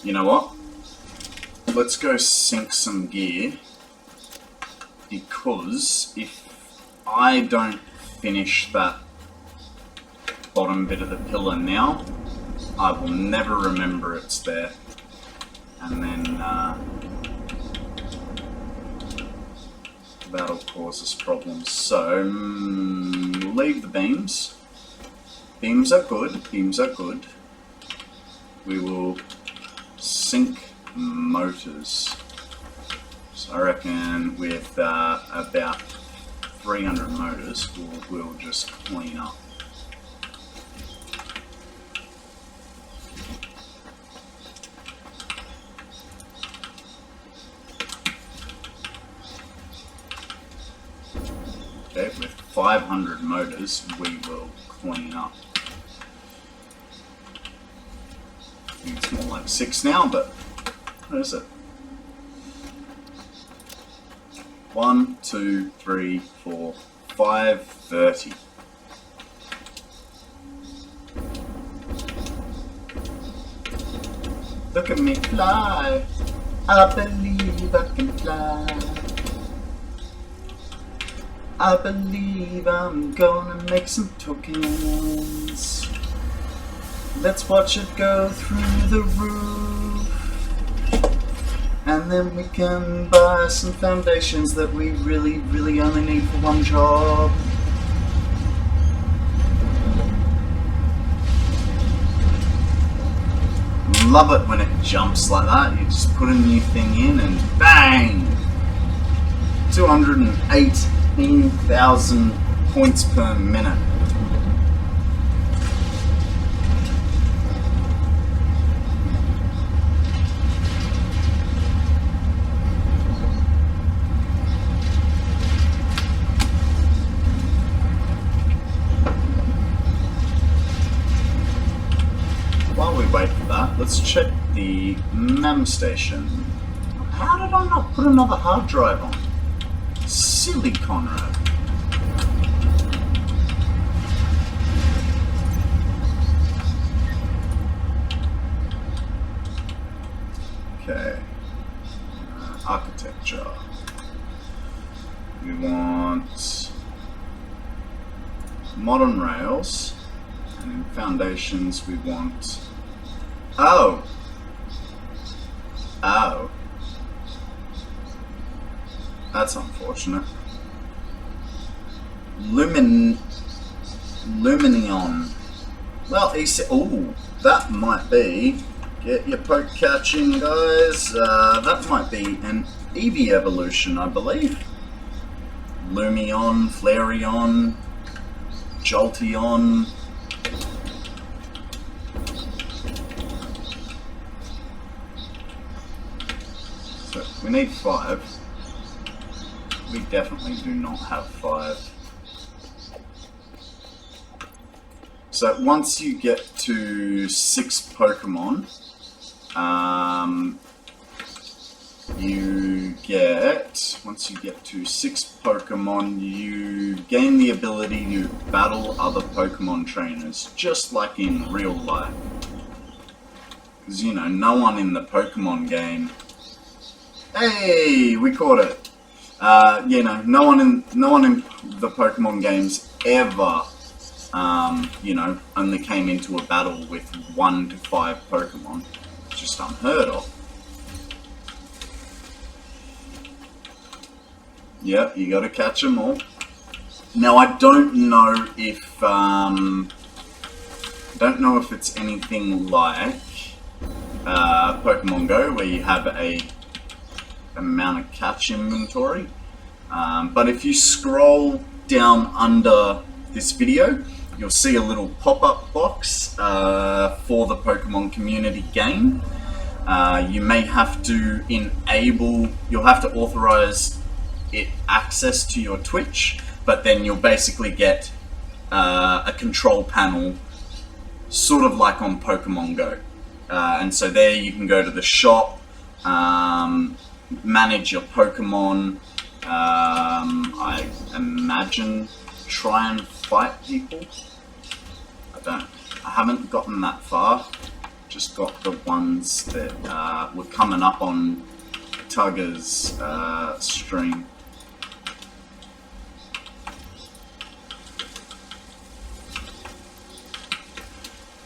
You know what? Let's go sink some gear, because if I don't finish that bottom bit of the pillar now, I will never remember it's there, and then that'll cause us problems. So leave the beams. Beams are good. Beams are good. We will sink motors. So I reckon with about 300 motors, we'll just clean up. Okay, with 500 motors, we will clean up. I think it's more like 6 now, but what is it? 1, 2, 3, 4, 5, 30. Look at me fly. I believe I can fly. I believe I'm gonna make some tokens. Let's watch it go through the roof. And then we can buy some foundations that we really, really only need for one job. Love it when it jumps like that. You just put a new thing in and bang! 218,000 points per minute. While we wait for that, let's check the MEM station. How did I not put another hard drive on? Silly Konrad. Okay. Architecture. We want modern rails, and in foundations we want... Oh! Oh. That's unfortunate. Luminion. Well, he said, oh, that might be, get your poke catching, guys. That might be an Eevee evolution, I believe. Lumion, Flareon, Jolteon. So we need 5. We definitely do not have 5. So once you get to 6 Pokemon, once you get to 6 Pokemon, you gain the ability to battle other Pokemon trainers, just like in real life. Because, you know, no one in the Pokemon game... Hey, we caught it! You know, no one in the Pokemon games ever, you know, only came into a battle with 1 to 5 Pokemon. It's just unheard of. Yeah, you got to catch them all. Now I don't know if it's anything like Pokemon Go, where you have a amount of catch inventory. But if you scroll down under this video, you'll see a little pop-up box for the Pokemon community game. You may have to you'll have to authorize it access to your Twitch, but then you'll basically get a control panel, sort of like on Pokemon Go. And so there you can go to the shop, manage your Pokemon, I imagine try and fight people. I haven't gotten that far, just got the ones that were coming up on Tugger's stream.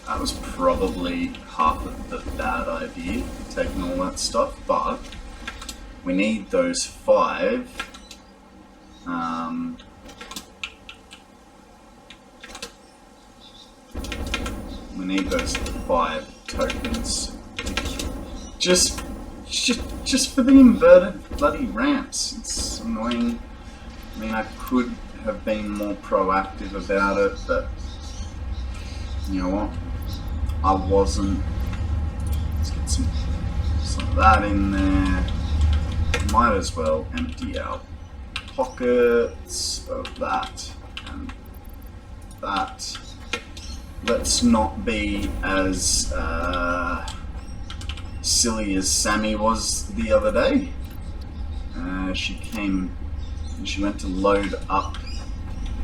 That was probably half of the bad idea, taking all that stuff, but we need those 5. We need those 5 tokens. Just for the inverted bloody ramps. It's annoying. I mean, I could have been more proactive about it, but you know what? I wasn't. Let's get some of that in there. Might as well empty out pockets of that and that. Let's not be as silly as Sammy was the other day. She went to load up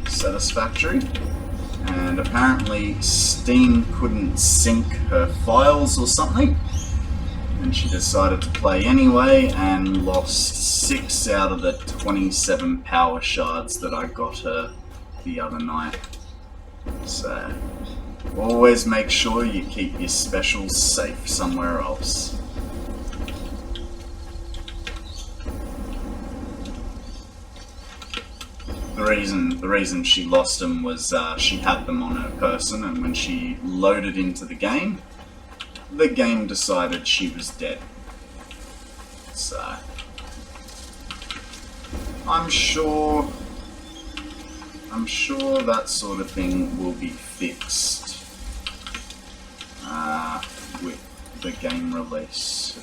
Satisfactory, and apparently Steam couldn't sync her files or something, and she decided to play anyway and lost 6 out of the 27 power shards that I got her the other night. So always make sure you keep your specials safe somewhere else. The reason she lost them was she had them on her person, and when she loaded into the game decided she was dead. So I'm sure that sort of thing will be fixed with the game release.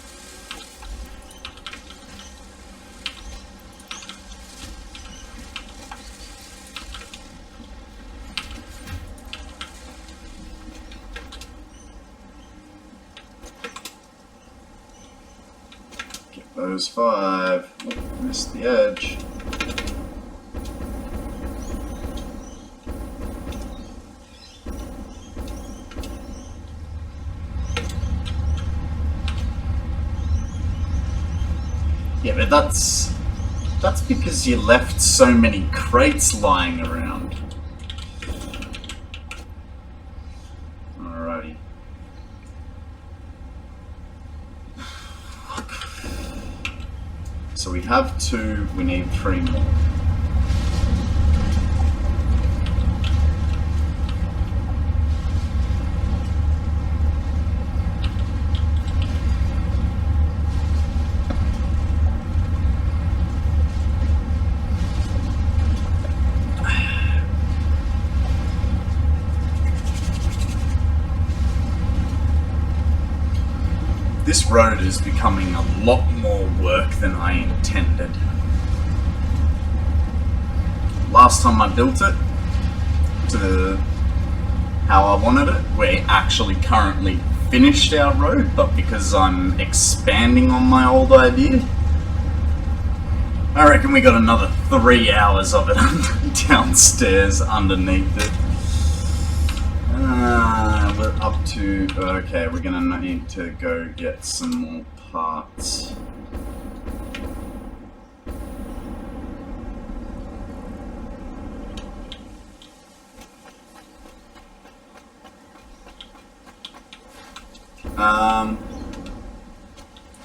Get those 5. Oh, missed the edge. Yeah, but that's because you left so many crates lying around. Alrighty. So we have 2, we need 3 more. This road is becoming a lot more work than I intended. Last time I built it to how I wanted it, we're actually currently finished our road, but because I'm expanding on my old idea, I reckon we got another 3 hours of it downstairs underneath it. We're up to... Okay, we're gonna need to go get some more parts.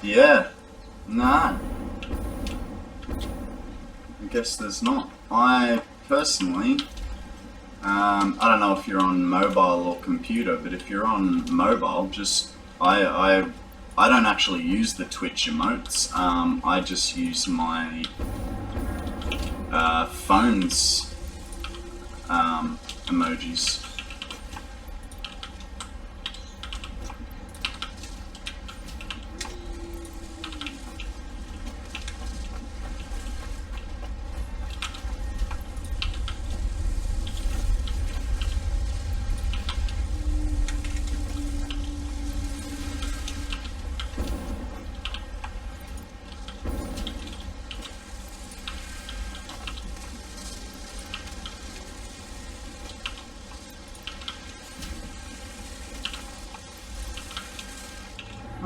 Yeah. Nah. guess there's not. I personally, I don't know if you're on mobile or computer, but if you're on mobile, just I don't actually use the Twitch emotes. I just use my phone's emojis.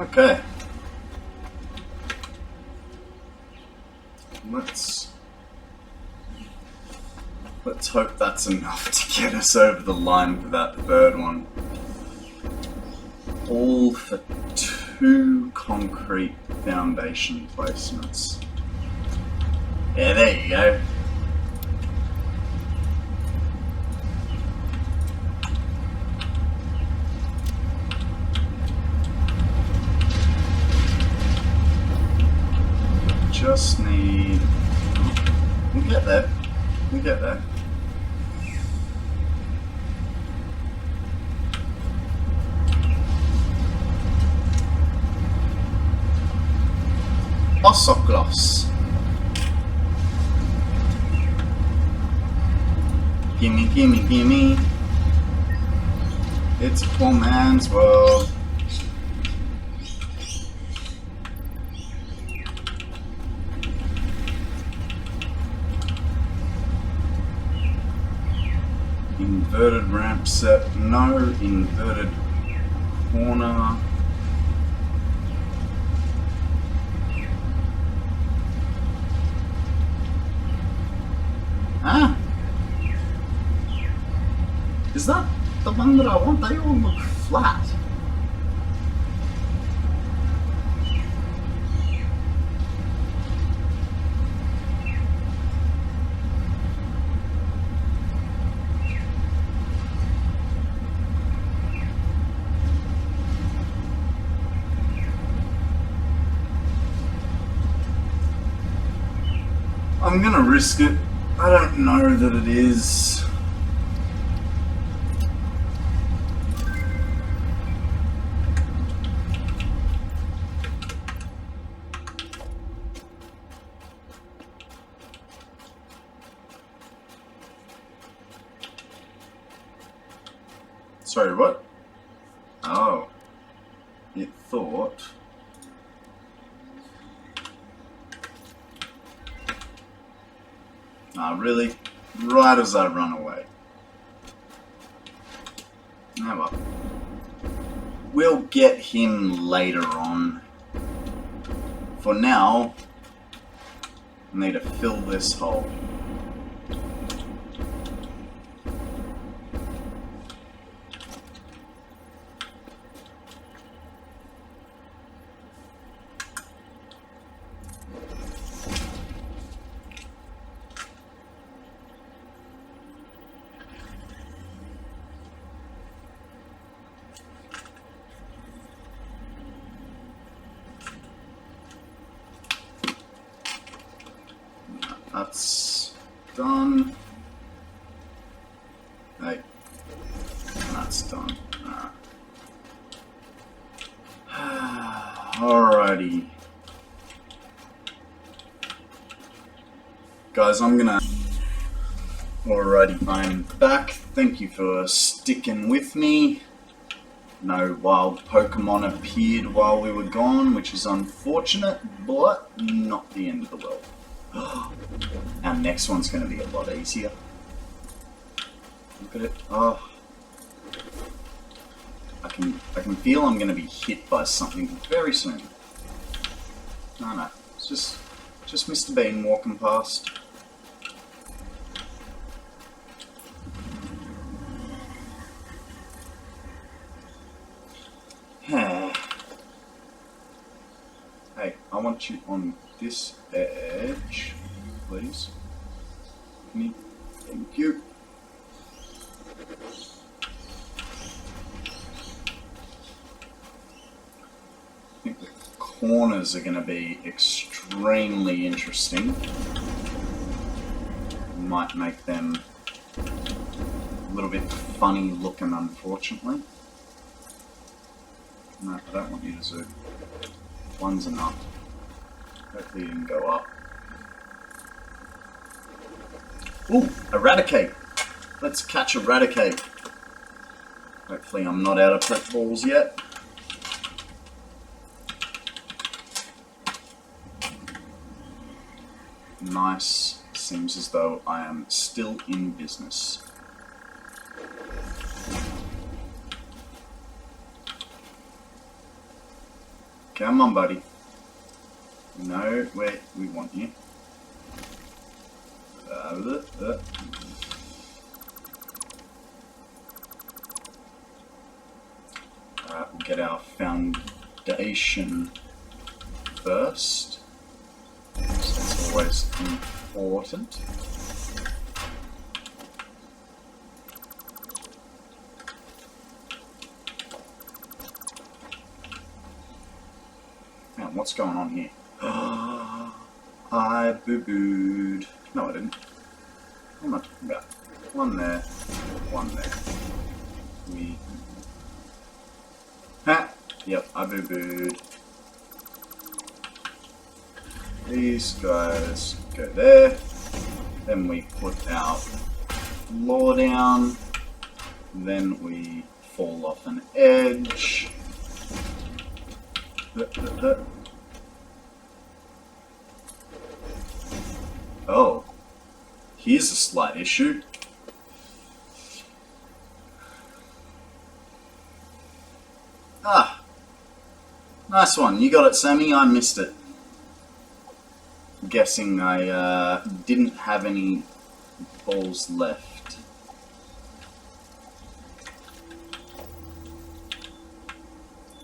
Okay. Let's hope that's enough to get us over the line for that third one. All for 2 concrete foundation placements. Yeah, there you go. Just need... We'll get there. We'll get there. Osoklos. Gimme, gimme, gimme. It's a poor man's world. Inverted ramp set, no inverted corner. Ah! Is that the one that I want? They all look flat. I'm gonna risk it. I don't know that it is. Sorry, what? Oh. It thought... Ah, really? Right as I run away. Now what? We'll get him later on. For now, I need to fill this hole. That's done. Hey, that's done. Alrighty. Guys, I'm gonna... Alrighty, I'm back. Thank you for sticking with me. No wild Pokemon appeared while we were gone, which is unfortunate, but not the end of the world. Our next one's going to be a lot easier. Look at it. Oh, I can feel I'm going to be hit by something very soon. No, it's just Mr. Bean walking past. Hey, I want you on this edge, please. Thank you. I think the corners are going to be extremely interesting. Might make them a little bit funny looking, unfortunately. No, I don't want you to zoom. One's enough. Hopefully you can go up. Ooh, Eradicate! Let's catch Eradicate. Hopefully I'm not out of pet balls yet. Nice. Seems as though I am still in business. Come on, buddy. No, wait, we want you. Alright, we'll get our foundation first. So that's always important. Now, what's going on here? I boo-booed. No, I didn't. What am I talking about? One there, one there. Yep, I boo-booed. These guys go there. Then we put our floor down. Then we fall off an edge. Oh, here's a slight issue. Ah, nice one. You got it, Sammy. I missed it. Guessing I didn't have any balls left.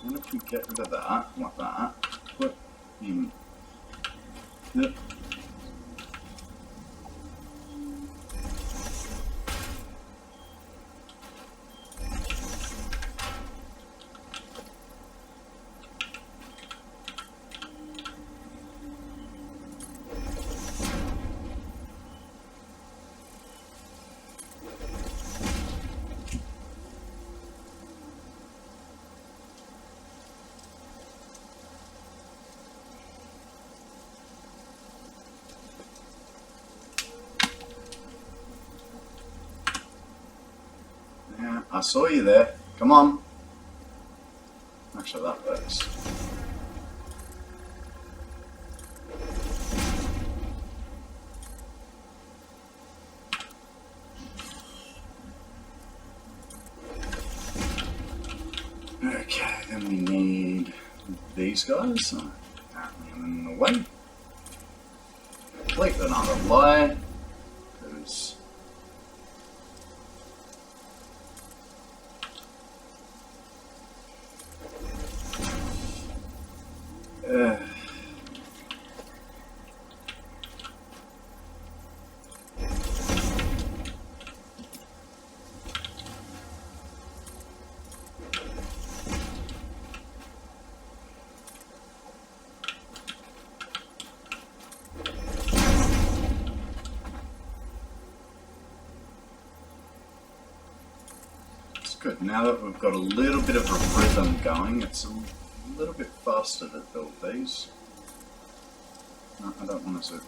And if we get rid of that, like that, put in. Yep. I saw you there. Come on. Actually, that works. Okay, then we need these guys. Apparently I'm in the way. Complete another lie. Because good. Now that we've got a little bit of a rhythm going, it's a little bit faster to build these. No, I don't want to zoom.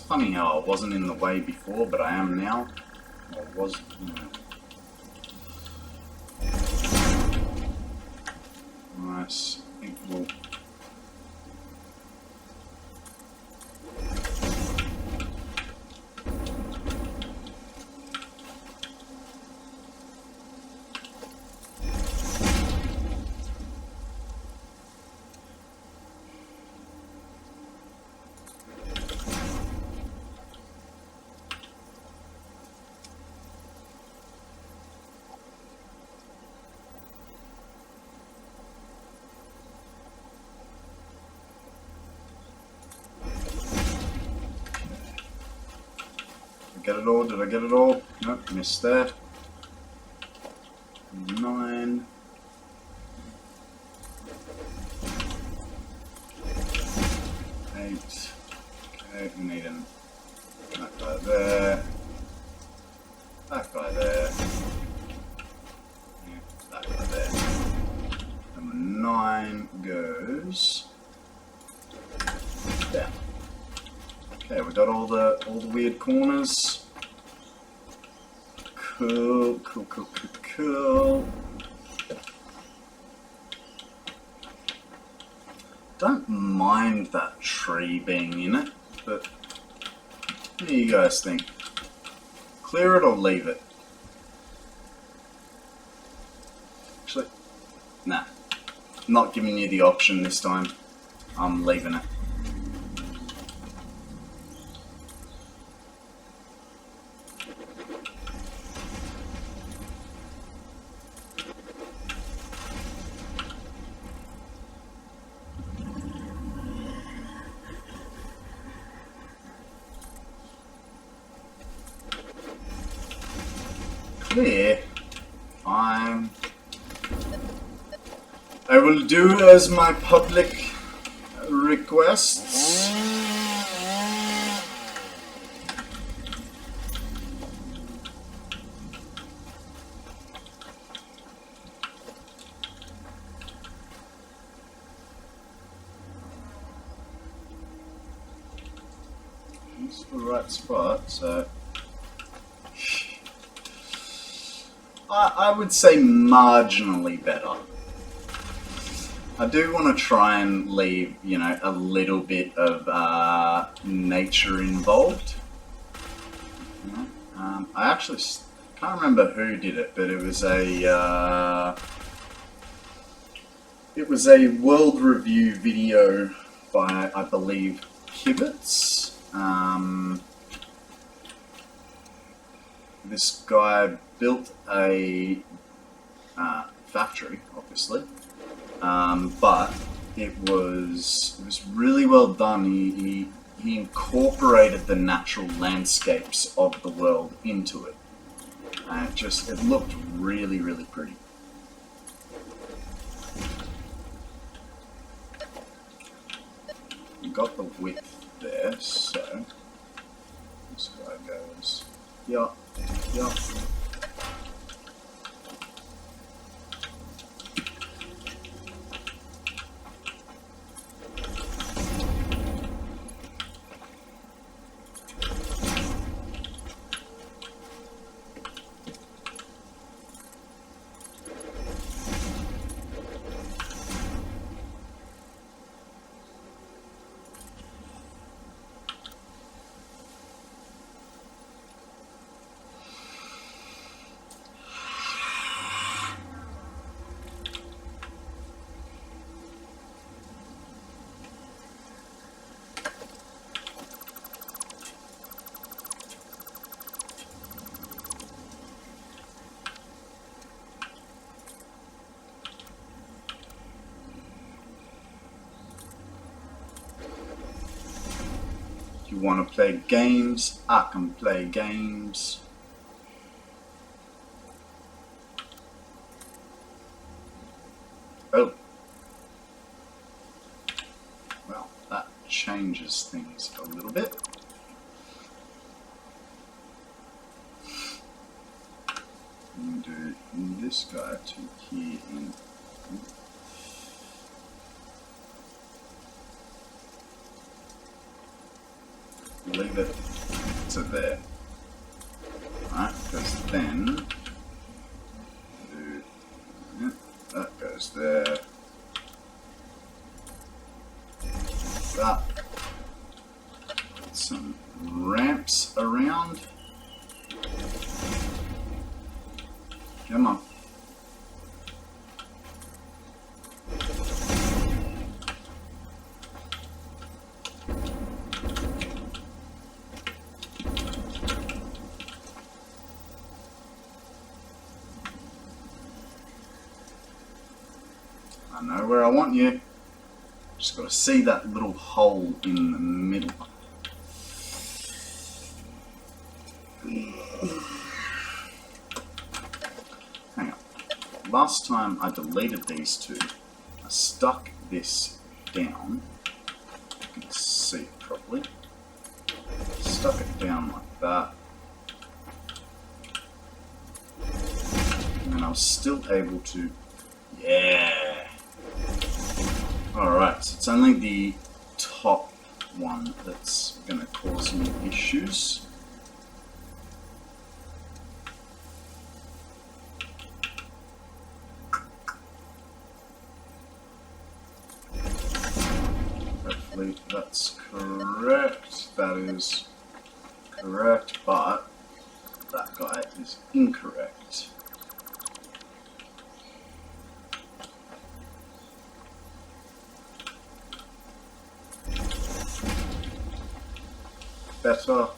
Funny how I wasn't in the way before, but I am now. Or was, Nice. I think we'll... get it all? Did I get it all? Nope, missed that. 9. 8. Okay, we need that guy there. That guy there. Yeah, that guy there. Number 9 goes down. Okay, we got all the weird corners. Cool. Don't mind that tree being in it, but what do you guys think? Clear it or leave it? Actually, nah. Not giving you the option this time. I'm leaving it. Clear. Fine. I will do as my public requests. It's the right spot, so I would say marginally better. I do want to try and leave, you know, a little bit of nature involved. You know? I actually can't remember who did it, but it was a world review video by, I believe, ImKibitz. This guy built a factory, obviously, but it was really well done. He incorporated the natural landscapes of the world into it, and it looked really, really pretty. You got the width there, so this guy goes, yeah. You want to play games? I can play games. Oh. Well, that changes things a little bit. I'm going to do this guy to here and leave it to there, right? Because then that goes there. That put some ramps around. Come on. I know where I want you. Just got to see that little hole in the middle. Hang on. Last time I deleted these two, I stuck this down. You can see it properly. Stuck it down like that. And then I was still able to... Yeah! Alright, so it's only the top one that's going to cause me issues. Hopefully that's correct. That is correct, but that guy is incorrect. Better.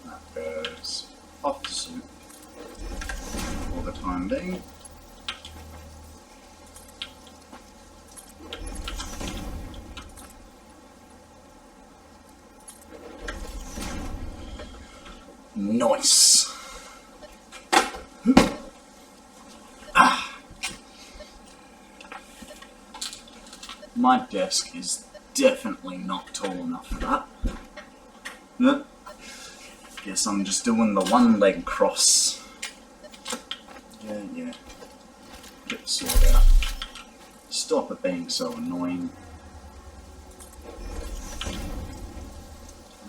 That goes off the soup for the time being. Nice. My desk is definitely not tall enough for that. Yep. Guess I'm just doing the one leg cross. Yeah. Get the sword out. Stop it being so annoying.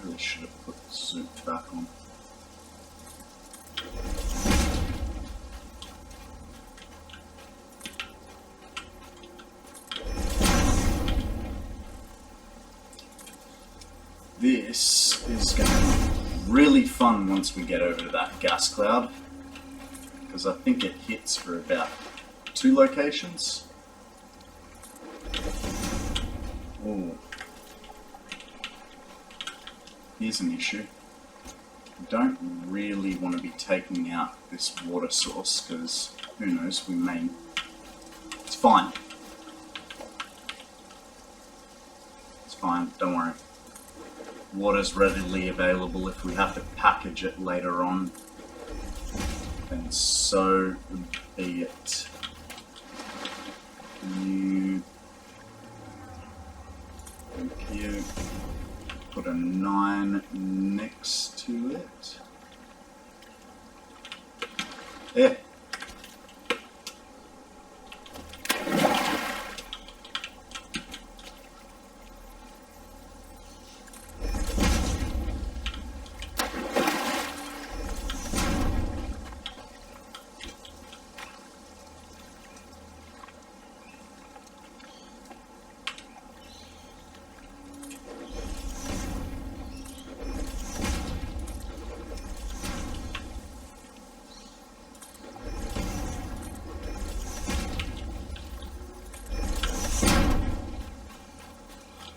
Really should have put the suit back on. This is going to be really fun once we get over to that gas cloud, because I think it hits for about 2 locations. Ooh. Here's an issue. I don't really want to be taking out this water source, because who knows, we may... It's fine. It's fine, don't worry. Water's readily available. If we have to package it later on, then so be it. Thank you. Put a 9 next to it. Yeah.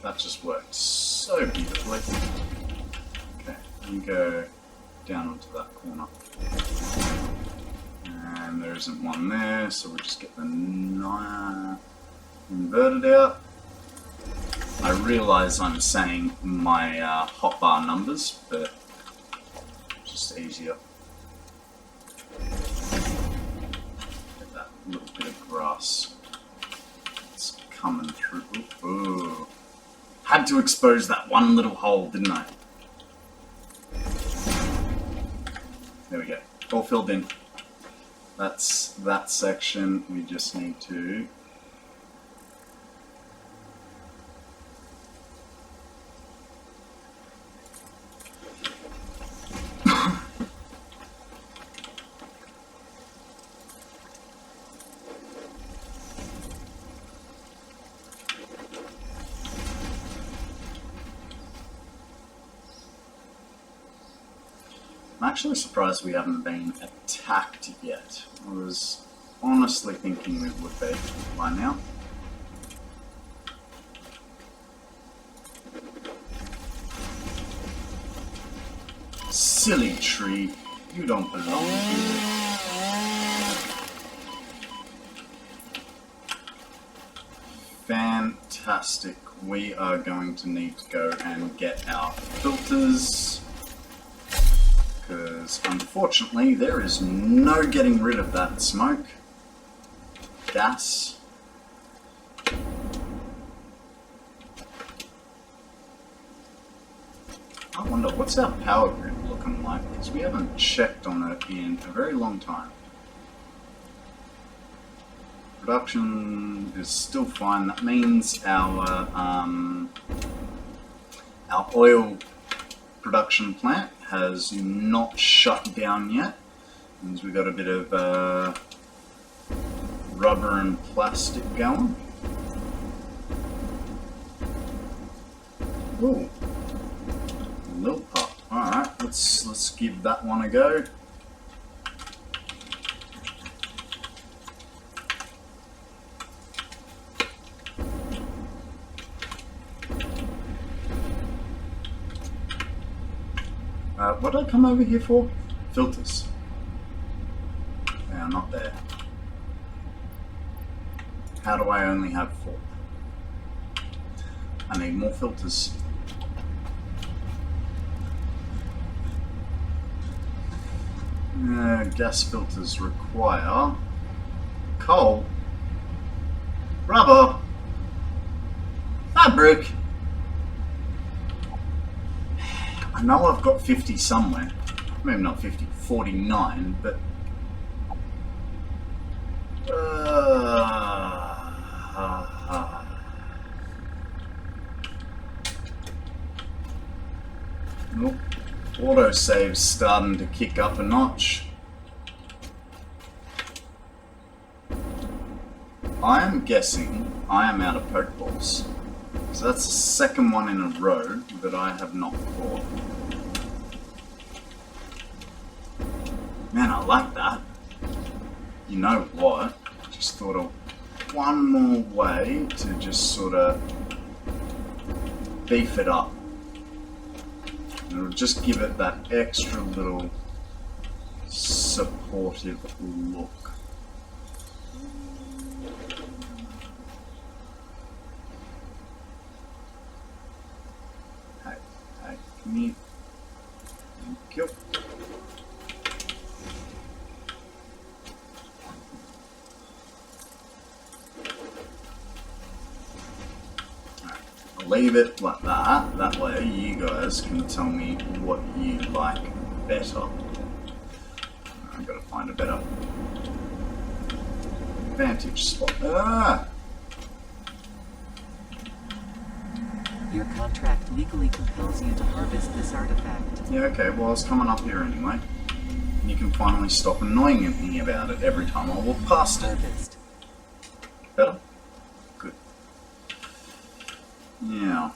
That just worked so beautifully. Okay, you go down onto that corner. And there isn't one there, so we'll just get the 9 inverted out. I realise I'm saying my hotbar numbers, but just easier. Get that little bit of grass. It's coming through. Ooh. Had to expose that one little hole, didn't I? There we go. All filled in. That's that section. We just need to... I'm actually surprised we haven't been attacked yet. I was honestly thinking we would be by now. Silly tree, you don't belong here. Fantastic. We are going to need to go and get our filters. because unfortunately there is no getting rid of that smoke, gas. I wonder, what's our power grid looking like? Because we haven't checked on it in a very long time. Production is still fine. That means our oil production plant has not shut down yet. Means we got a bit of rubber and plastic going. Ooh. Little pup. Alright, let's give that one a go. What did I come over here for? Filters. They are not there. How do I only have 4? I need more filters. Gas filters require coal, rubber, fabric. I know I've got 50 somewhere. Maybe not 50, 49, but nope. Autosave's starting to kick up a notch. I am guessing I am out of Pokeballs. So that's the second one in a row that I have not caught. Man, I like that. You know what? Just thought of one more way to just sort of beef it up. And it'll just give it that extra little supportive look. Hey, come here. Thank you. Leave it like that, that way you guys can tell me what you like better. I've got to find a better vantage spot. Ah!
Your contract legally compels you to harvest this artifact.
Yeah, okay, well I was coming up here anyway. You can finally stop annoying me about it every time I walk past it.
Harvest.
Better? Good. Yeah.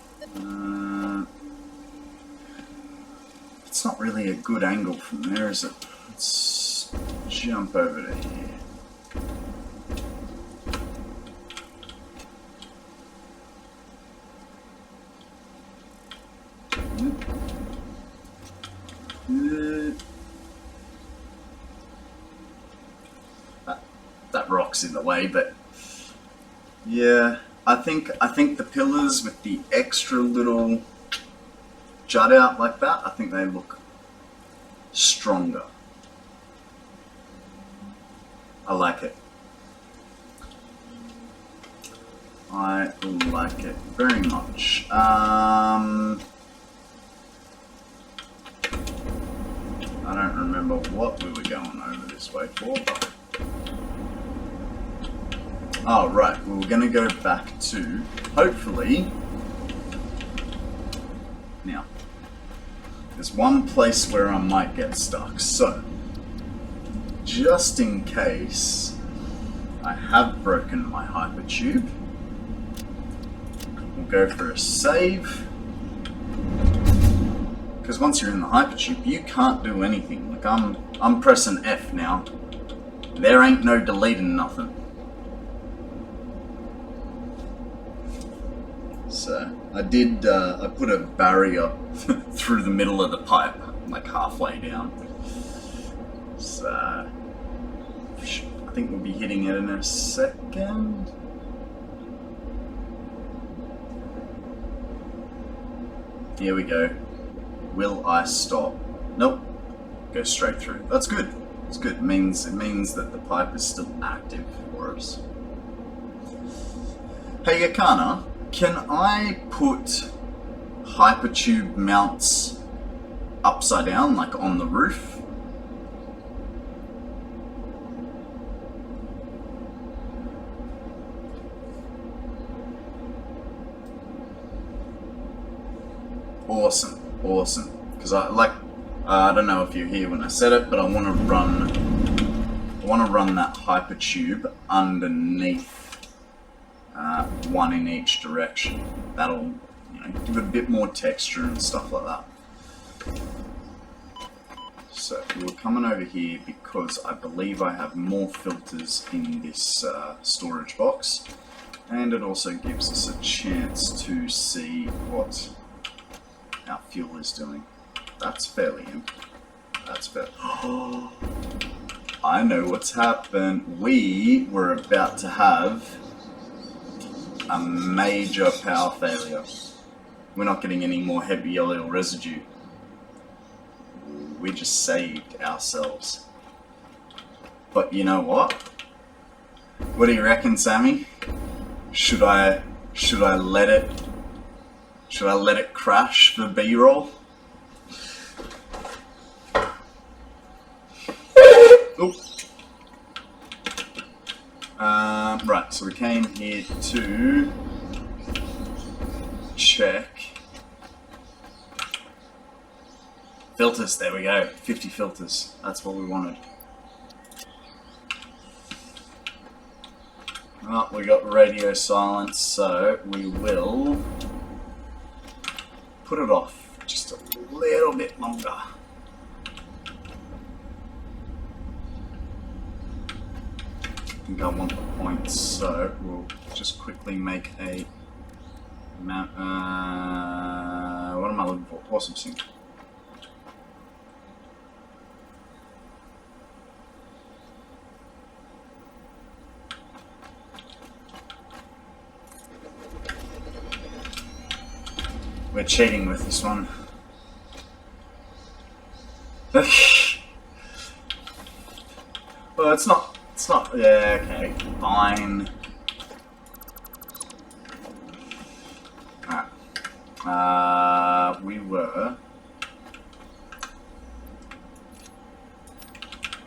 It's not really a good angle from there, is it? Let's jump over to here. That rock's in the way, but yeah, I think the pillars with the extra little jut out like that, I think they look stronger. I like it. I like it very much. I don't remember what we were going over this way for, but... Oh, right, we were going to go back to, hopefully... Now, there's one place where I might get stuck, so... Just in case I have broken my hypertube, we'll go for a save. Because once you're in the hypertube, you can't do anything. Like, I'm pressing F now. There ain't no deleting nothing. So, I put a barrier through the middle of the pipe, like halfway down. So, I think we'll be hitting it in a second. Here we go. Will I stop? Nope. go straight through. That's good. It's good. It means that the pipe is still active for us. Hey Yakana, can I put hypertube mounts upside down, like on the roof? Awesome, awesome. Because I don't know if you're here when I said it, but I want to run that hypertube underneath, one in each direction. That'll, you know, give it a bit more texture and stuff like that. So we're coming over here because I believe I have more filters in this storage box, and it also gives us a chance to see what our fuel is doing. That's fairly empty. That's fair. Oh, I know what's happened. We were about to have a major power failure. We're not getting any more heavy oil residue. We just saved ourselves. But you know what? What do you reckon, Sammy? Should I let it crash for B-roll? Right, so we came here to check filters. There we go, 50 filters. That's what we wanted. Well, we got radio silence, so we will put it off just a little bit longer. I think I want the points, so we'll just quickly make a mount. What am I looking for? Awesome sync. We're cheating with this one. Well, it's not. Yeah, okay, fine. Alright. We were.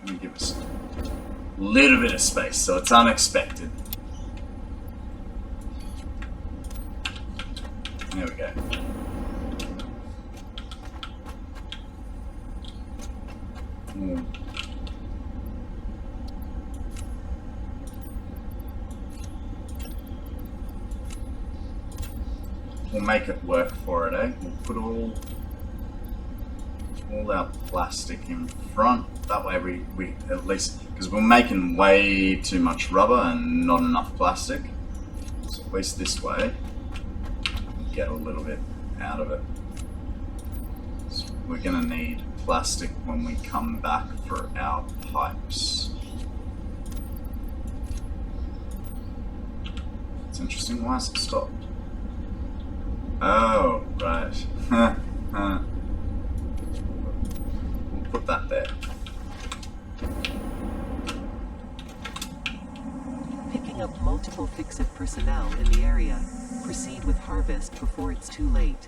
Let me give us a little bit of space, so it's unexpected. There we go. We'll make it work for it, eh? We'll put all our plastic in front. That way we at least, because we're making way too much rubber and not enough plastic. So at least this way, we get a little bit out of it. So we're gonna need plastic when we come back for our pipes. It's interesting, why has it stopped? Oh, right. We'll put that there.
Picking up multiple Fix-It personnel in the area. Proceed with harvest before it's too late.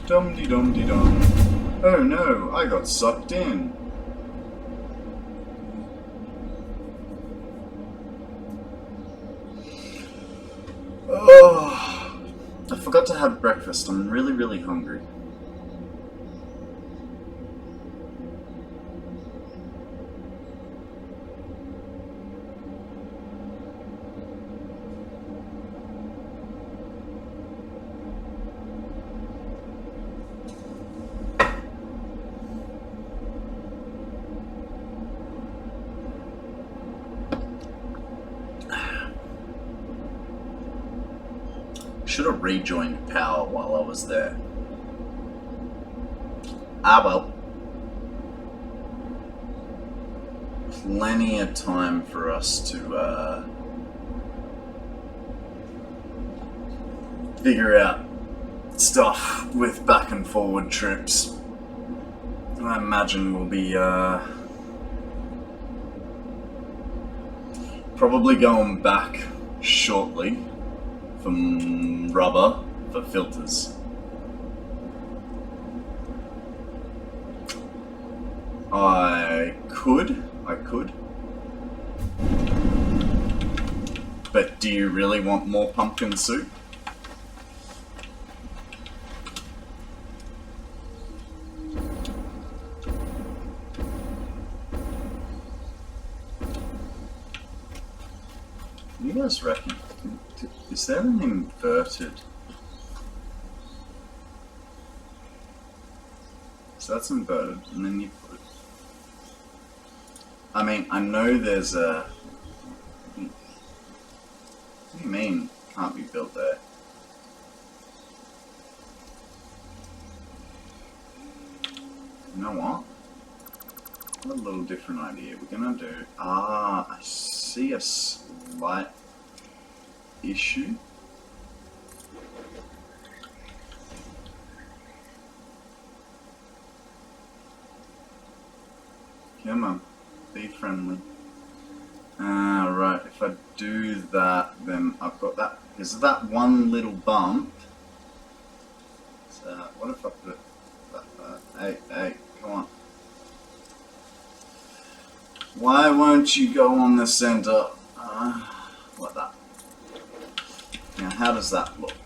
Dum-de-dum-de-dum. Oh no, I got sucked in. Oh, I forgot to have breakfast. I'm really, really hungry. should have rejoined power while I was there. Ah well. Plenty of time for us to figure out stuff with back and forward trips. I imagine we'll be probably going back shortly from rubber for filters. I could. But do you really want more pumpkin soup? What do you guys reckon? Is there an inverted? So that's inverted, and then you put... I mean, I know there's a... What do you mean can't be built there? You know what? I've got a little different idea. We're gonna do... I see a slight issue. Come on, be friendly. Right, if I do that, then I've got that. Is that one little bump? So, what if I put it... Hey, come on. Why won't you go on the center? Like that. Now, how does that look?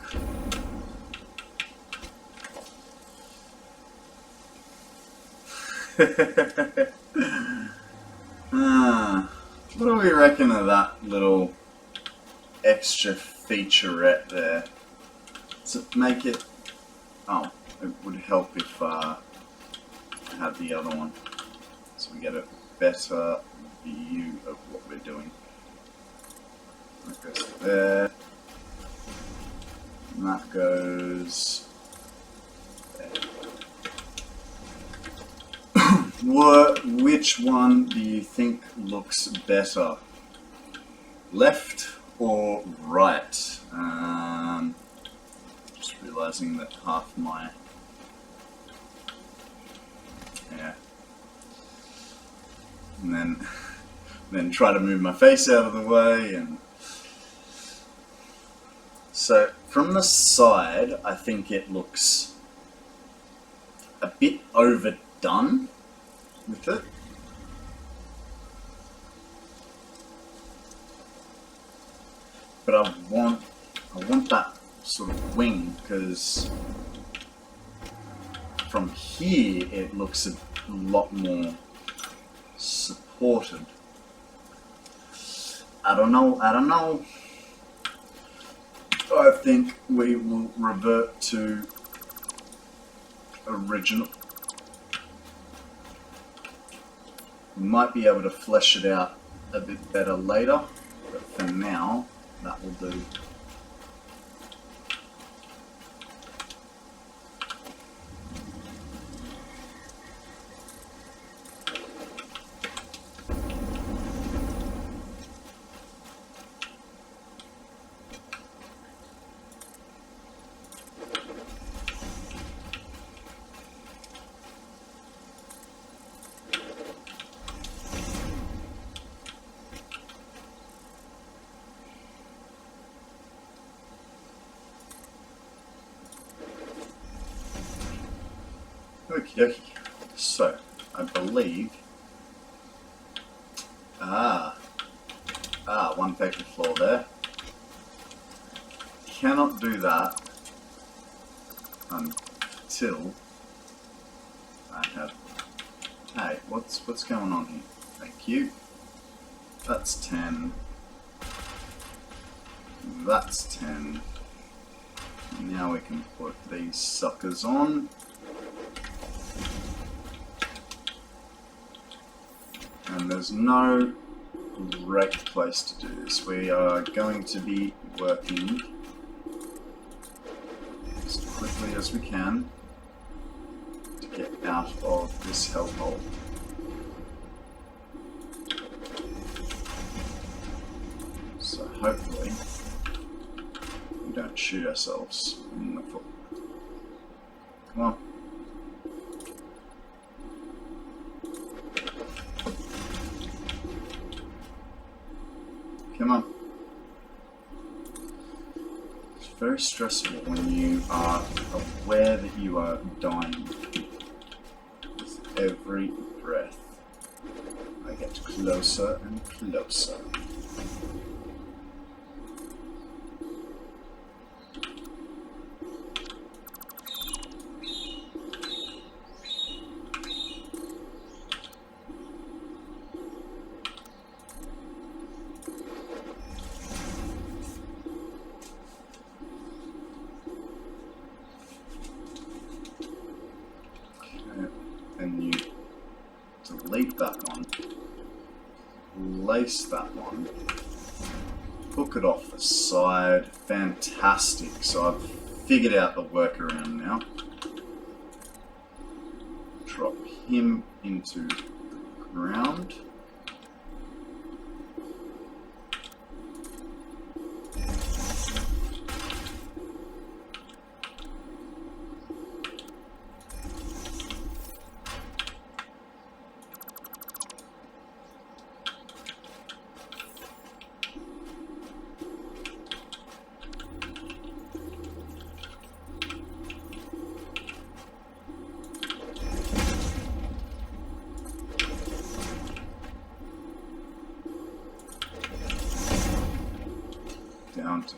What do we reckon of that little extra featurette there? To make it... Oh, it would help if I had the other one. So we get a better view of what we're doing. That goes there. And that goes there. Which one do you think looks better? Left or right? Just realizing that half my... Yeah. And then try to move my face out of the way, and so from the side I think it looks a bit overdone with it. But I want that sort of wing, because from here it looks a lot more supported. I don't know. I think we will revert to original. We might be able to flesh it out a bit better later, but for now, that will do. Okie dokie. So, I believe... one paper floor there. Cannot do that until I have... Hey, what's going on here? Thank you. That's 10. That's 10. Now we can put these suckers on. And there's no great place to do this. We are going to be working as we can to get out of this hellhole. So hopefully we don't shoot ourselves in the foot. Come on. Come on. It's very stressful when you are aware that you are dying. With every breath, I get closer and closer. And you delete that one, lace that one, hook it off the side. Fantastic. So I've figured out the workaround now. Drop him into the ground. Down to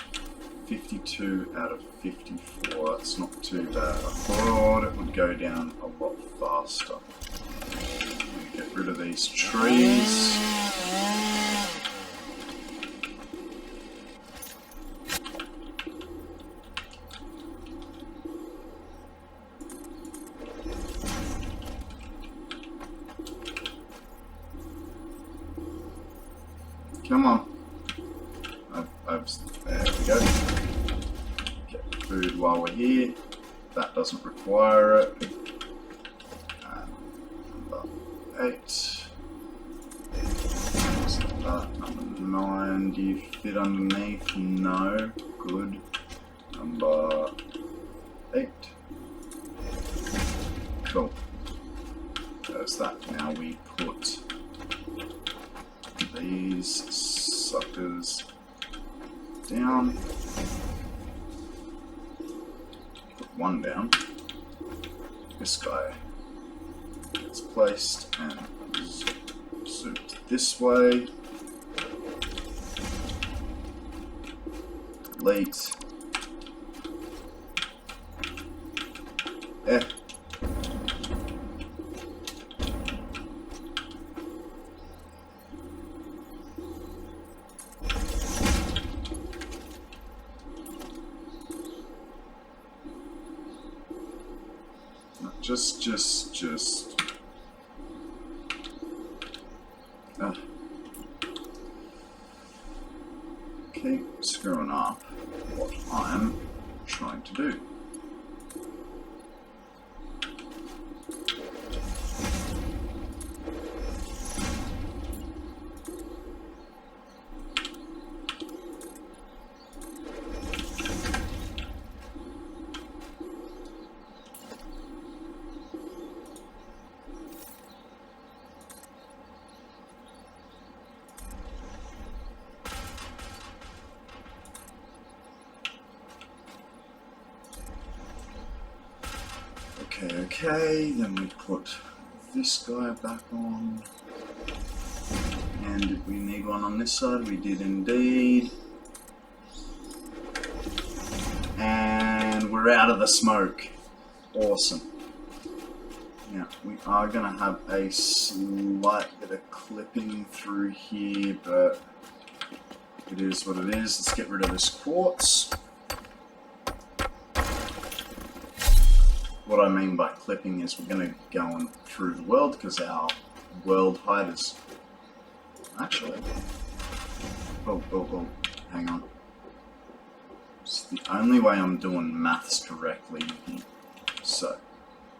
52 out of 54. That's not too bad. I thought it would go down a lot faster. Get rid of these trees. Come on. There we go. Get food while we're here. That doesn't require it. Number 8. Number 9. Do you fit underneath? No. Good. Number 8. Cool. There's that. Now we put these suckers down. Put one down. This guy gets placed and zooped this way. Delete. Just. Keep screwing up what I'm trying to do. Okay, then we put this guy back on. And did we need one on this side? We did indeed. And we're out of the smoke. Awesome. Now, we are going to have a slight bit of clipping through here, but it is what it is. Let's get rid of this quartz. What I mean by clipping is we're going to go on through the world because our world height is actually. Oh, hang on. It's the only way I'm doing maths correctly here. So,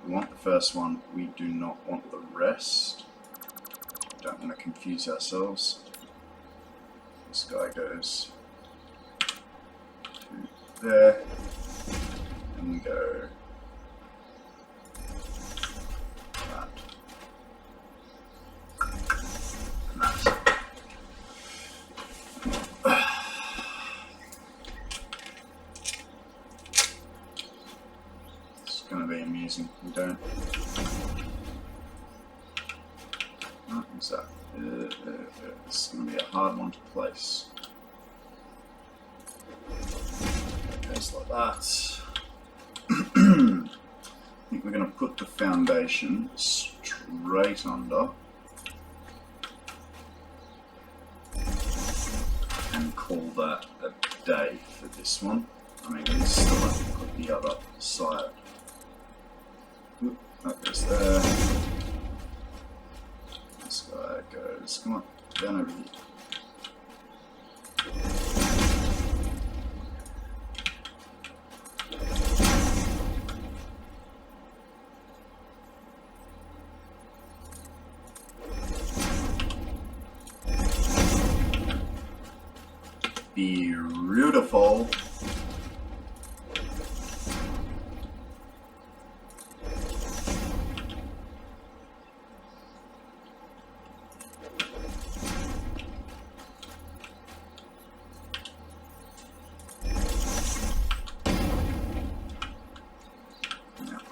we want the first one, we do not want the rest. Don't want to confuse ourselves. This guy goes to there, and we go that. And that. It's going to be amusing. We don't. What is that? This is going to be a hard one to place. It goes like that. I think we're going to put the foundation straight under and call that a day for this one. I mean, we still have to put the other side. Oop, that goes there. This guy goes, come on, down over here. Beautiful.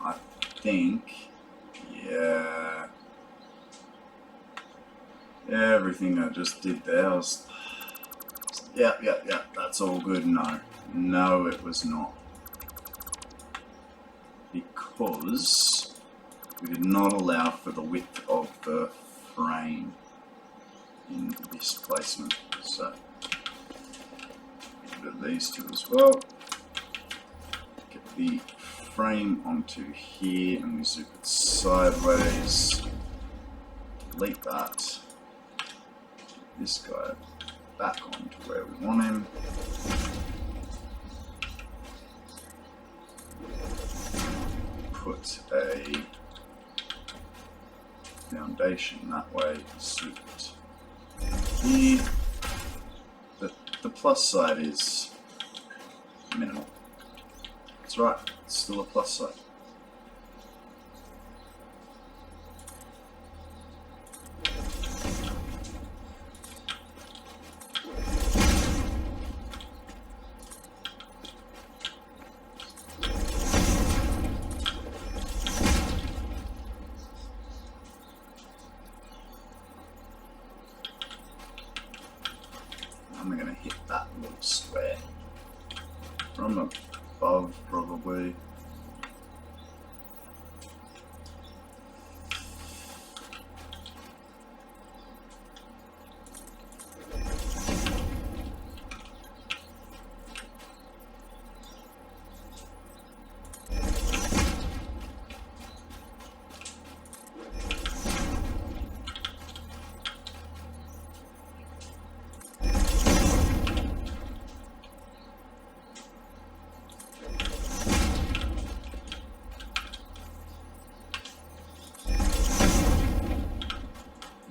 I think, yeah, everything I just did there was, yeah, that's all good. No, it was not, because we did not allow for the width of the frame in this placement. So, get rid of these two as well. Get the frame onto here and we zoom it sideways. Delete that. This guy back onto where we want him. Put a foundation that way. Zoom it here. The plus side is minimal. That's right, it's still a plus side. I'm going to hit that little square from above, probably.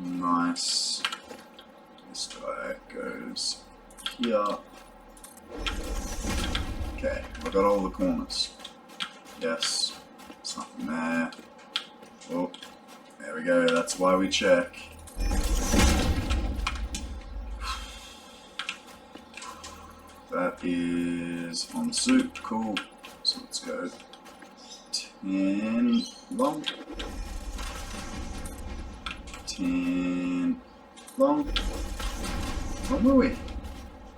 Nice. This guy goes here. Okay, I've got all the corners. Yes, there's nothing there. Oh, there we go. That's why we check. That is on soup. Cool. So let's go 10 long. 10 long. When were we?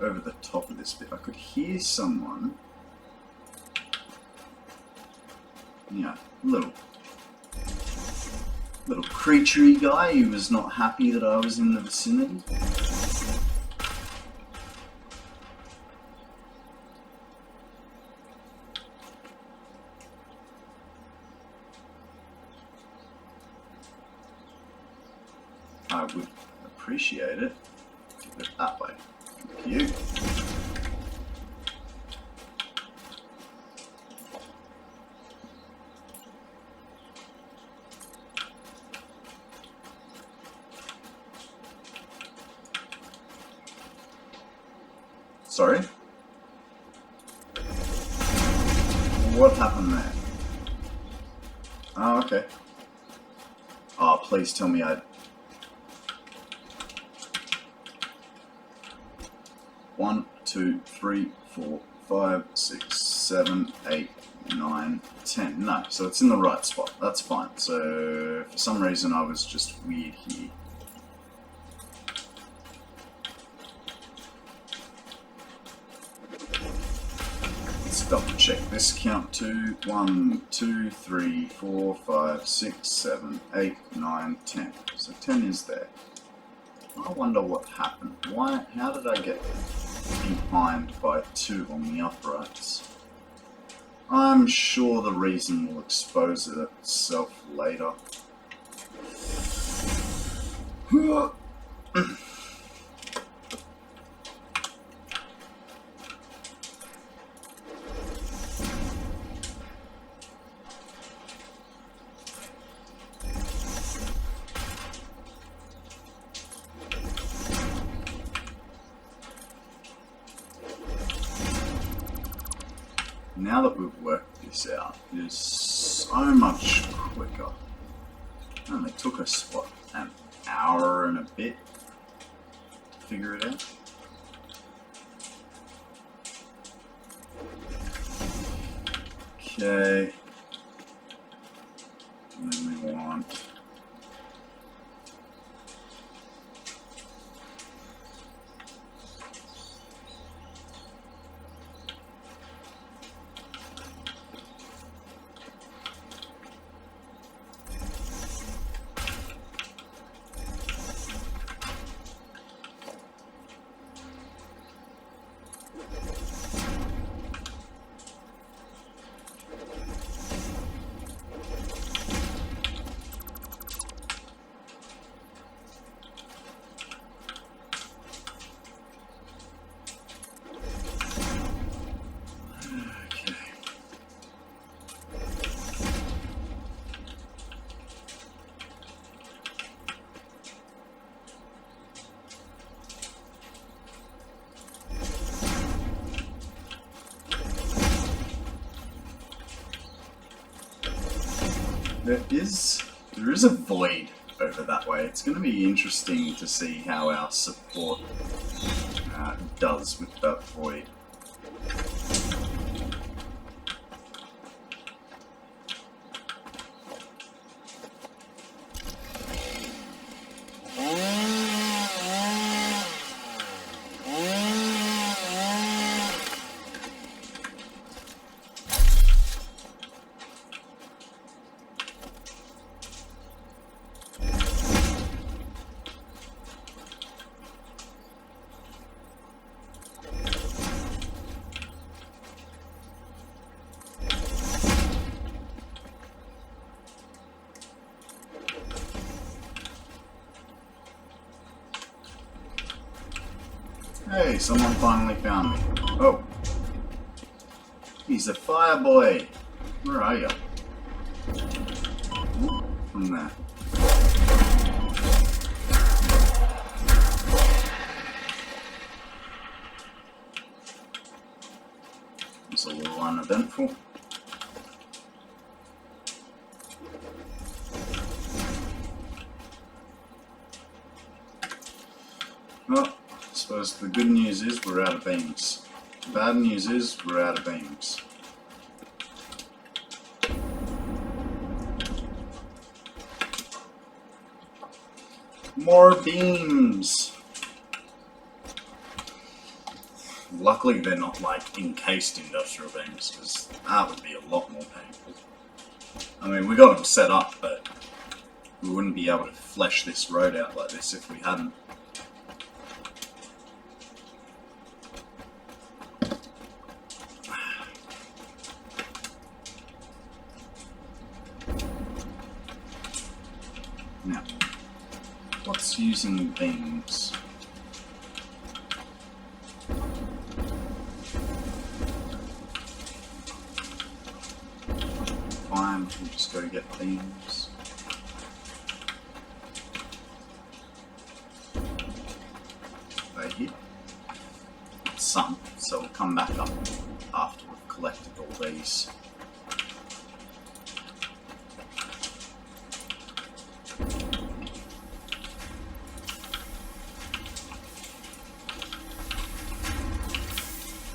Over the top of this bit. I could hear someone. Yeah, little creaturey guy who was not happy that I was in the vicinity. I would appreciate it. Give it that way. Thank you. Sorry? What happened there? Oh, okay. Oh, please tell me I... 1, 2, 3, 4, 5, 6, 7, 8, 9, 10. No, so it's in the right spot. That's fine. So, for some reason I was just weird here. Let's double check this count to 1, 2, 3, 4, 5, 6, 7, 8, 9, 10. So 10 is there. I wonder what happened. Why? How did I get behind by 2 on the uprights? I'm sure the reason will expose itself later. Now that we've worked this out, it is so much quicker. It only took us, what, an hour and a bit to figure it out? Okay. And then we want... There is a void over that way. It's going to be interesting to see how our support does with that void. Hey, someone finally found me. Oh. He's a fire boy. Where are you? From there. It's a little uneventful. Well, I suppose the good news is we're out of beams. The bad news is we're out of beams. More beams! Luckily they're not like encased industrial beams, because that would be a lot more painful. I mean, we got them set up, but we wouldn't be able to flesh this road out like this if we hadn't. Now, what's using beams? Fine, we'll just go get beams. Right here. Let's some, so we'll come back up after we've collected all these.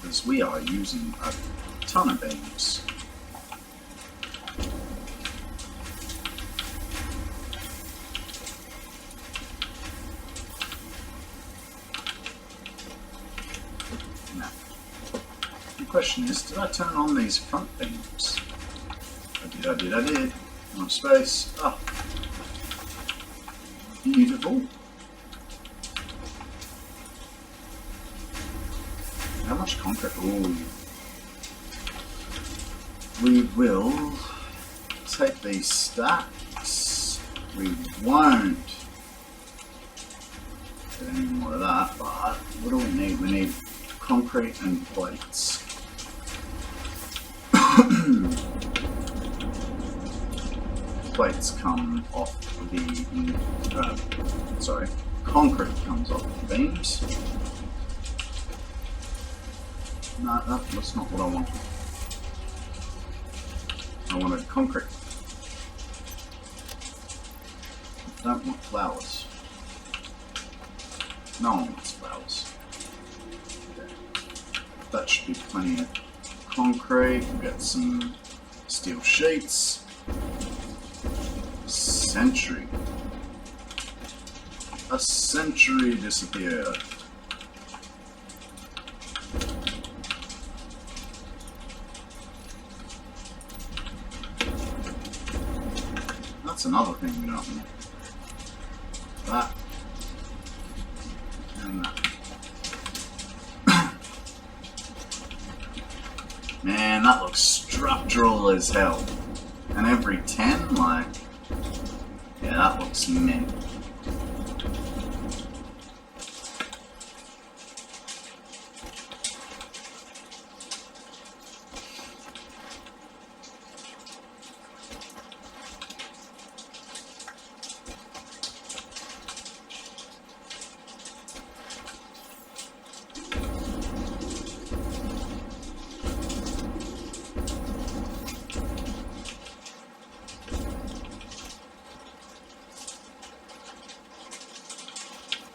Because we are using a ton of beams. The question is, did I turn on these front beams? I did. More space. Ah. Beautiful. How much concrete? Ooh. We will take these stacks. We won't get any more of that, but what do we need? We need concrete and plates. Plates come off the, concrete comes off the beams. No, that's not what I wanted. I wanted concrete. I don't want flowers. No one wants flowers. Okay. That should be plenty of concrete. We'll get some steel sheets. Century. A century disappeared. That's another thing we don't want. That. And that. Man, that looks structural as hell. And every 10, like, yeah, that looks mint.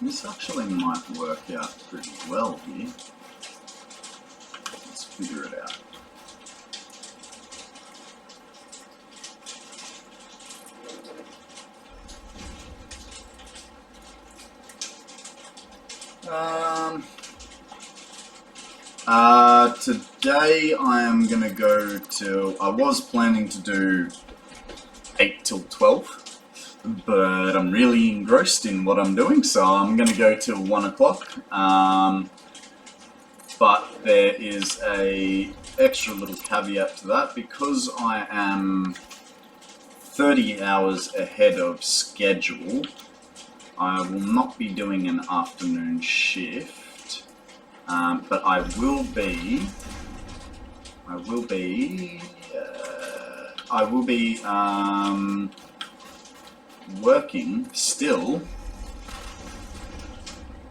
This actually might work out pretty well here. Let's figure it out. Today I am going to go till, I was planning to do 8 till 12, but I'm really engrossed in what I'm doing, so I'm going to go till 1 o'clock. But there is a extra little caveat to that, because I am 30 hours ahead of schedule. I will not be doing an afternoon shift, but I will be working still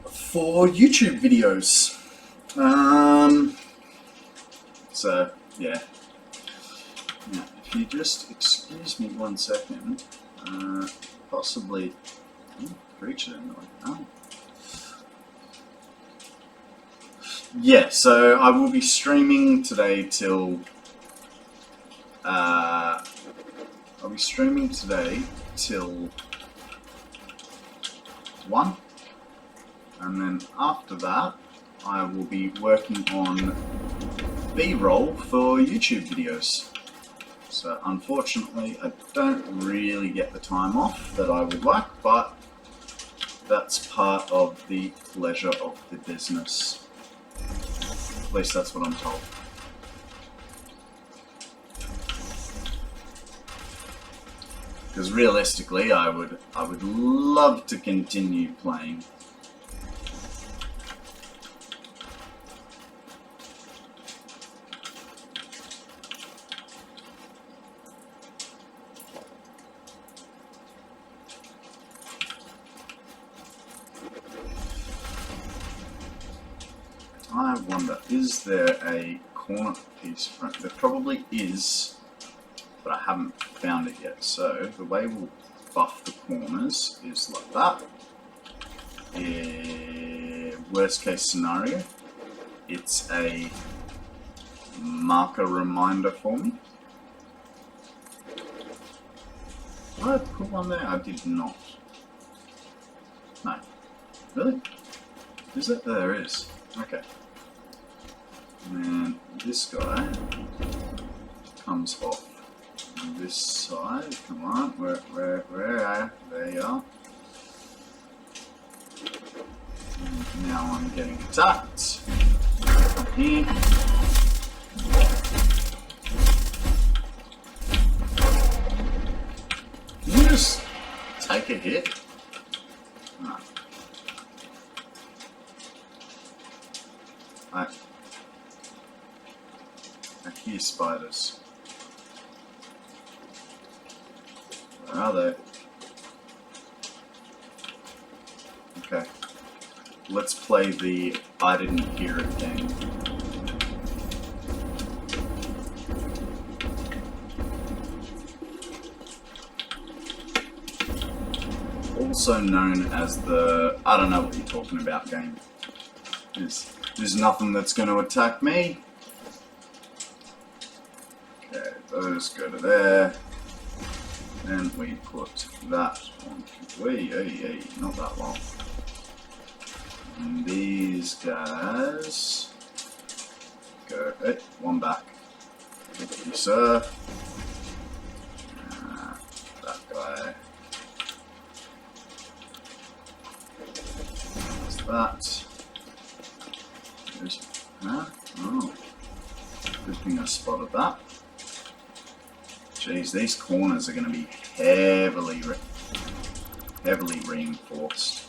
for YouTube videos. So yeah. Now, if you just excuse me 1 second, possibly creature annoying. Oh. Yeah, so I will be streaming today till I'll be streaming today till 1, and then after that I will be working on B-roll for YouTube videos. So unfortunately I don't really get the time off that I would like, but that's part of the pleasure of the business. At least that's what I'm told. Because realistically, I would love to continue playing. I wonder, is there a corner piece front? There probably is, but I haven't found it yet. So the way we'll buff the corners is like that. Worst case scenario, it's a marker reminder for me. Did I put one there? I did not. No. Really? Is it? There is. Okay. And then this guy comes off this side. Come on. Where are you? There you are. And now I'm getting attacked. Come here. Can you just take a hit? No. I hear spiders. Where are they? Okay. Let's play the I didn't hear it game. Also known as the I don't know what you're talking about game. There's nothing that's going to attack me. Okay, those go to there. Then we put that on. Wait, not that long. And these guys go. Hey, one back. Thank you, sir. That guy. That's that. Huh? Oh. Good thing I spotted that. Jeez, these corners are going to be heavily reinforced.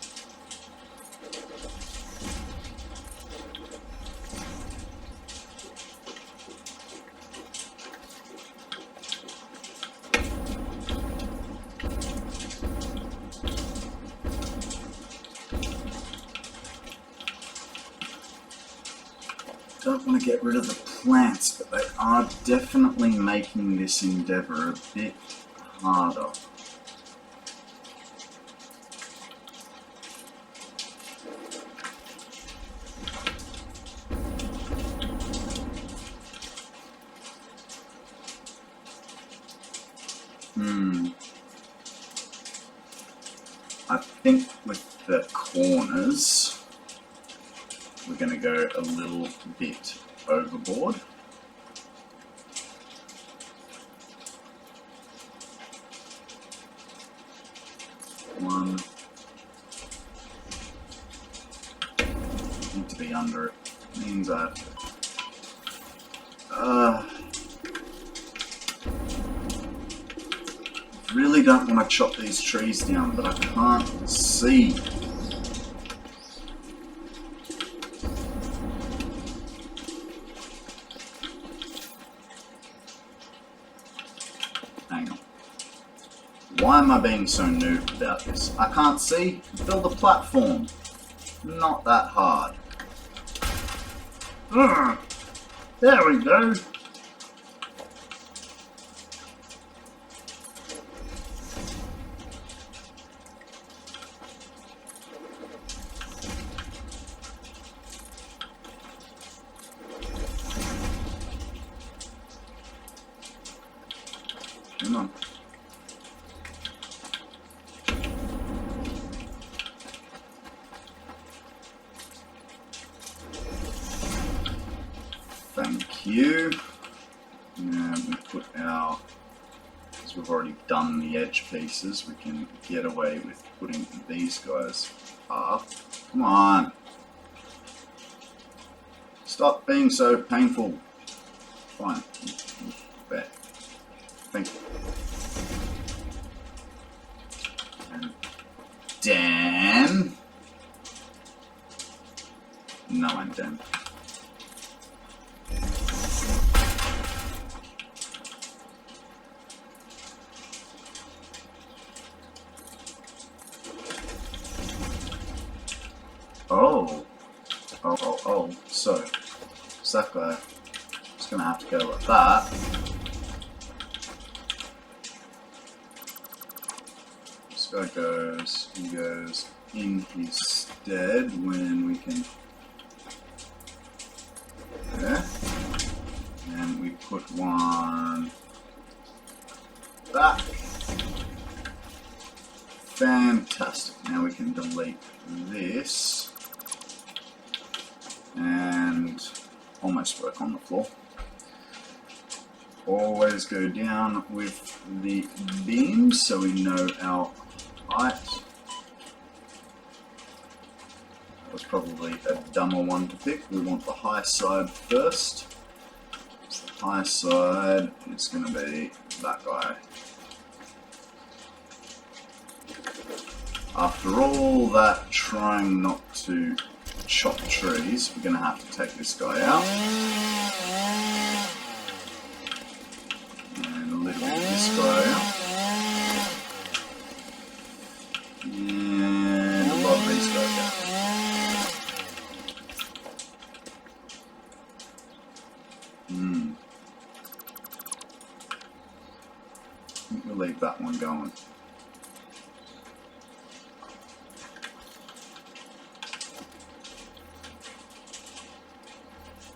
Don't want to get rid of the plants, but they are definitely making this endeavour a bit harder. I think with the corners, we're going to go a little bit overboard. One. Need to be under it. Means I have to. Really don't want to chop these trees down, but I can't see. Hang on. Why am I being so noob about this? I can't see. Build a platform. Not that hard. There we go. Come on. Thank you. Now we put our, because we've already done the edge pieces, we can get away with putting these guys up. Come on. Stop being so painful. Fine. There. Thank you. And Dan. No, I'm Dan. Oh. So that guy. Just gonna have to go like that. This guy goes, he goes in his stead when we can. There. And we put one back. Fantastic. Now we can delete this and almost work on the floor. Always go down with the beams so we know our height. That was probably a dumber one to pick. We want the high side first. So the high side is going to be that guy. After all that trying not to chop trees, we're going to have to take this guy out. And a little bit of this guy out. And a lot of these guys out. I think we'll leave that one going.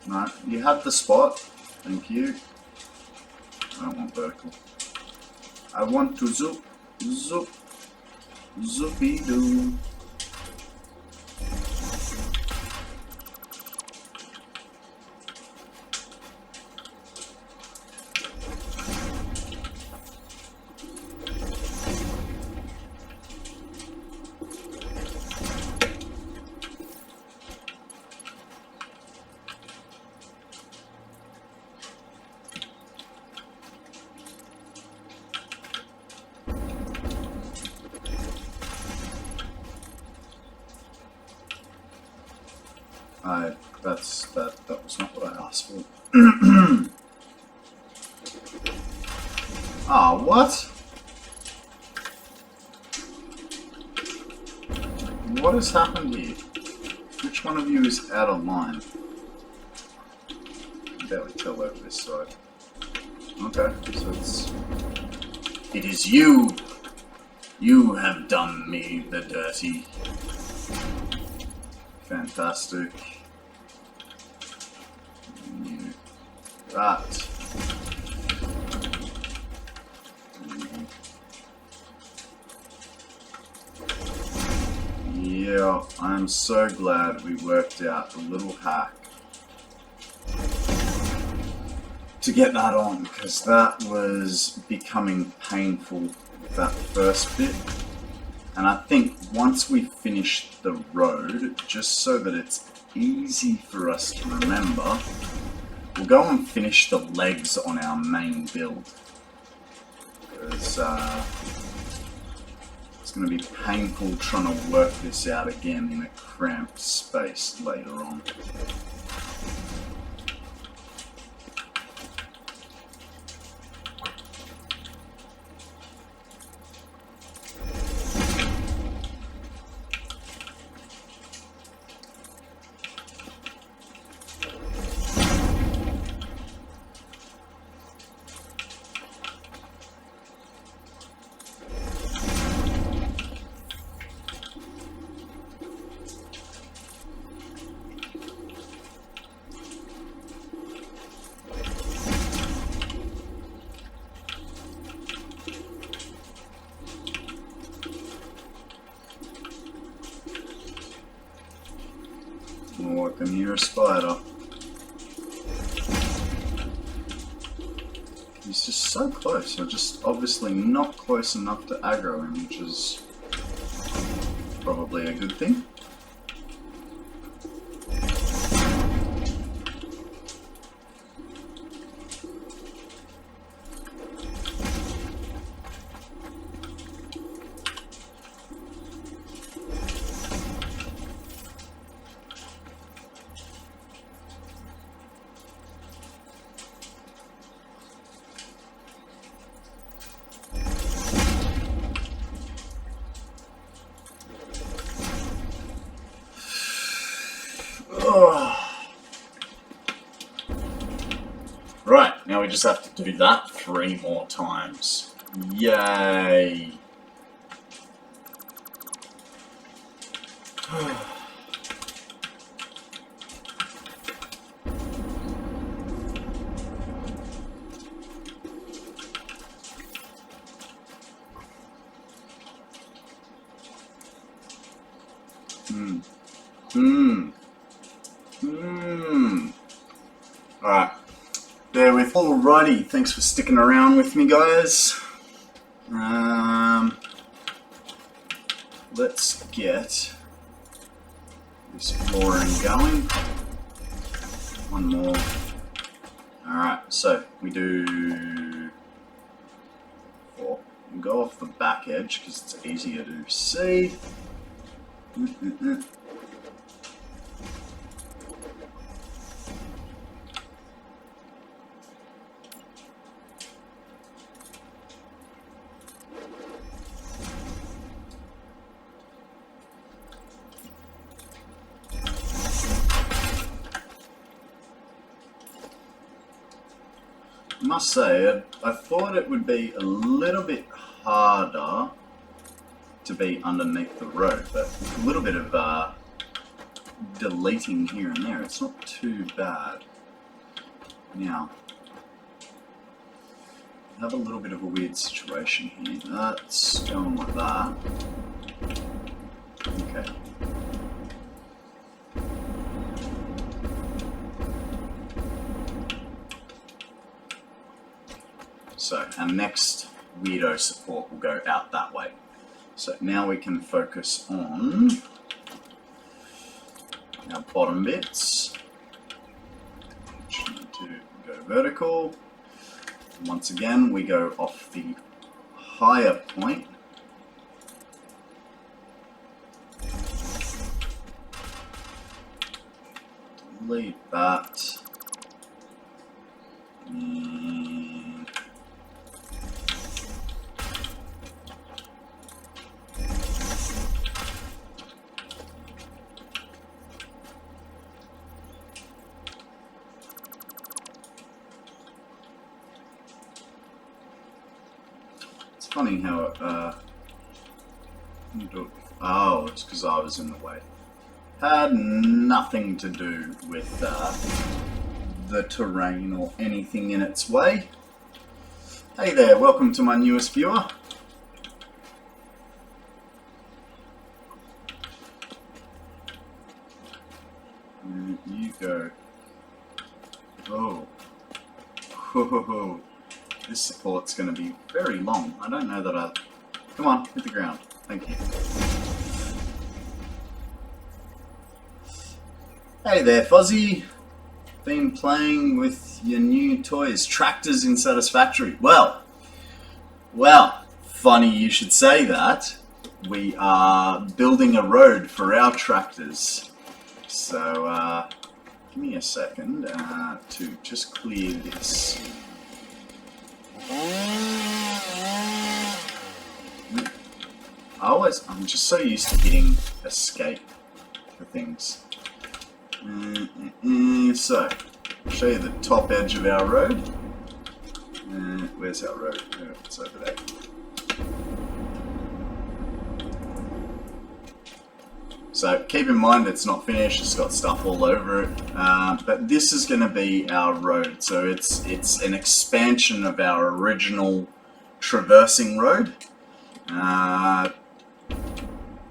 No, you have the spot. Thank you. I don't want vertical. I want to zoop, zoop, zoopy doo. That was not what I asked for. Ah, what? What has happened here? Which one of you is out of line? I can barely tell over this side. Okay, so it is you. You have done me the dirty. Fantastic. That. Yeah, I'm so glad we worked out a little hack to get that on, because that was becoming painful with that first bit. And I think once we finish the road, just so that it's easy for us to remember, we'll go and finish the legs on our main build. Because it's going to be painful trying to work this out again in a cramped space later on. Oh, I can hear a spider. He's just so close. I'm just obviously not close enough to aggro him, which is probably a good thing. that 3 more times. Yay. Alright. There with. Alrighty, thanks for sticking around with me, guys. Let's get this flooring going. One more. Alright, so we do 4. We'll go off the back edge because it's easier to see. I must say, I thought it would be a little bit harder to be underneath the road, but a little bit of deleting here and there, it's not too bad. Now, I have a little bit of a weird situation here. That's going like that. Okay. So our next weirdo support will go out that way. So now we can focus on our bottom bits, which need to go vertical. Once again, we go off the higher point. Delete that. Funny how it, oh, it's because I was in the way. Had nothing to do with the terrain or anything in its way. Hey there, welcome to my newest viewer. You go. Oh. Ho. This support's going to be very long. I don't know that I... Come on, hit the ground. Thank you. Hey there, Fuzzy. Been playing with your new toys, tractors in Satisfactory. Well, funny you should say that. We are building a road for our tractors. So, give me a second to just clear this. I'm just so used to hitting escape for things. So, I'll show you the top edge of our road. Where's our road? Oh, it's over there. So keep in mind it's not finished, it's got stuff all over it, but this is going to be our road. So it's an expansion of our original traversing road.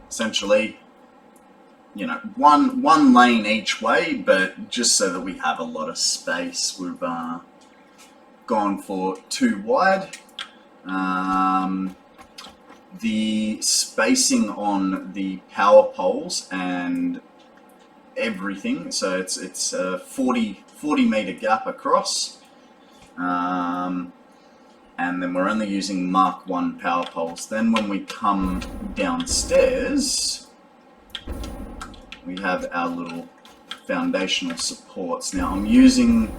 Essentially, you know, one lane each way, but just so that we have a lot of space, we've gone for 2 wide. The spacing on the power poles and everything, so it's a 40 meter gap across, and then we're only using Mark 1 power poles. Then when we come downstairs, we have our little foundational supports. Now I'm using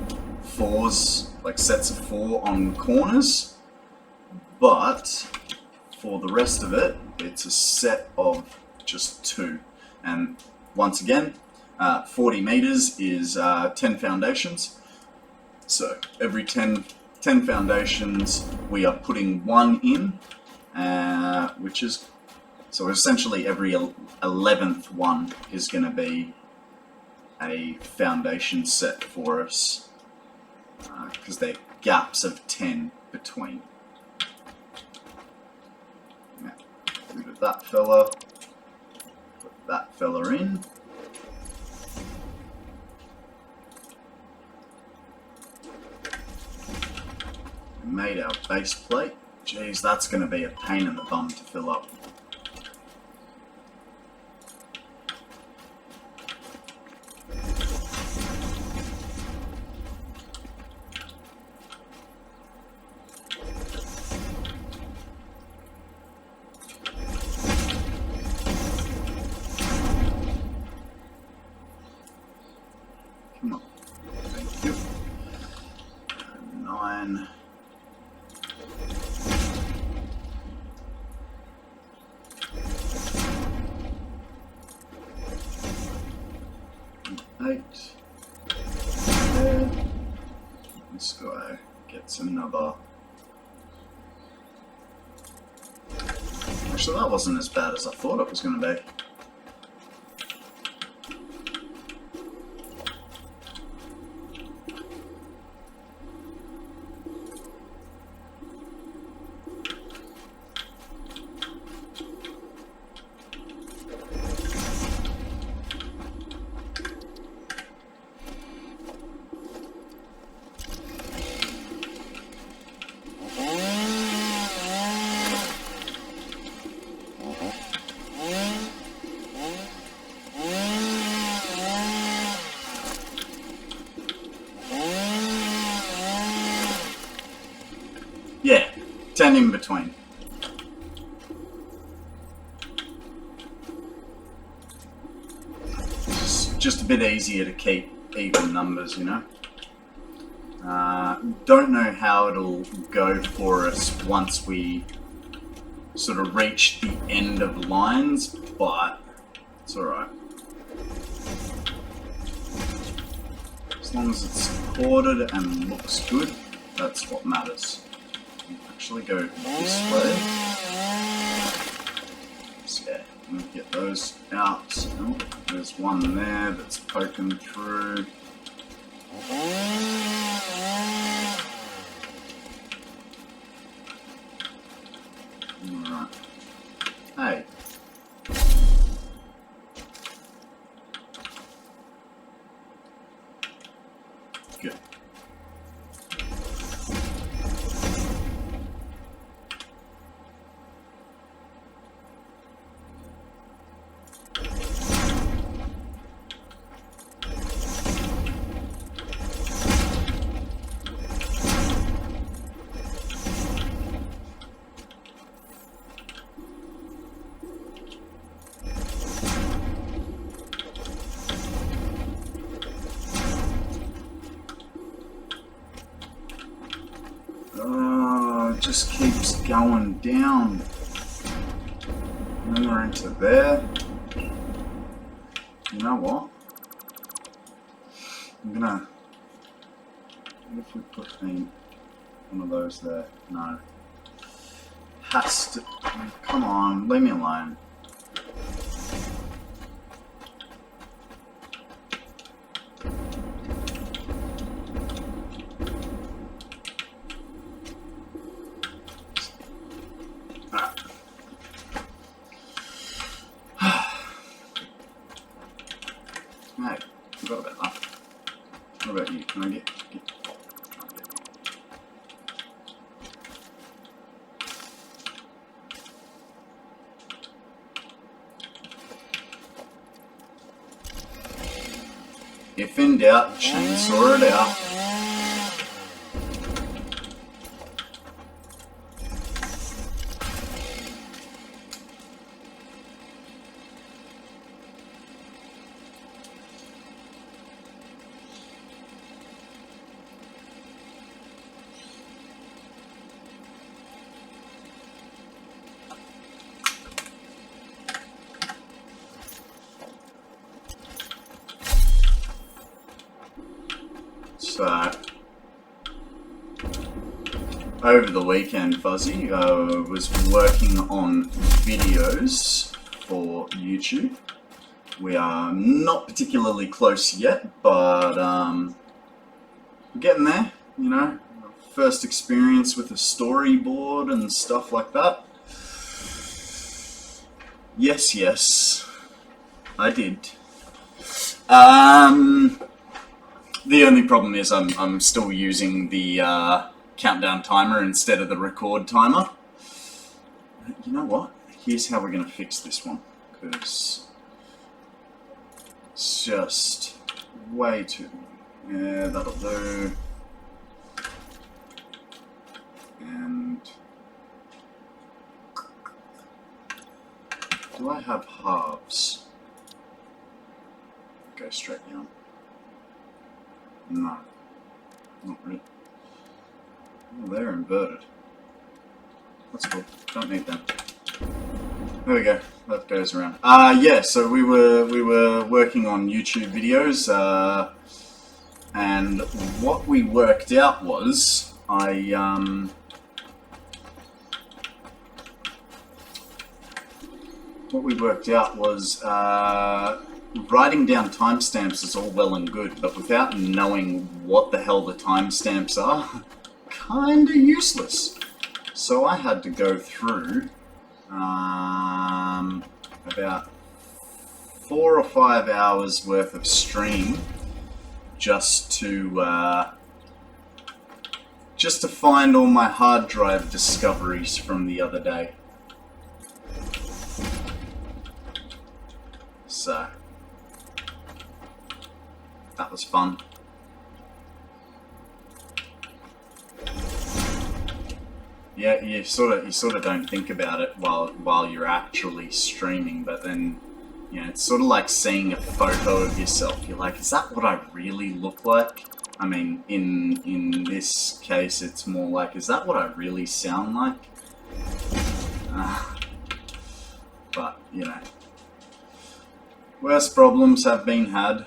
4s, like sets of 4 on corners, but for the rest of it, it's a set of just 2. And once again, 40 meters is 10 foundations. So every 10 10 foundations. We are putting 1 in, which is, so essentially every 11th one is going to be a foundation set for us, because they're gaps of 10 between. Now, rid of that fella, put that fella in. Made our base plate. Jeez, that's going to be a pain in the bum to fill up. Come on. Thank you. 9. This guy gets another. Actually, that wasn't as bad as I thought it was going to be. Yeah, 10 in between. Just a bit easier to keep even numbers, you know. Don't know how it'll go for us once we sort of reach the end of lines, but it's alright. As long as it's supported and looks good, that's what matters. Actually go this way. So yeah, I'm gonna get those out. Oh, there's one there that's poking through. Alright. Hey. Good. Oh, it just keeps going down. And then we're into there. You know what? I'm gonna... What if we put one of those there? No. Has to... Come on, leave me alone. Hey, forgot about that. What about you? Can I get... If in doubt, chainsaw it out. So over the weekend, Fuzzy, was working on videos for YouTube. We are not particularly close yet, but we're getting there, you know. First experience with a storyboard and stuff like that. Yes, I did. The only problem is I'm still using the countdown timer instead of the record timer. You know what? Here's how we're going to fix this one, because it's just way too... Yeah, that'll do. And... do I have halves? Go straight down. No. Not really. Oh, they're inverted. That's cool. Don't need them. There we go. That goes around. Yeah, so we were working on YouTube videos, and what we worked out was writing down timestamps is all well and good, but without knowing what the hell the timestamps are, kinda useless. So I had to go through about 4 or 5 hours worth of stream just to find all my hard drive discoveries from the other day. So that was fun. Yeah, you sort of don't think about it while you're actually streaming, but then, you know, it's sort of like seeing a photo of yourself. You're like, is that what I really look like? I mean, in this case, it's more like, is that what I really sound like? But, you know, worse problems have been had.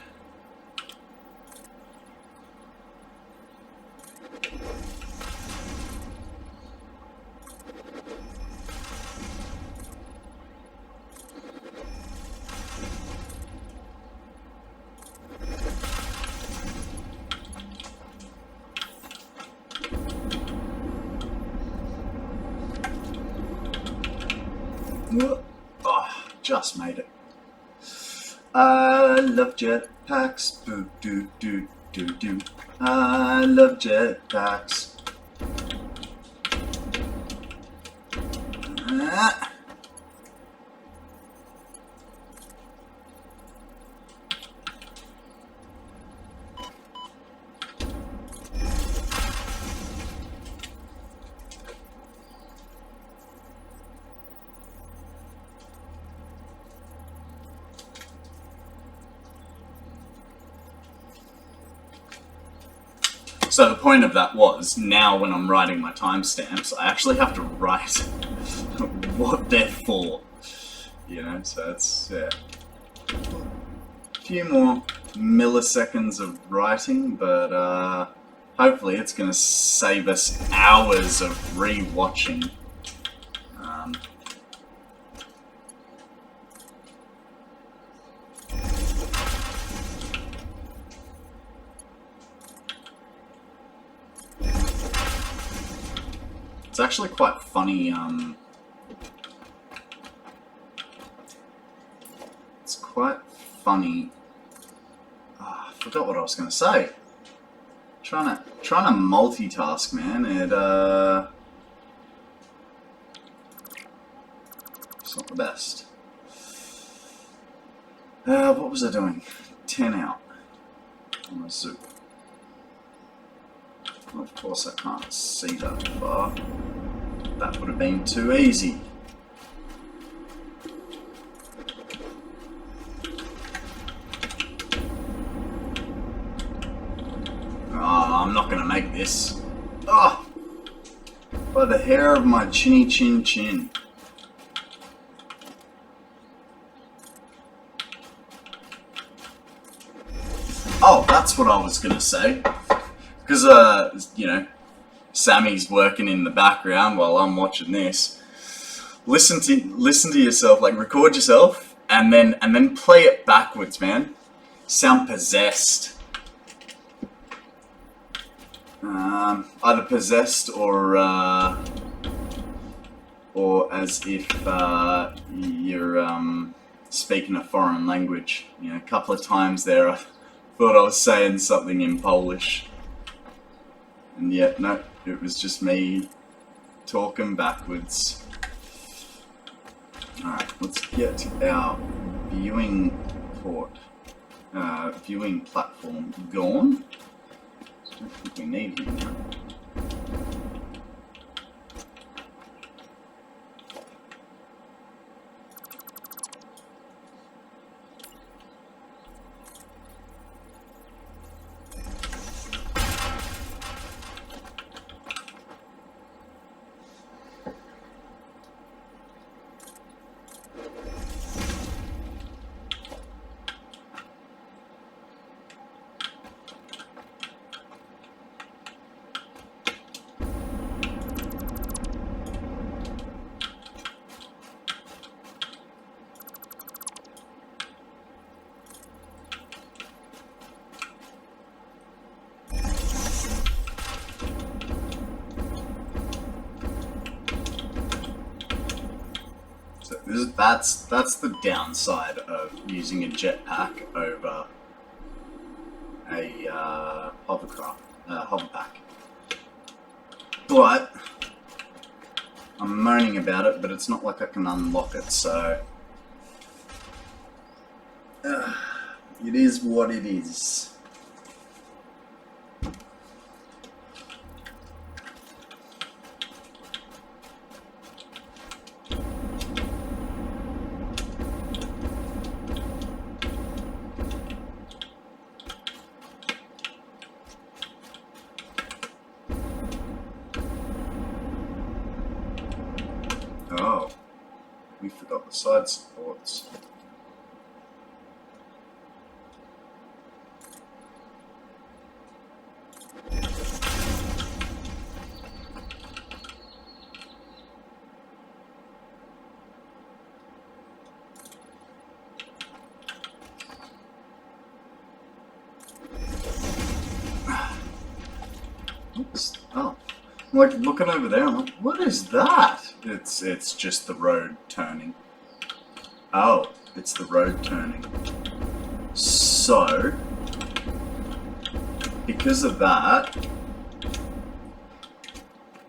Oh, just made it. I love jetpacks. Boo doo doo doo doo. I love jetpacks. So the point of that was, now when I'm writing my timestamps, I actually have to write what they're for. You know, so it's, yeah, a few more milliseconds of writing, but hopefully it's going to save us hours of re-watching. It's actually quite funny, it's quite funny, I forgot what I was going to say. Trying to multitask, man, it's not the best. What was I doing? 10 out on a zoom. Of course I can't see that far. That would have been too easy. Oh, I'm not gonna make this. Oh! By the hair of my chinny chin chin. Oh, that's what I was gonna say. Because, you know, Sammy's working in the background while I'm watching this. Listen to yourself, like record yourself, and then play it backwards, man. Sound possessed. Either possessed or as if you're speaking a foreign language. You know, a couple of times there I thought I was saying something in Polish. And yet, no, it was just me talking backwards. Alright, let's get our viewing platform gone. I don't think we need him now. That's the downside of using a jetpack over a hoverpack. But I'm moaning about it, but it's not like I can unlock it, so it is what it is. Oh, we forgot the side supports. Oops. Oh. Like, looking over there, I'm like, what is that? It's just the road turning. Oh, it's the road turning. So, because of that,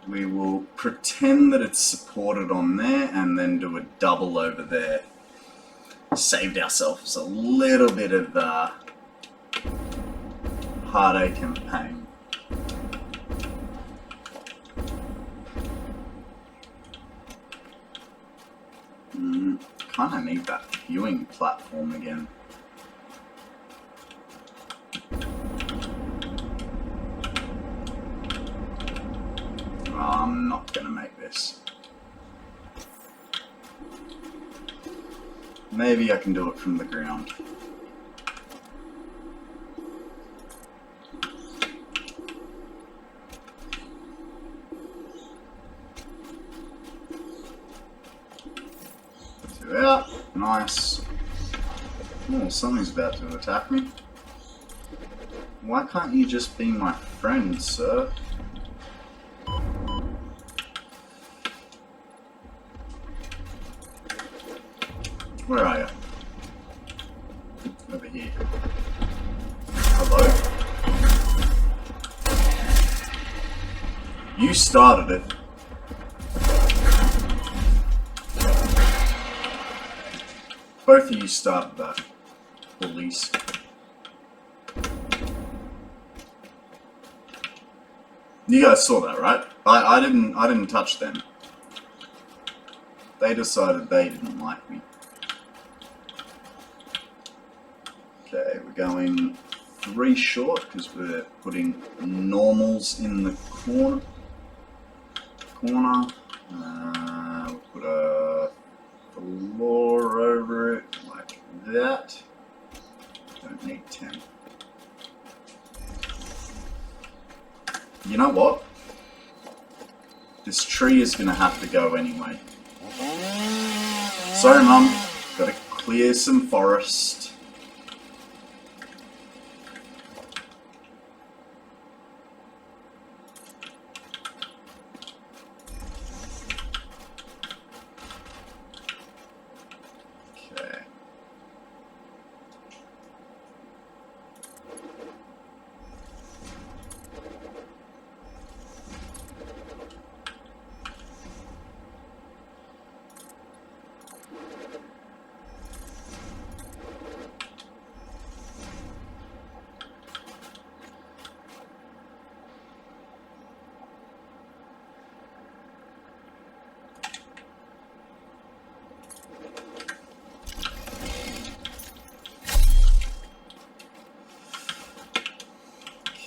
we will pretend that it's supported on there and then do a double over there. Saved ourselves a little bit of heartache and pain. Kind of need that viewing platform again. Oh, I'm not gonna make this. Maybe I can do it from the ground. Yeah, nice. Oh, something's about to attack me. Why can't you just be my friend, sir? Where are you? Over here. Hello? You started it. Both of you started that, police. You guys saw that, right? I didn't touch them. They decided they didn't like me. Okay, we're going 3 short because we're putting normals in the corner. We'll put a floor over it like that. Don't need 10. You know what? This tree is going to have to go anyway. Sorry, Mum. Got to clear some forest.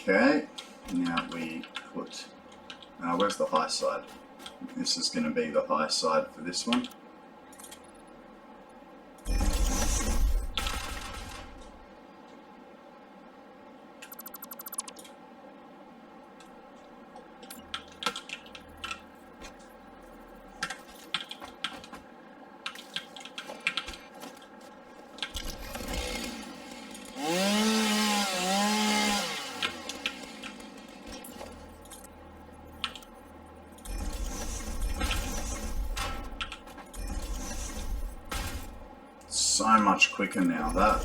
Okay, now we put, where's the high side? This is going to be the high side for this one. So much quicker now. That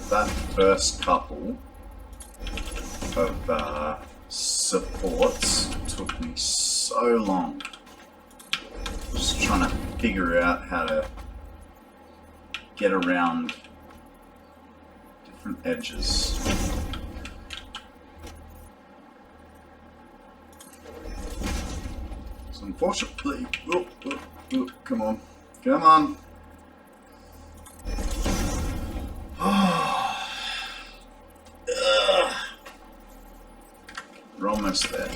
first couple of supports took me so long. Just trying to figure out how to get around different edges. So unfortunately, come on. We're almost there.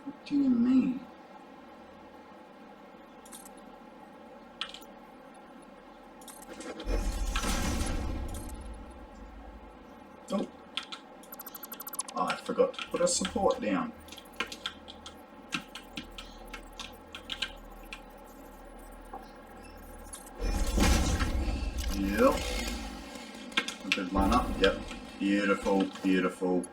What do you mean? Oh. I forgot to put a support down. Yep. A good line up. Yep. Beautiful, beautiful.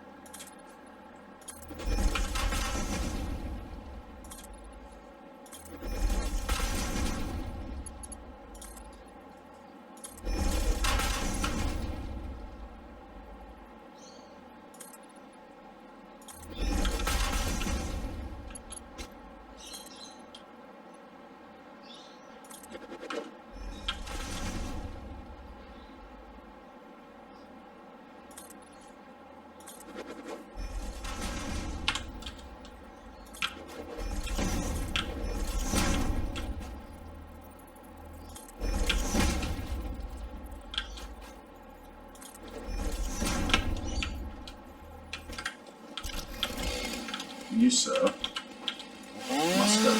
You, sir, must go.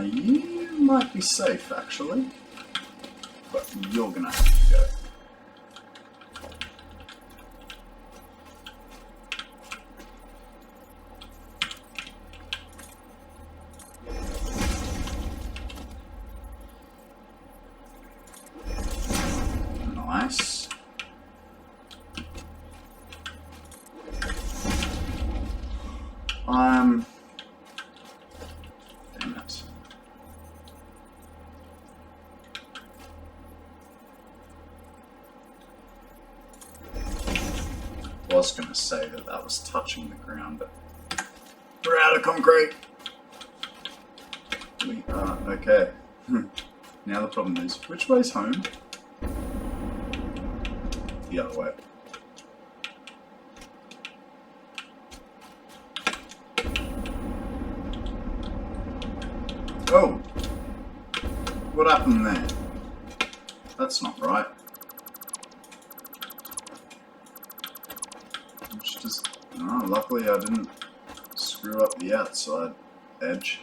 You might be safe, actually, but you're gonna have to go. Nice. Damn it. I was going to say that was touching the ground, but we're out of concrete. We are okay. Now the problem is, which way's home? The other way. Oh! What happened there? That's not right. Which just, oh, luckily I didn't screw up the outside edge.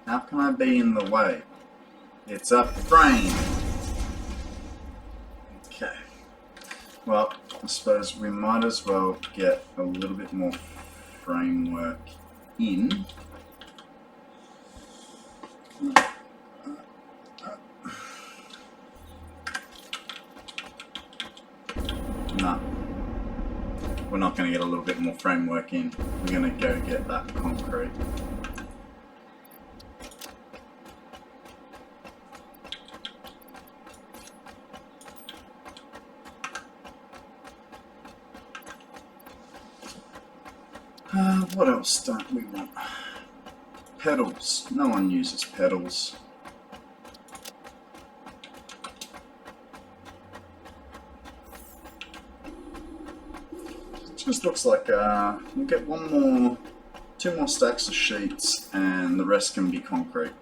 How can I be in the way? It's a frame! Okay. Well, I suppose we might as well get a little bit more framework in. No. We're not going to get a little bit more framework in. We're going to go get that concrete. What else don't we want? Pedals. No one uses pedals. It just looks like we'll get two more stacks of sheets and the rest can be concrete.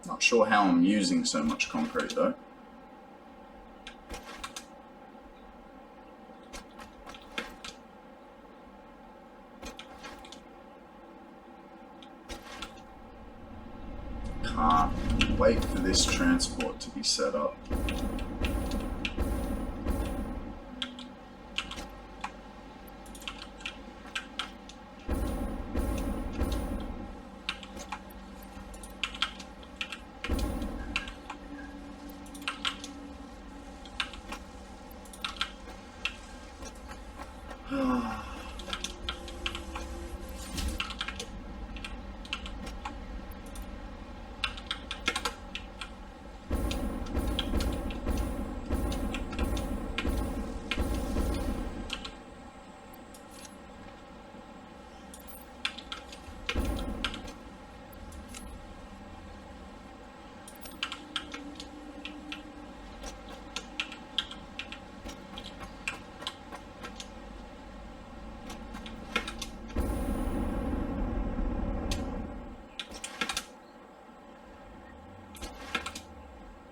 Not sure how I'm using so much concrete though. Can't wait for this transport to be set up.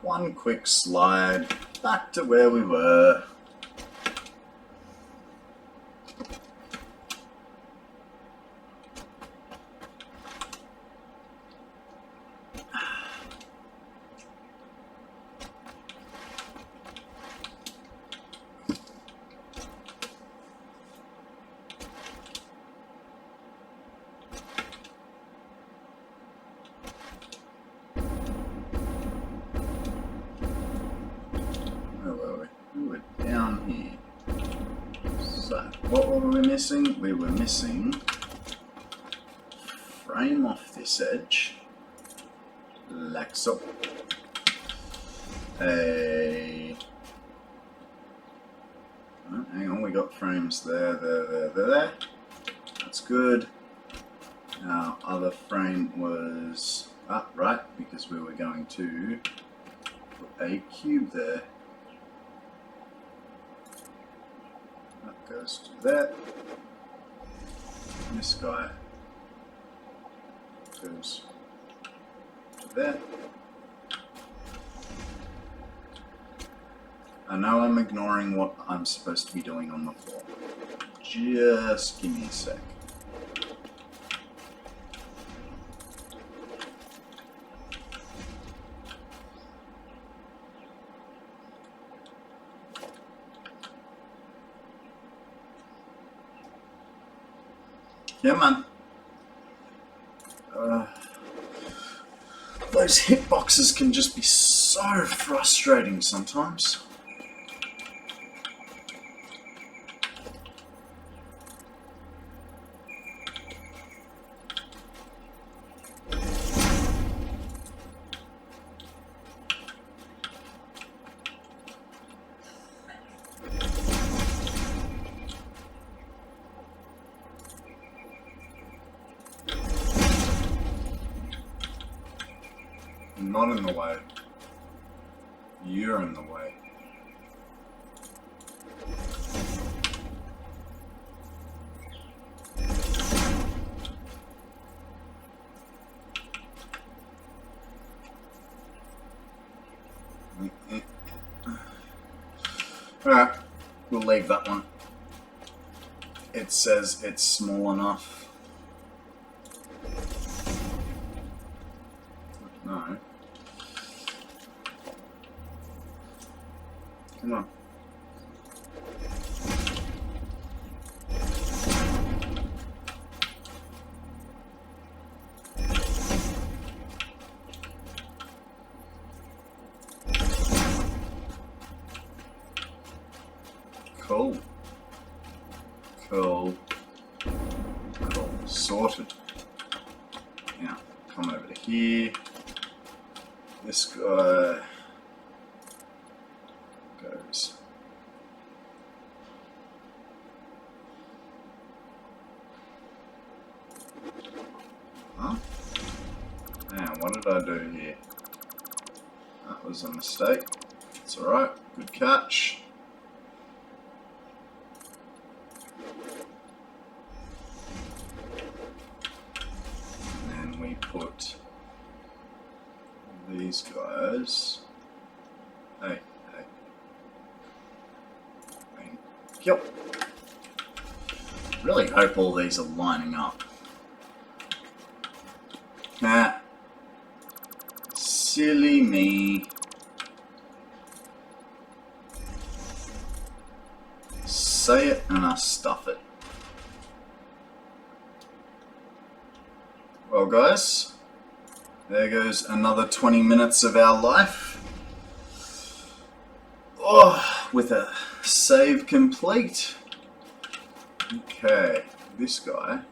One quick slide back to where we were. What were we missing? We were missing frame off this edge, like so. Hang on, we got frames there. That's good. Our other frame was right, because we were going to put a cube there. That goes to that. This guy goes to there. I know I'm ignoring what I'm supposed to be doing on the floor. Just give me a sec. Yeah, man. Those hitboxes can just be so frustrating sometimes. Not in the way. You're in the way. Alright, we'll leave that one. It says it's small enough. No. Come on. Cool. Cool. Cool. Sorted. Now, come over to here. This guy goes. Huh? Now, what did I do here? That was a mistake. It's alright. Good catch. Put these guys. Hey. Yep. Really hope all these are lining up. Nah. Silly me. Say it and I stuff it. Well, guys, there goes another 20 minutes of our life. Oh, with a save complete. Okay, this guy,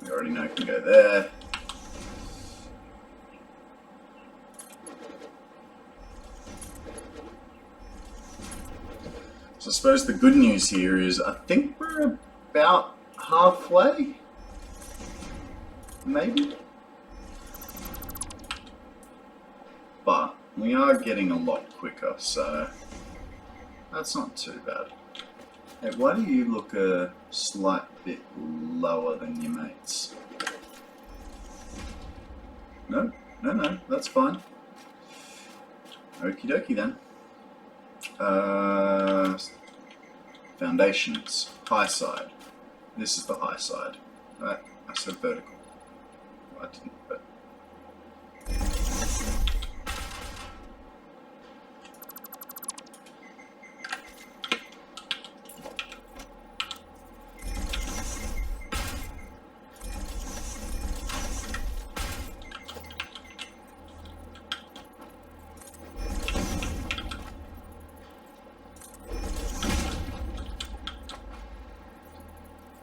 we already know can go there. So I suppose the good news here is I think we're about halfway. Maybe. But we are getting a lot quicker, so that's not too bad. Hey, why do you look a slight bit lower than your mates? No, that's fine. Okie dokie then. Foundations, high side. This is the high side. Right, I said vertical. I didn't, but...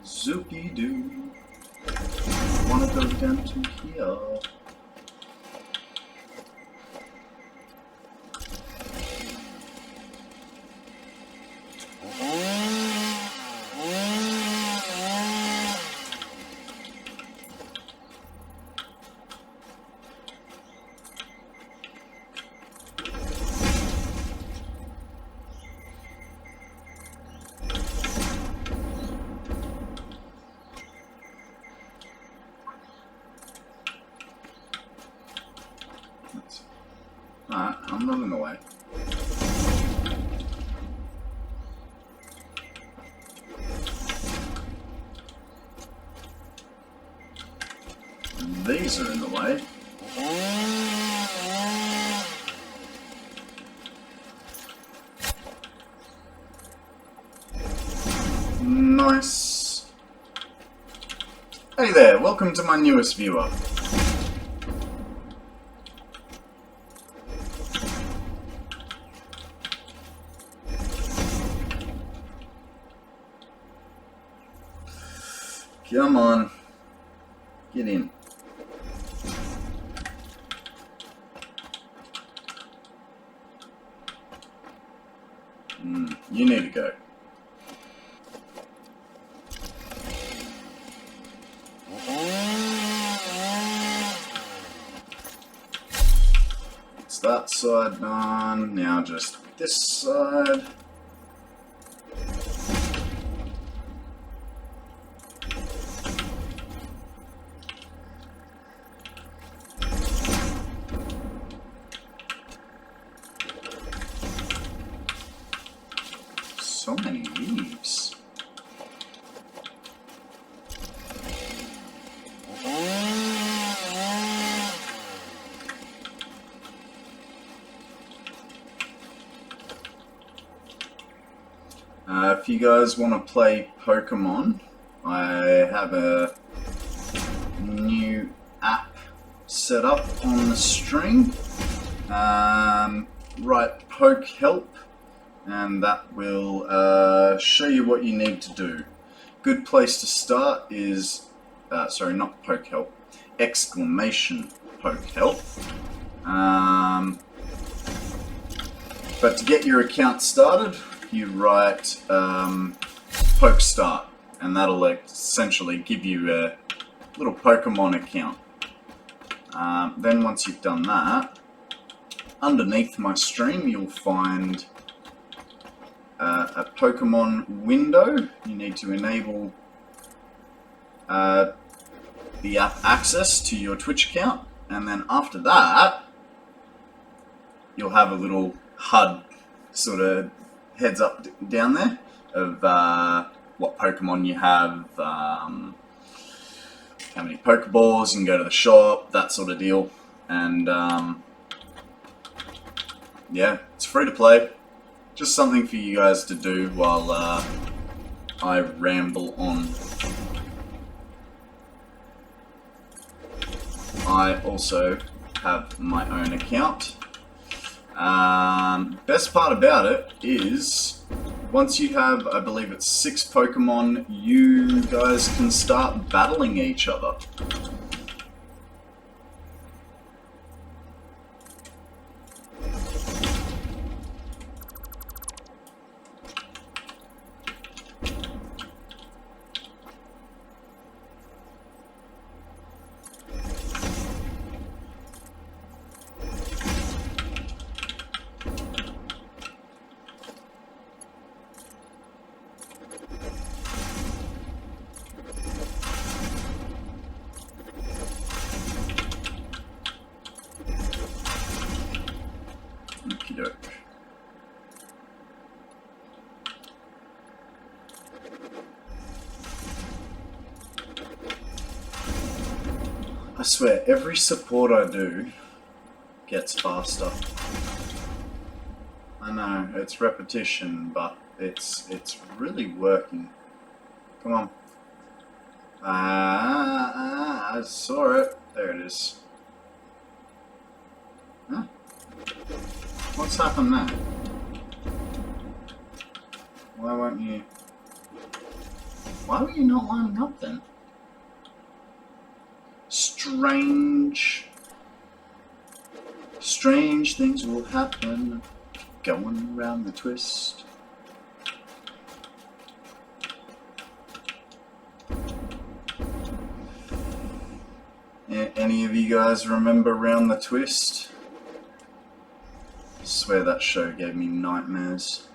Zoopy-doo. I want to go down to here. Alright, I'm running away. These are in the way. Nice. Hey there, welcome to my newest viewer. Come on. Get in. You need to go. It's that side done. Now just this side. So many leaves. If you guys want to play Pokemon, I have a new app set up on the stream. Write Poke Help, and that will show you what you need to do. Good place to start is, sorry, not Poke Help, exclamation Poke Help. But to get your account started, you write Poke Start, and that'll essentially give you a little Pokemon account. Then once you've done that, underneath my stream you'll find a Pokemon window. You need to enable the app access to your Twitch account, and then after that you'll have a little HUD sort of heads up down there of what Pokemon you have, how many Pokeballs, you can go to the shop, that sort of deal. And yeah, it's free to play. Just something for you guys to do while I ramble on. I also have my own account. Best part about it is once you have, I believe it's 6 Pokemon, you guys can start battling each other. I swear, every support I do gets faster. I know, it's repetition, but it's really working. Come on. I saw it. There it is. Huh? What's happened there? Why won't you... Why were you not lining up then? Strange things will happen, going around the twist. Any of you guys remember Round the Twist? I swear that show gave me nightmares.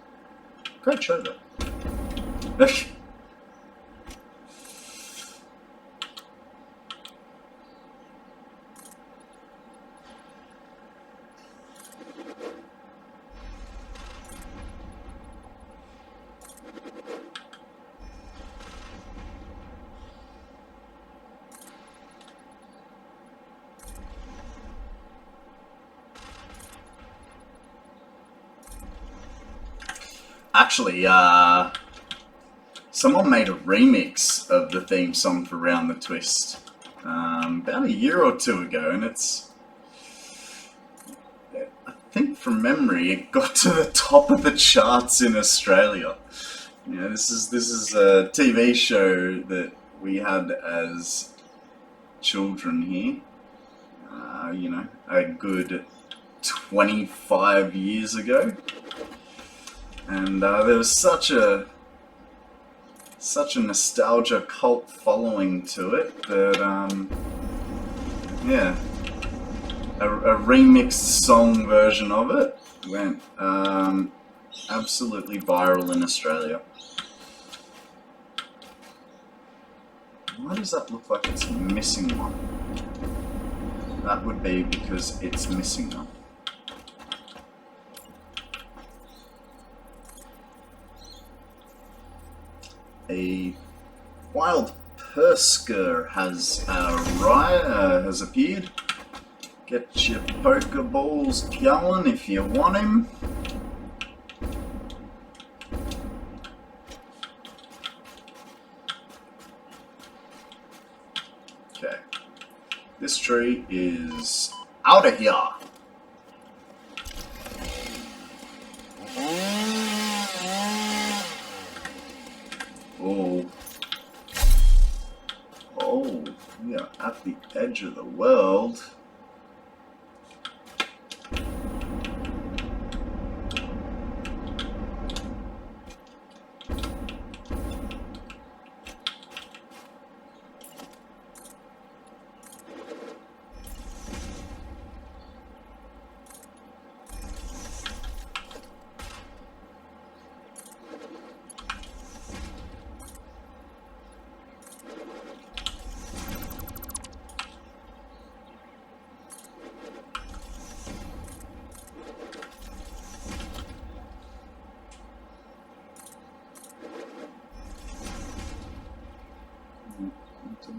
Great show though. Actually, someone made a remix of the theme song for Round the Twist about a year or two ago, and it's, I think from memory, it got to the top of the charts in Australia. You know, this is a TV show that we had as children here. You know, a good 25 years ago. And there was such a nostalgia cult following to it that, yeah, a remixed song version of it went absolutely viral in Australia. Why does that look like it's missing one? That would be because it's missing one. a wild Persker has has appeared. Get your Pokeballs going if you want him. Okay. This tree is out of here. Oh. Oh, we are at the edge of the world.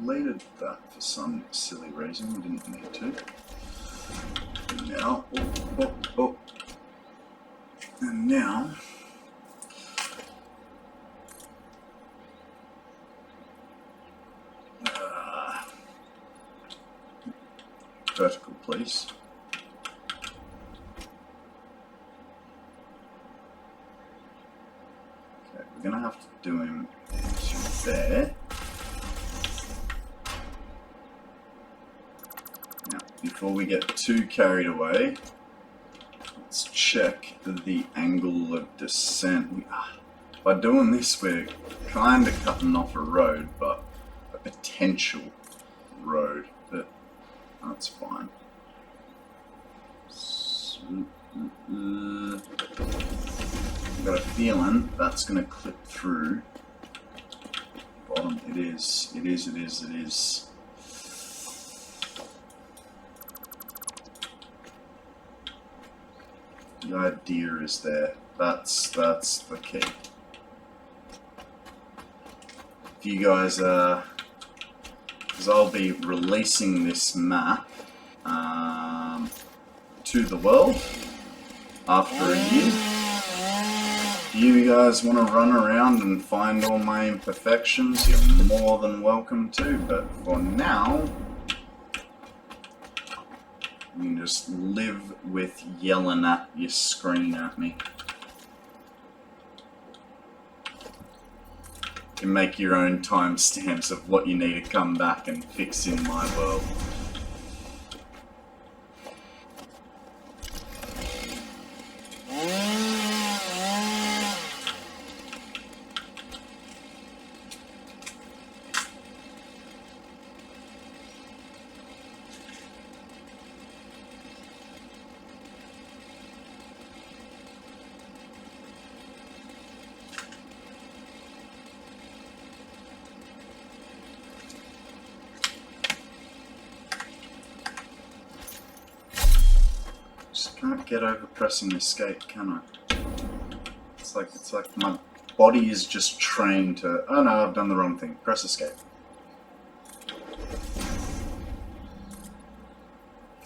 Deleted that for some silly reason. We didn't need to. And now, and now, vertical, please. Okay, we're gonna have to do him to there. Before we get too carried away, let's check the angle of descent. By doing this, we're kind of cutting off a road, but a potential road, but that's fine. I've got a feeling that's going to clip through. Bottom, it is. The idea is there. That's the key. If you guys because I'll be releasing this map to the world after a year. If you guys want to run around and find all my imperfections, you're more than welcome to, but for now, you can just live with yelling at your screen at me. You can make your own timestamps of what you need to come back and fix in my world. Can't get over pressing escape, can I? It's like my body is just trained to. Oh no, I've done the wrong thing. Press escape.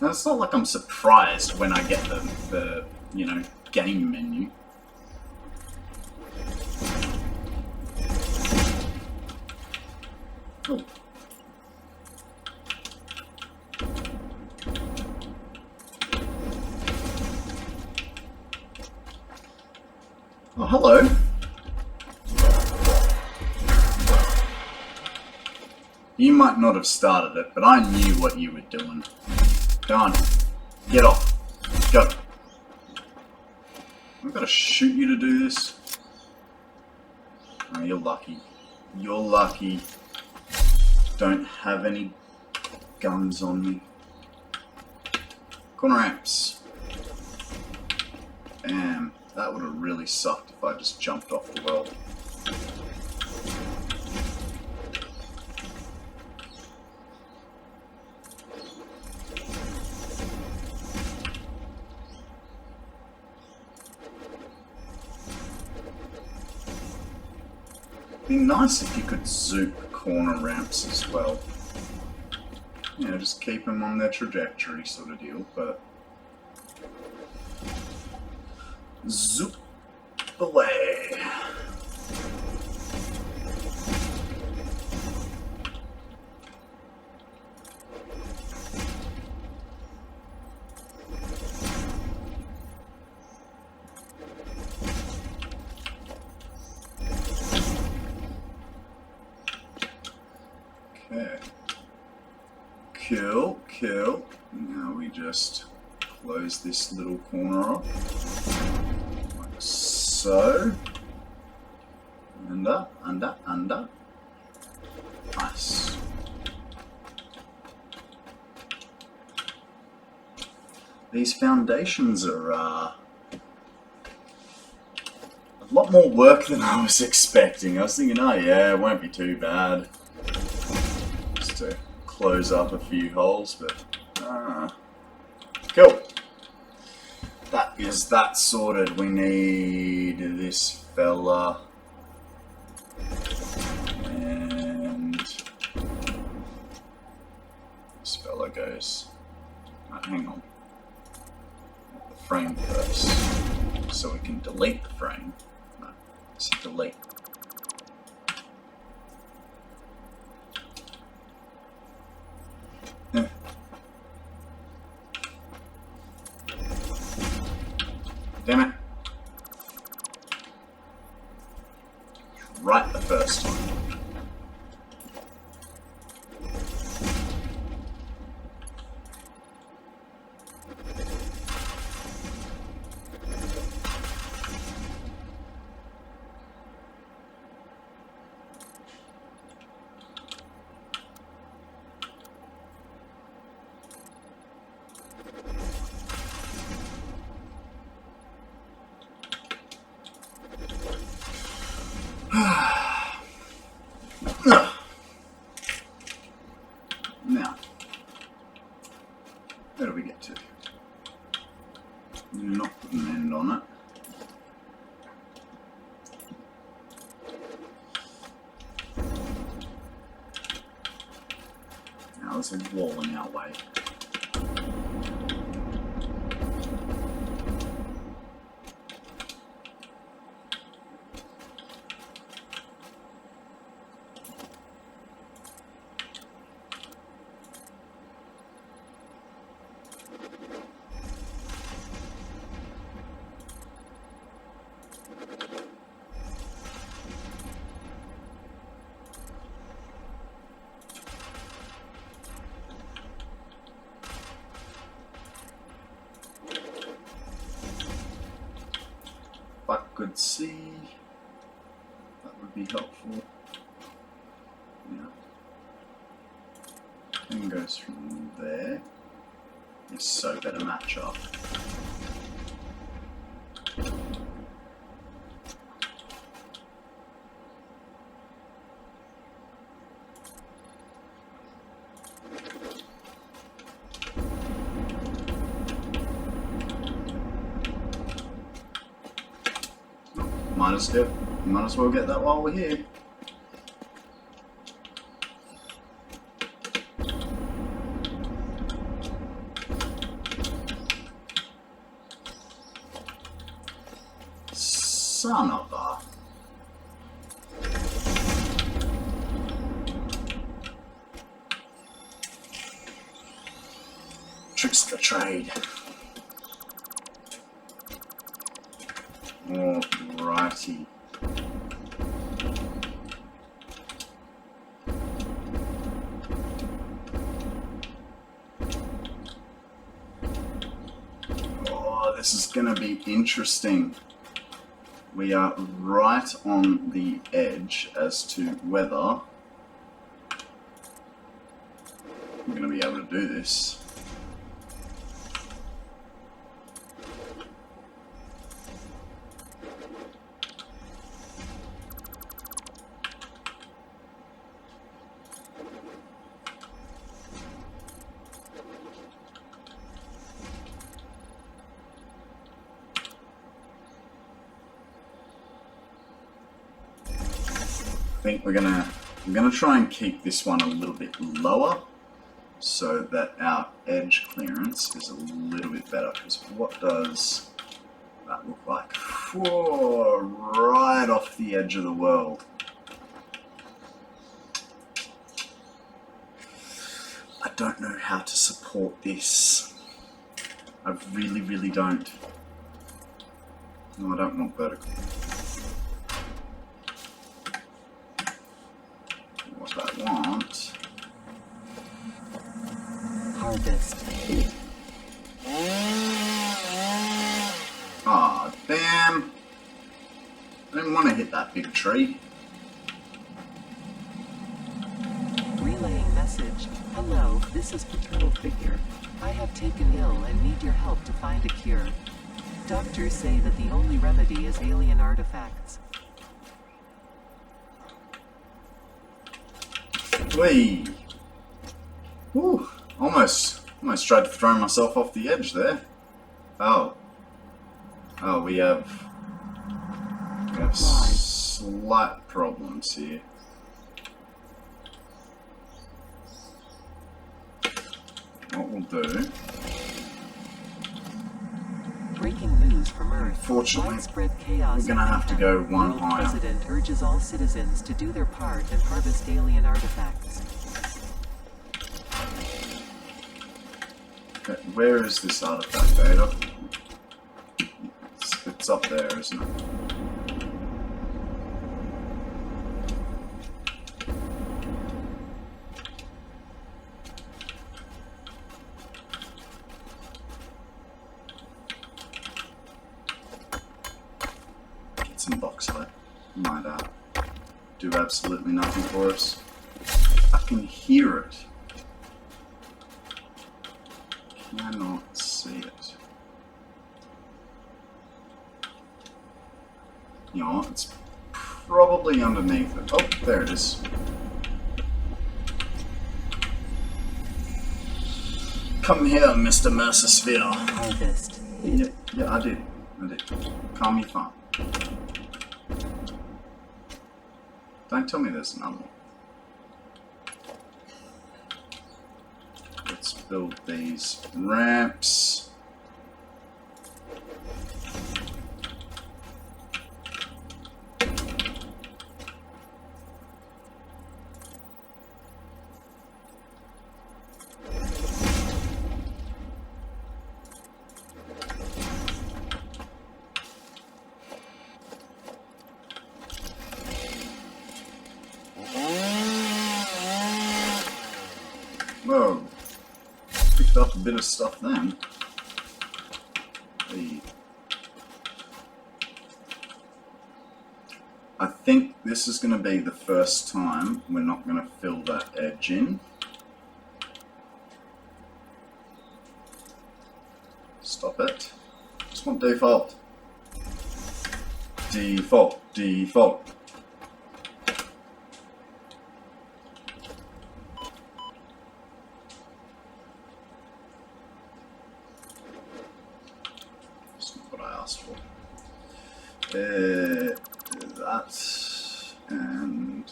Now, it's not like I'm surprised when I get the game menu. Cool. Oh, hello. You might not have started it, but I knew what you were doing. Go on. Get off. Go. I've got to shoot you to do this. Oh, you're lucky. You're lucky. Don't have any guns on me. Corner ramps. Bam. That would have really sucked if I just jumped off the world. Be nice if you could zoop corner ramps as well. You know, just keep them on their trajectory sort of deal, but... Zoop away. Okay. Cool. Now we just close this little corner off. Like so. Under. Nice. These foundations are a lot more work than I was expecting. I was thinking, oh yeah, it won't be too bad. Just to close up a few holes, but cool. That is that sorted. We need this fella and this fella goes. Hang on. The frame first, so we can delete the frame. No, it's delete. Damn it. Right the first time. Now, where do we get to? Not put an end on it. Now there's a wall in our way. If I could see, that would be helpful. Yeah. Thing goes from there. It's so better match up. Might as well get that while we're here. Son of a... Tricks the trade. Alrighty. Oh, this is going to be interesting. We are right on the edge as to whether I'm going to be able to do this. think we're gonna try and keep this one a little bit lower so that our edge clearance is a little bit better. Because what does that look like? Whoa, right off the edge of the world. I don't know how to support this. I really, really don't. No, I don't want vertical. What I want...
Harvest.
Aw, damn. I didn't want to hit that big tree.
Relaying message. Hello, this is Paternal Figure. I have taken ill and need your help to find a cure. Doctors say that the only remedy is alien artifacts.
Whee! Whew, almost tried to throw myself off the edge there. Oh. Oh, we have slight problems here. What we'll do...
Breaking news from Earth.
Unfortunately,
Widespread chaos.
we're gonna have to go one
World
higher.
President urges all citizens to do their part and harvest alien artifacts.
Okay, where is this artifact, Ada? It's up there, isn't it? It's in bauxite. Might do absolutely nothing for us. I can hear it. Cannot see it. You know, it's probably underneath it. Oh, there it is. Come here, Mr. Mercersphere.
Harvest.
Yeah, I did. Calm your farm. Don't tell me there's another one. Let's build these ramps. Whoa. Picked up a bit of stuff then. I think this is going to be the first time we're not going to fill that edge in. Stop it. Just want default. Default. That and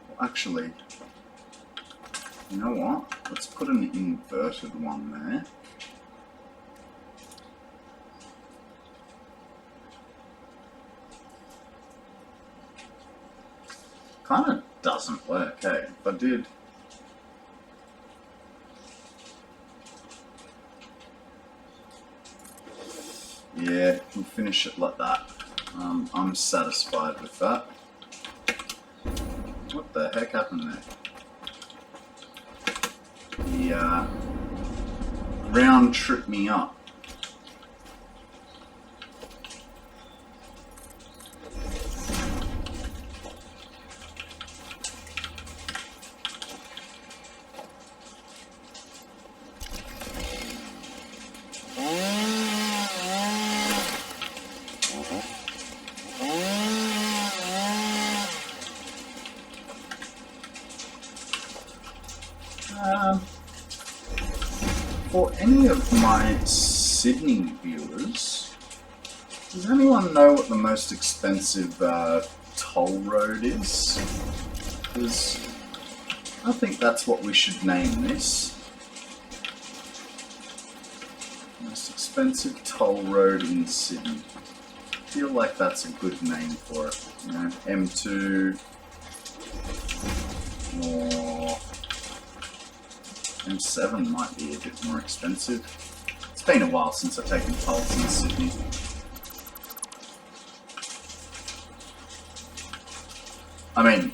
well, actually, you know what? Let's put an inverted one there. Kind of doesn't work, hey? If I did. Yeah, we'll finish it like that. I'm satisfied with that. What the heck happened there? The ground tripped me up. For any of my Sydney viewers, does anyone know what the most expensive toll road is, because I think that's what we should name this. Most expensive toll road in Sydney. I feel like that's a good name for it. You know, M2 or M7 might be a bit more expensive. It's been a while since I've taken tolls in Sydney. I mean,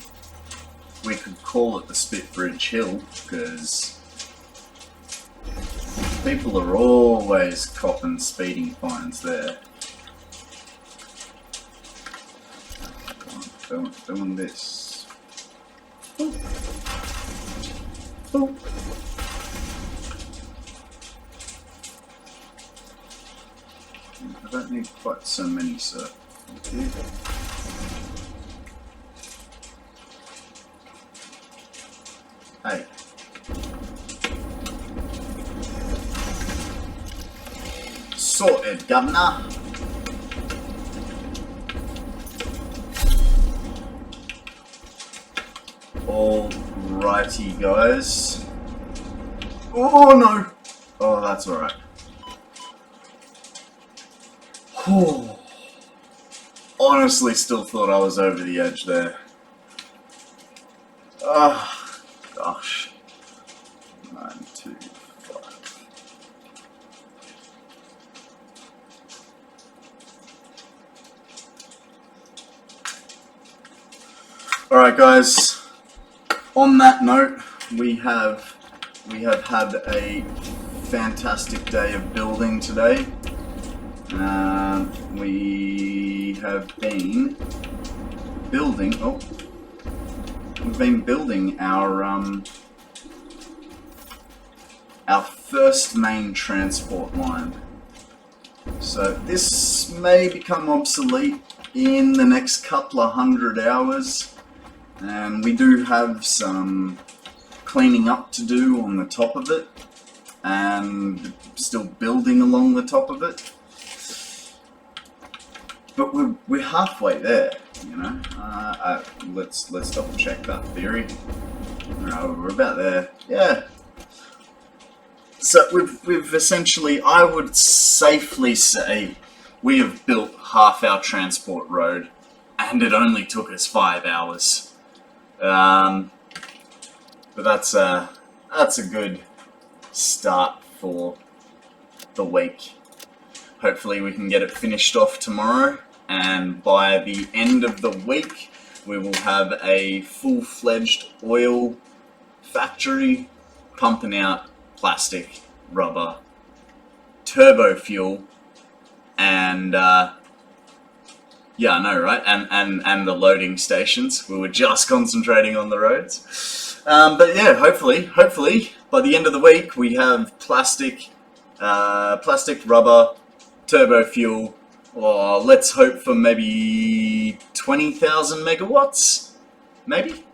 we could call it the Spitbridge Hill, because people are always copping speeding fines there. Doing this. Boop. Boop. I don't need quite so many, sir. Thank you. Hey. Sorted, governor. Alrighty, guys. Oh no! Oh, that's alright. Oh. Honestly, still thought I was over the edge there. Ah, gosh. 925. Alright, guys. On that note, we have had a fantastic day of building today. We have been building. Oh, we've been building our first main transport line. So this may become obsolete in the next couple of 100 hours. And we do have some cleaning up to do on the top of it, and still building along the top of it. But we're halfway there, you know. Let's double check that theory. We're about there, yeah. So we've essentially, I would safely say, we have built half our transport road, and it only took us 5 hours. But that's a good start for the week. Hopefully we can get it finished off tomorrow, and by the end of the week we will have a full-fledged oil factory pumping out plastic, rubber, turbo fuel, and yeah, I know, right? And the loading stations. We were just concentrating on the roads. But yeah, hopefully, by the end of the week, we have plastic, rubber, turbo fuel, or let's hope for maybe 20,000 megawatts, maybe?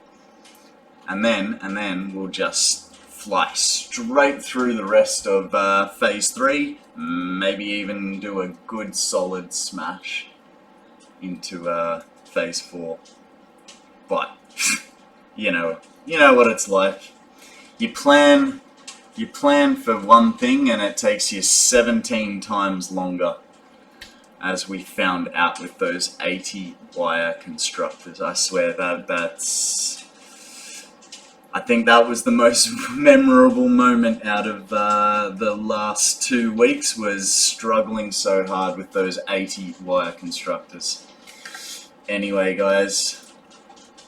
And then we'll just fly straight through the rest of Phase 3, maybe even do a good solid smash into Phase 4, but you know what it's like. You plan for one thing and it takes you 17 times longer, as we found out with those 80 wire constructors. I swear I think that was the most memorable moment out of the last 2 weeks, was struggling so hard with those 80 wire constructors. Anyway, guys,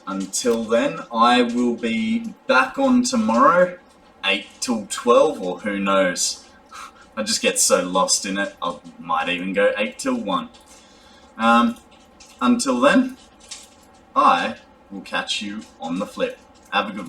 until then, I will be back on tomorrow, 8 till 12, or who knows. I just get so lost in it, I might even go 8 till 1. Until then, I will catch you on the flip. Have a good one.